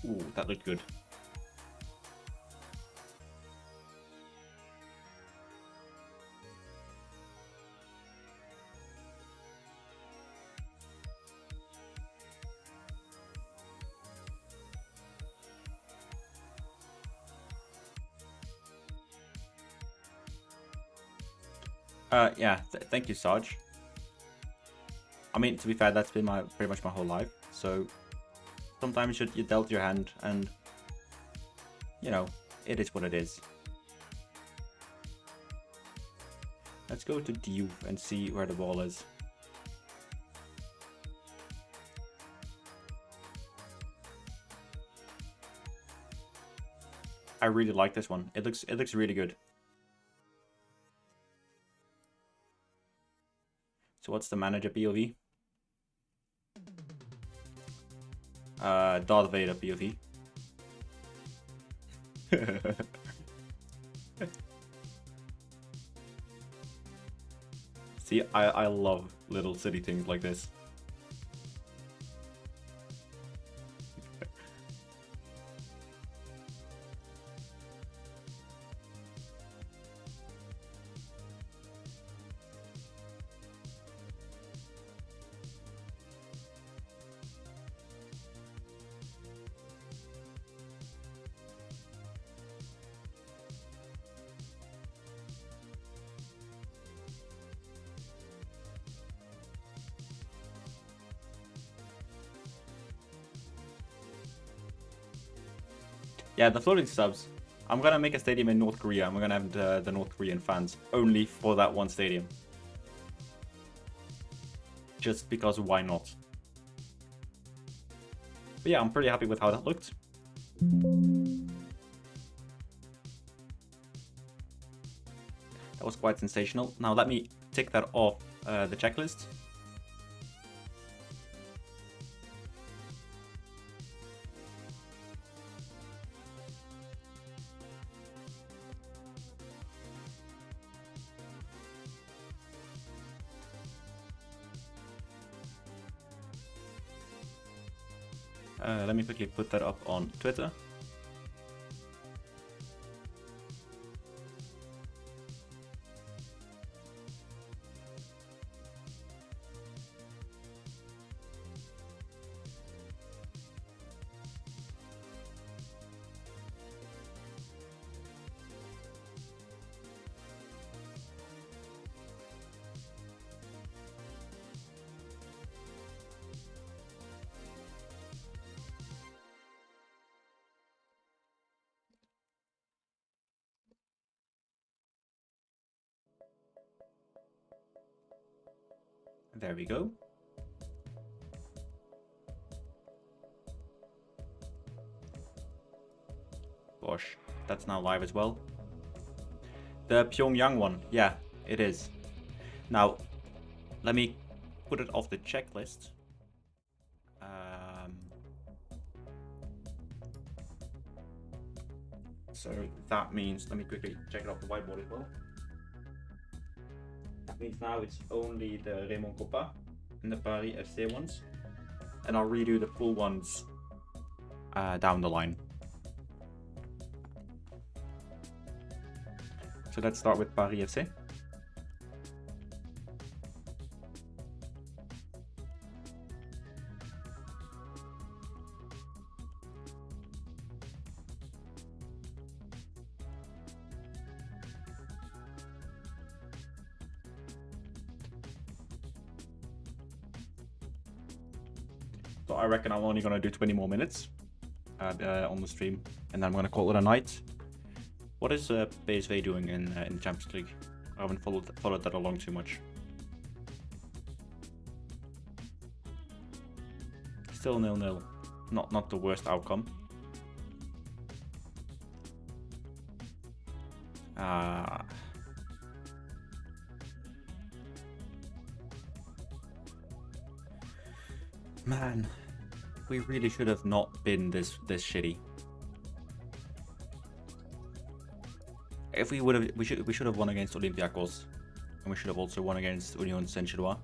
Ooh, that looked good. Yeah, thank you, Sarge. I mean, to be fair, that's been pretty much my whole life. So sometimes you dealt your hand, and you know, it is what it is. Let's go to Diouf and see where the ball is. I really like this one. It looks really good. So what's the manager POV? Darth Vader POV. See, I love little city things like this. Yeah, the floating subs. I'm gonna make a stadium in North Korea, and we're gonna have the North Korean fans only for that one stadium. Just because why not? But yeah, I'm pretty happy with how that looked. That was quite sensational. Now let me tick that off the checklist. Let me quickly put that up on Twitter. There we go. Gosh, that's now live as well. The Pyongyang one, yeah, it is. Now, let me put it off the checklist. So that means, let me quickly check it off the whiteboard as well. That means now it's only the Raymond Coppa and the Paris FC ones. And I'll redo the full ones down the line. So let's start with Paris FC. So I reckon I'm only gonna do 20 more minutes on the stream, and then I'm gonna call it a night. What is PSV doing in the Champions League? I haven't followed that along too much. Still 0-0. Not the worst outcome. Man, we really should have not been this shitty. If we would have, we should have won against Olympiacos, and we should have also won against Union Saint-Gilloise.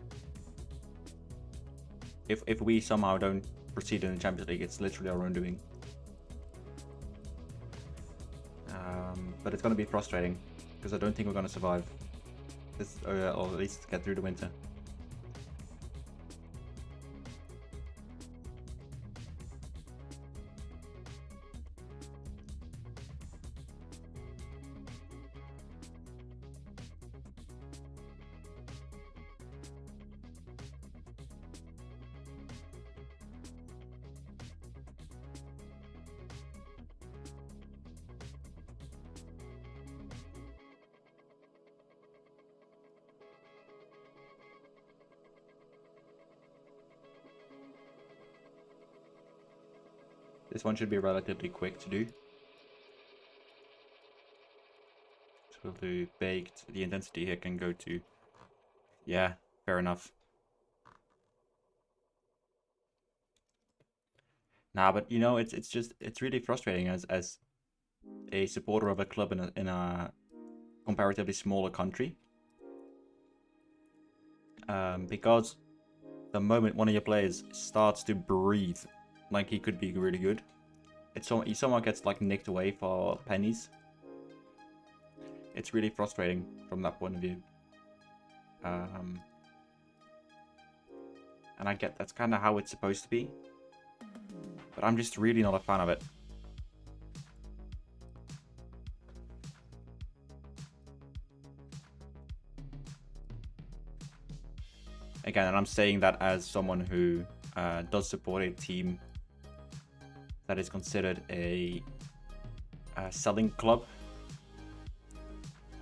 If we somehow don't proceed in the Champions League, it's literally our own doing. But it's going to be frustrating because I don't think we're going to survive this, or at least get through the winter. This one should be relatively quick to do. So we'll do baked. The intensity here can go to... Yeah, fair enough. Nah, but you know, it's really frustrating as a supporter of a club in a comparatively smaller country. Because the moment one of your players starts to breathe like he could be really good, he somewhat gets like nicked away for pennies. It's really frustrating from that point of view. And I get that's kind of how it's supposed to be, but I'm just really not a fan of it. Again, and I'm saying that as someone who does support a team that is considered a selling club.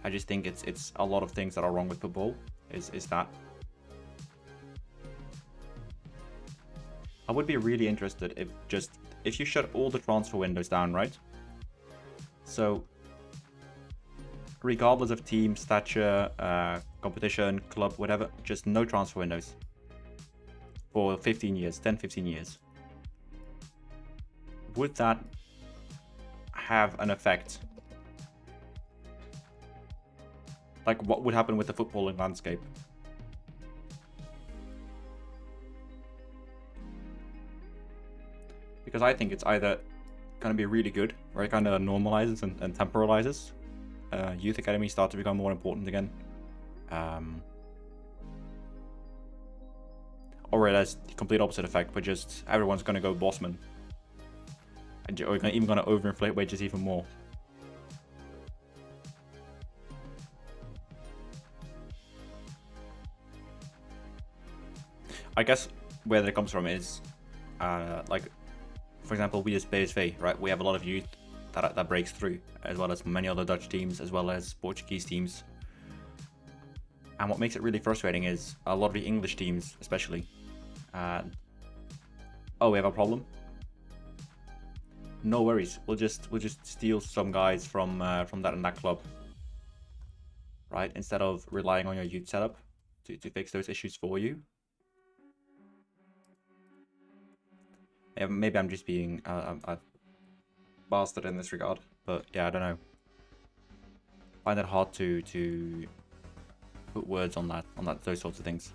I just think it's a lot of things that are wrong with football. Is that I would be really interested if you shut all the transfer windows down, right? So regardless of team, stature, competition, club, whatever, just no transfer windows for 15 years, 10, 15 years. Would that have an effect? Like, what would happen with the footballing landscape? Because I think it's either going to be really good, or it kind of normalizes and temporalizes. Youth academies start to become more important again. Or it has the complete opposite effect, but just everyone's going to go Bossman. And you're even going to overinflate wages even more. I guess where that comes from is, like, for example, we as BSV, right? We have a lot of youth that breaks through, as well as many other Dutch teams, as well as Portuguese teams. And what makes it really frustrating is a lot of the English teams, especially. Oh, we have a problem. No worries. We'll just steal some guys from that and that club, right? Instead of relying on your youth setup to fix those issues for you. Yeah, maybe I'm just being a bastard in this regard, but yeah, I don't know. I find it hard to put words on those sorts of things.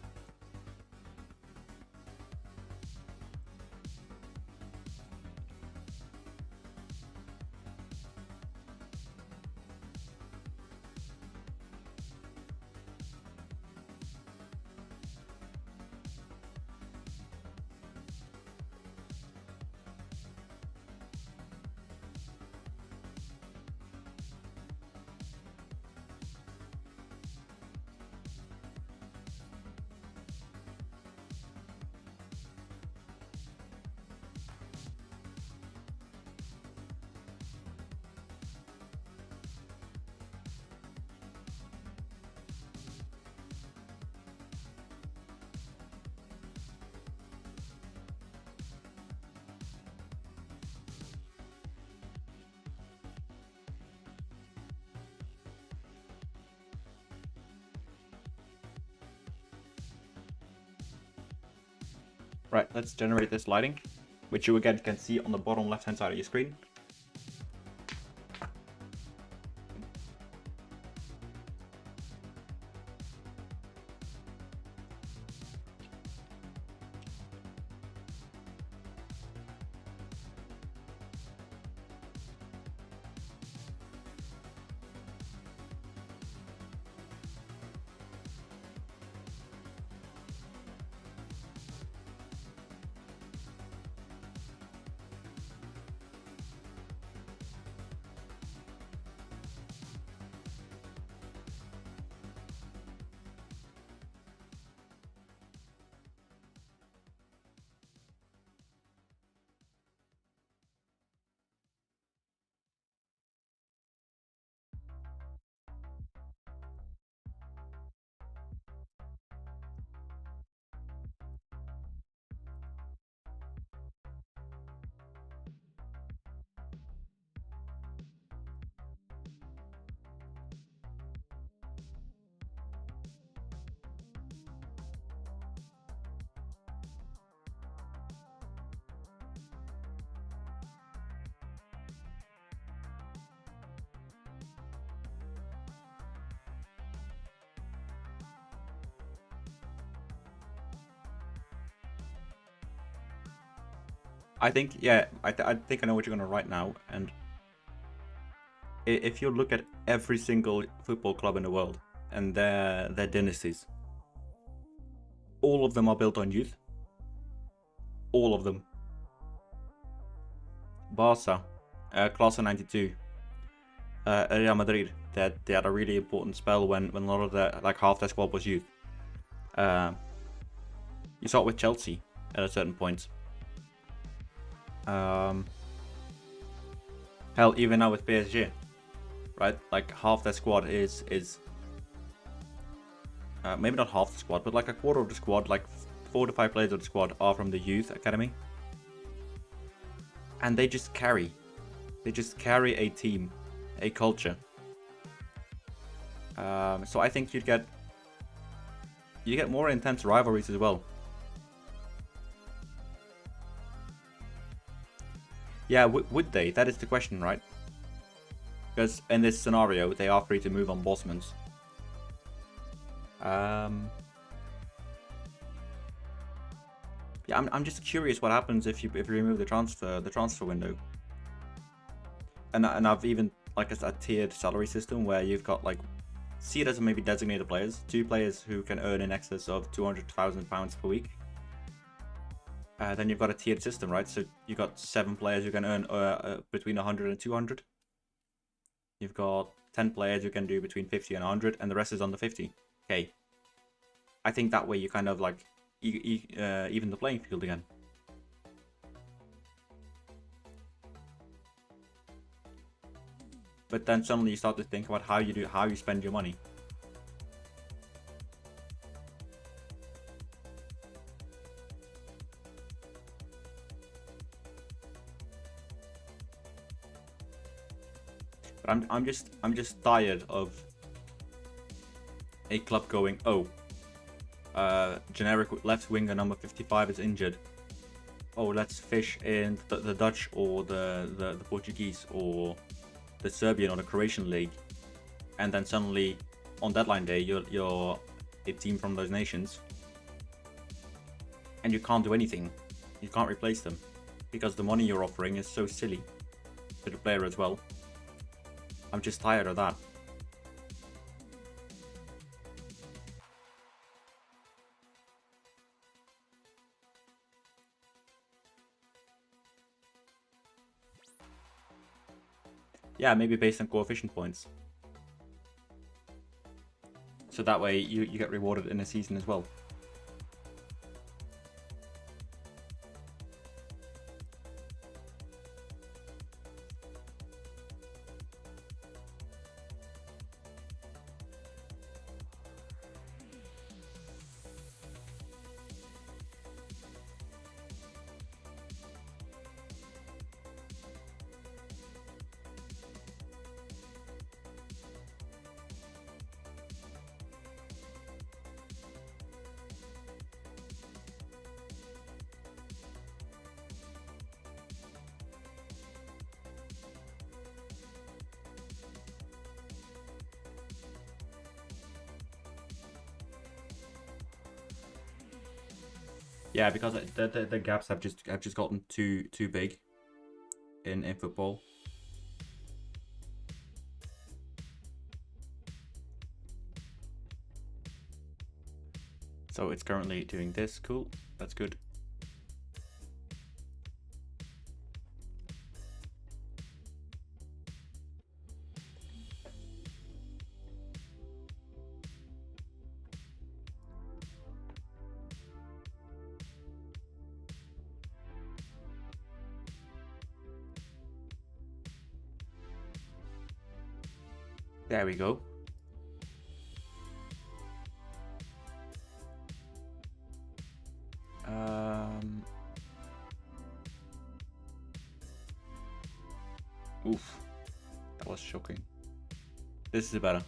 Right, let's generate this lighting, which you again can see on the bottom left hand side of your screen. I think, yeah, I think I know what you're gonna write now. And if you look at every single football club in the world and their dynasties, all of them are built on youth. All of them. Barca, class of '92. Real Madrid, they had a really important spell when a lot of their, like half their squad was youth. You saw it with Chelsea at a certain point. Hell, even now with PSG, right? Like half their squad is maybe not half the squad, but like a quarter of the squad, like 4 to 5 players of the squad are from the youth academy, and they just carry a team, a culture. So I think you get more intense rivalries as well. Yeah, would they? That is the question, right? Because in this scenario, they are free to move on Bosmans. Yeah, I'm just curious what happens if you remove the transfer window. And I've even like a tiered salary system where you've got like, see it as maybe designated players, 2 players who can earn in excess of £200,000 per week. Then you've got a tiered system, right? So you've got 7 players who can earn between 100 and 200. You've got 10 players who can do between 50 and 100, and the rest is under 50. Okay. I think that way you kind of like even the playing field again. But then suddenly you start to think about how you spend your money. But I'm just tired of a club going, oh, generic left winger number 55 is injured. Oh, let's fish in the Dutch or the Portuguese or the Serbian or the Croatian league, and then suddenly on deadline day you're a team from those nations, and you can't do anything. You can't replace them because the money you're offering is so silly to the player as well. I'm just tired of that. Yeah, maybe based on coefficient points. So that way you get rewarded in a season as well. Yeah, because the gaps have just gotten too big in football. So it's currently doing this. Cool. That's good. There we go. Oof. That was shocking. This is better.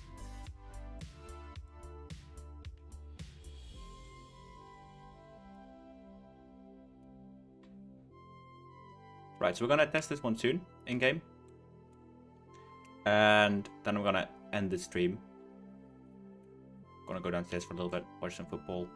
Right, so we're gonna test this one soon in game. And then I'm gonna end the stream. Gonna go downstairs for a little bit, watch some football.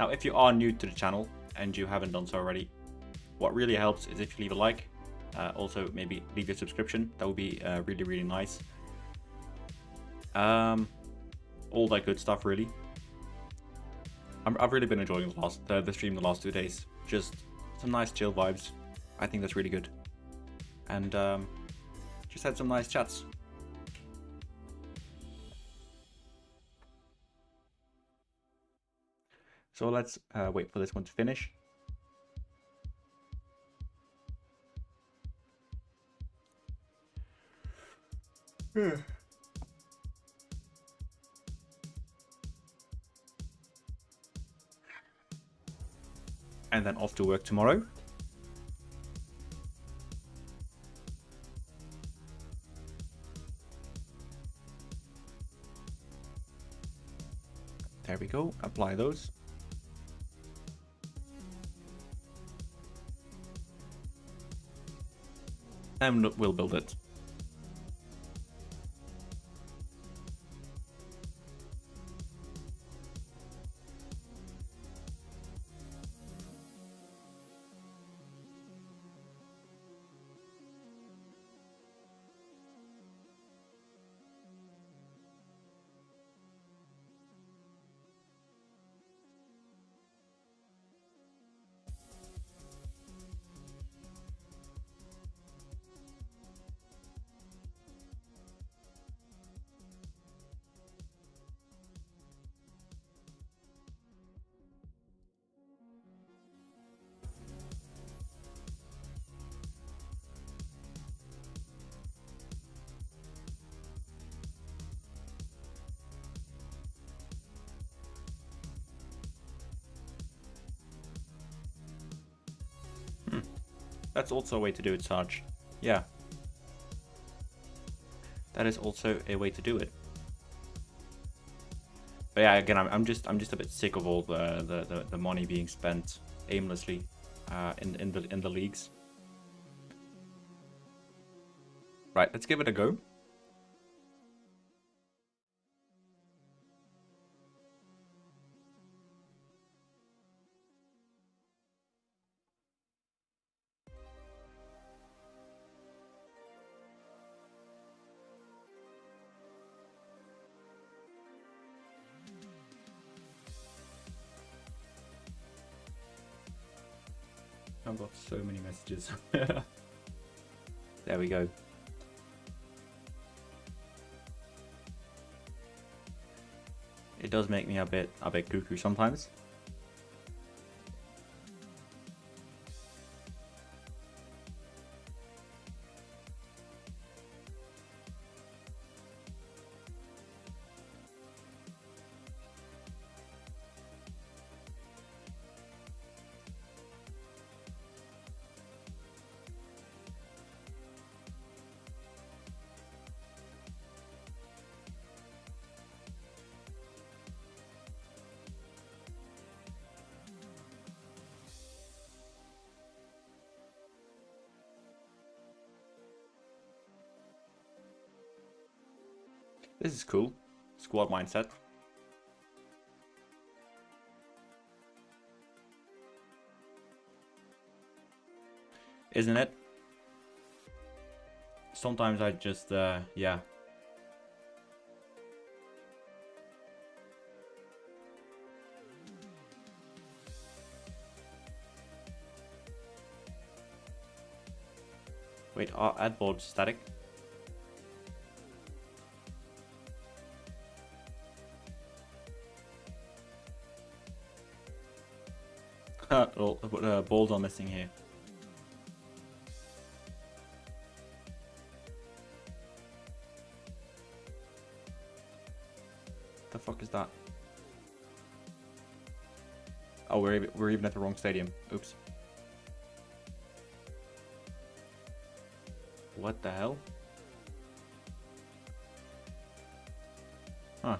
Now, if you are new to the channel and you haven't done so already, what really helps is if you leave a like. Also, maybe leave a subscription. That would be really, really nice. All that good stuff, really. I've really been enjoying the stream the last 2 days. Just some nice chill vibes. I think that's really good. And just had some nice chats. So let's wait for this one to finish. And then off to work tomorrow. There we go, apply those. And we'll build it. That's also a way to do it, Sarge. Yeah. That is also a way to do it. But yeah, again, I'm just a bit sick of all the money being spent aimlessly in the leagues. Right, let's give it a go. I've got so many messages. There we go. It does make me a bit cuckoo sometimes. This is cool. Squad mindset. Isn't it? Sometimes I just, yeah. Wait, are ad boards static? Balls are missing here. The fuck is that? Oh, we're even at the wrong stadium. Oops. What the hell? Huh.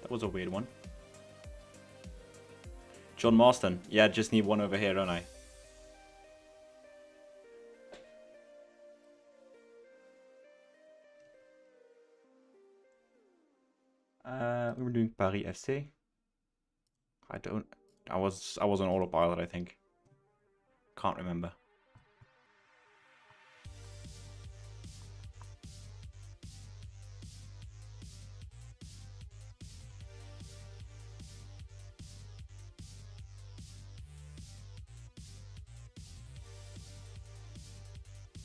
That was a weird one. John Marston. Yeah, just need one over here, don't I? We were doing Paris FC. I was on autopilot, I think. Can't remember.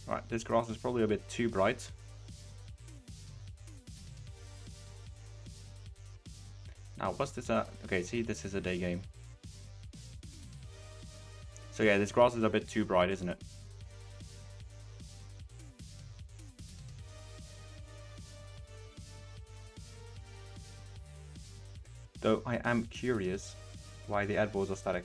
Right, this grass is probably a bit too bright. Now, what's this? Okay, see, this is a day game. So yeah, this grass is a bit too bright, isn't it? Though I am curious why the ad balls are static.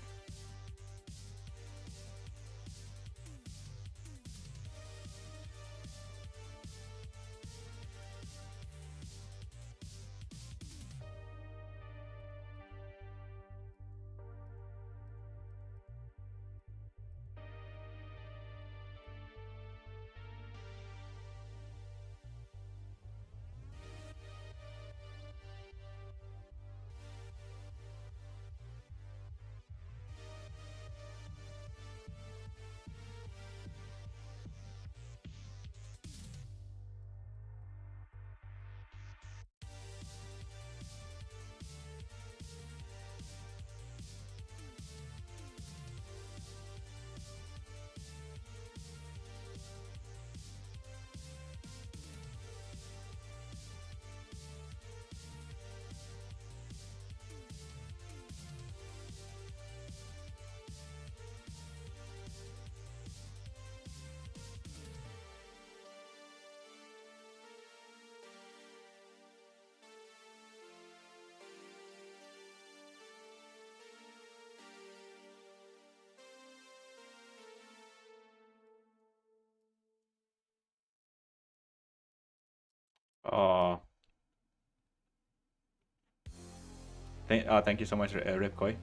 Oh. Thank you so much, Ripkoi.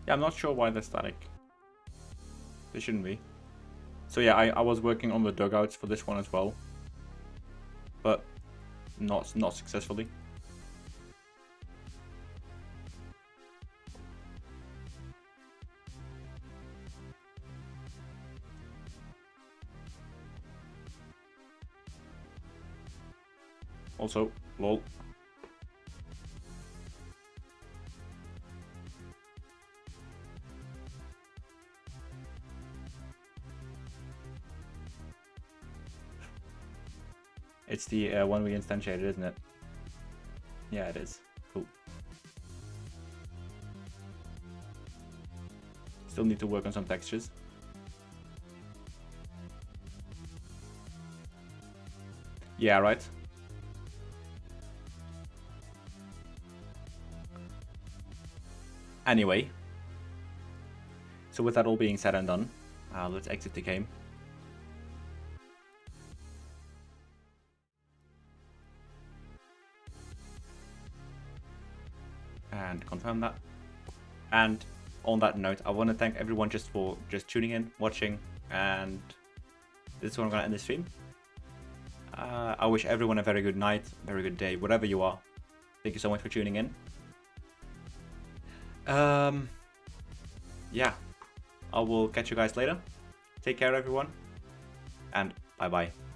Yeah, I'm not sure why they're static. They shouldn't be. So yeah, I was working on the dugouts for this one as well, but not successfully. Also, lol. It's the one we instantiated, isn't it? Yeah, it is. Cool. Still need to work on some textures. Yeah, right. Anyway, so with that all being said and done, let's exit the game. And confirm that. And on that note, I want to thank everyone for tuning in, watching, and this is where I'm going to end the stream. I wish everyone a very good night, very good day, whatever you are. Thank you so much for tuning in. Yeah, I will catch you guys later. Take care, everyone, and bye-bye.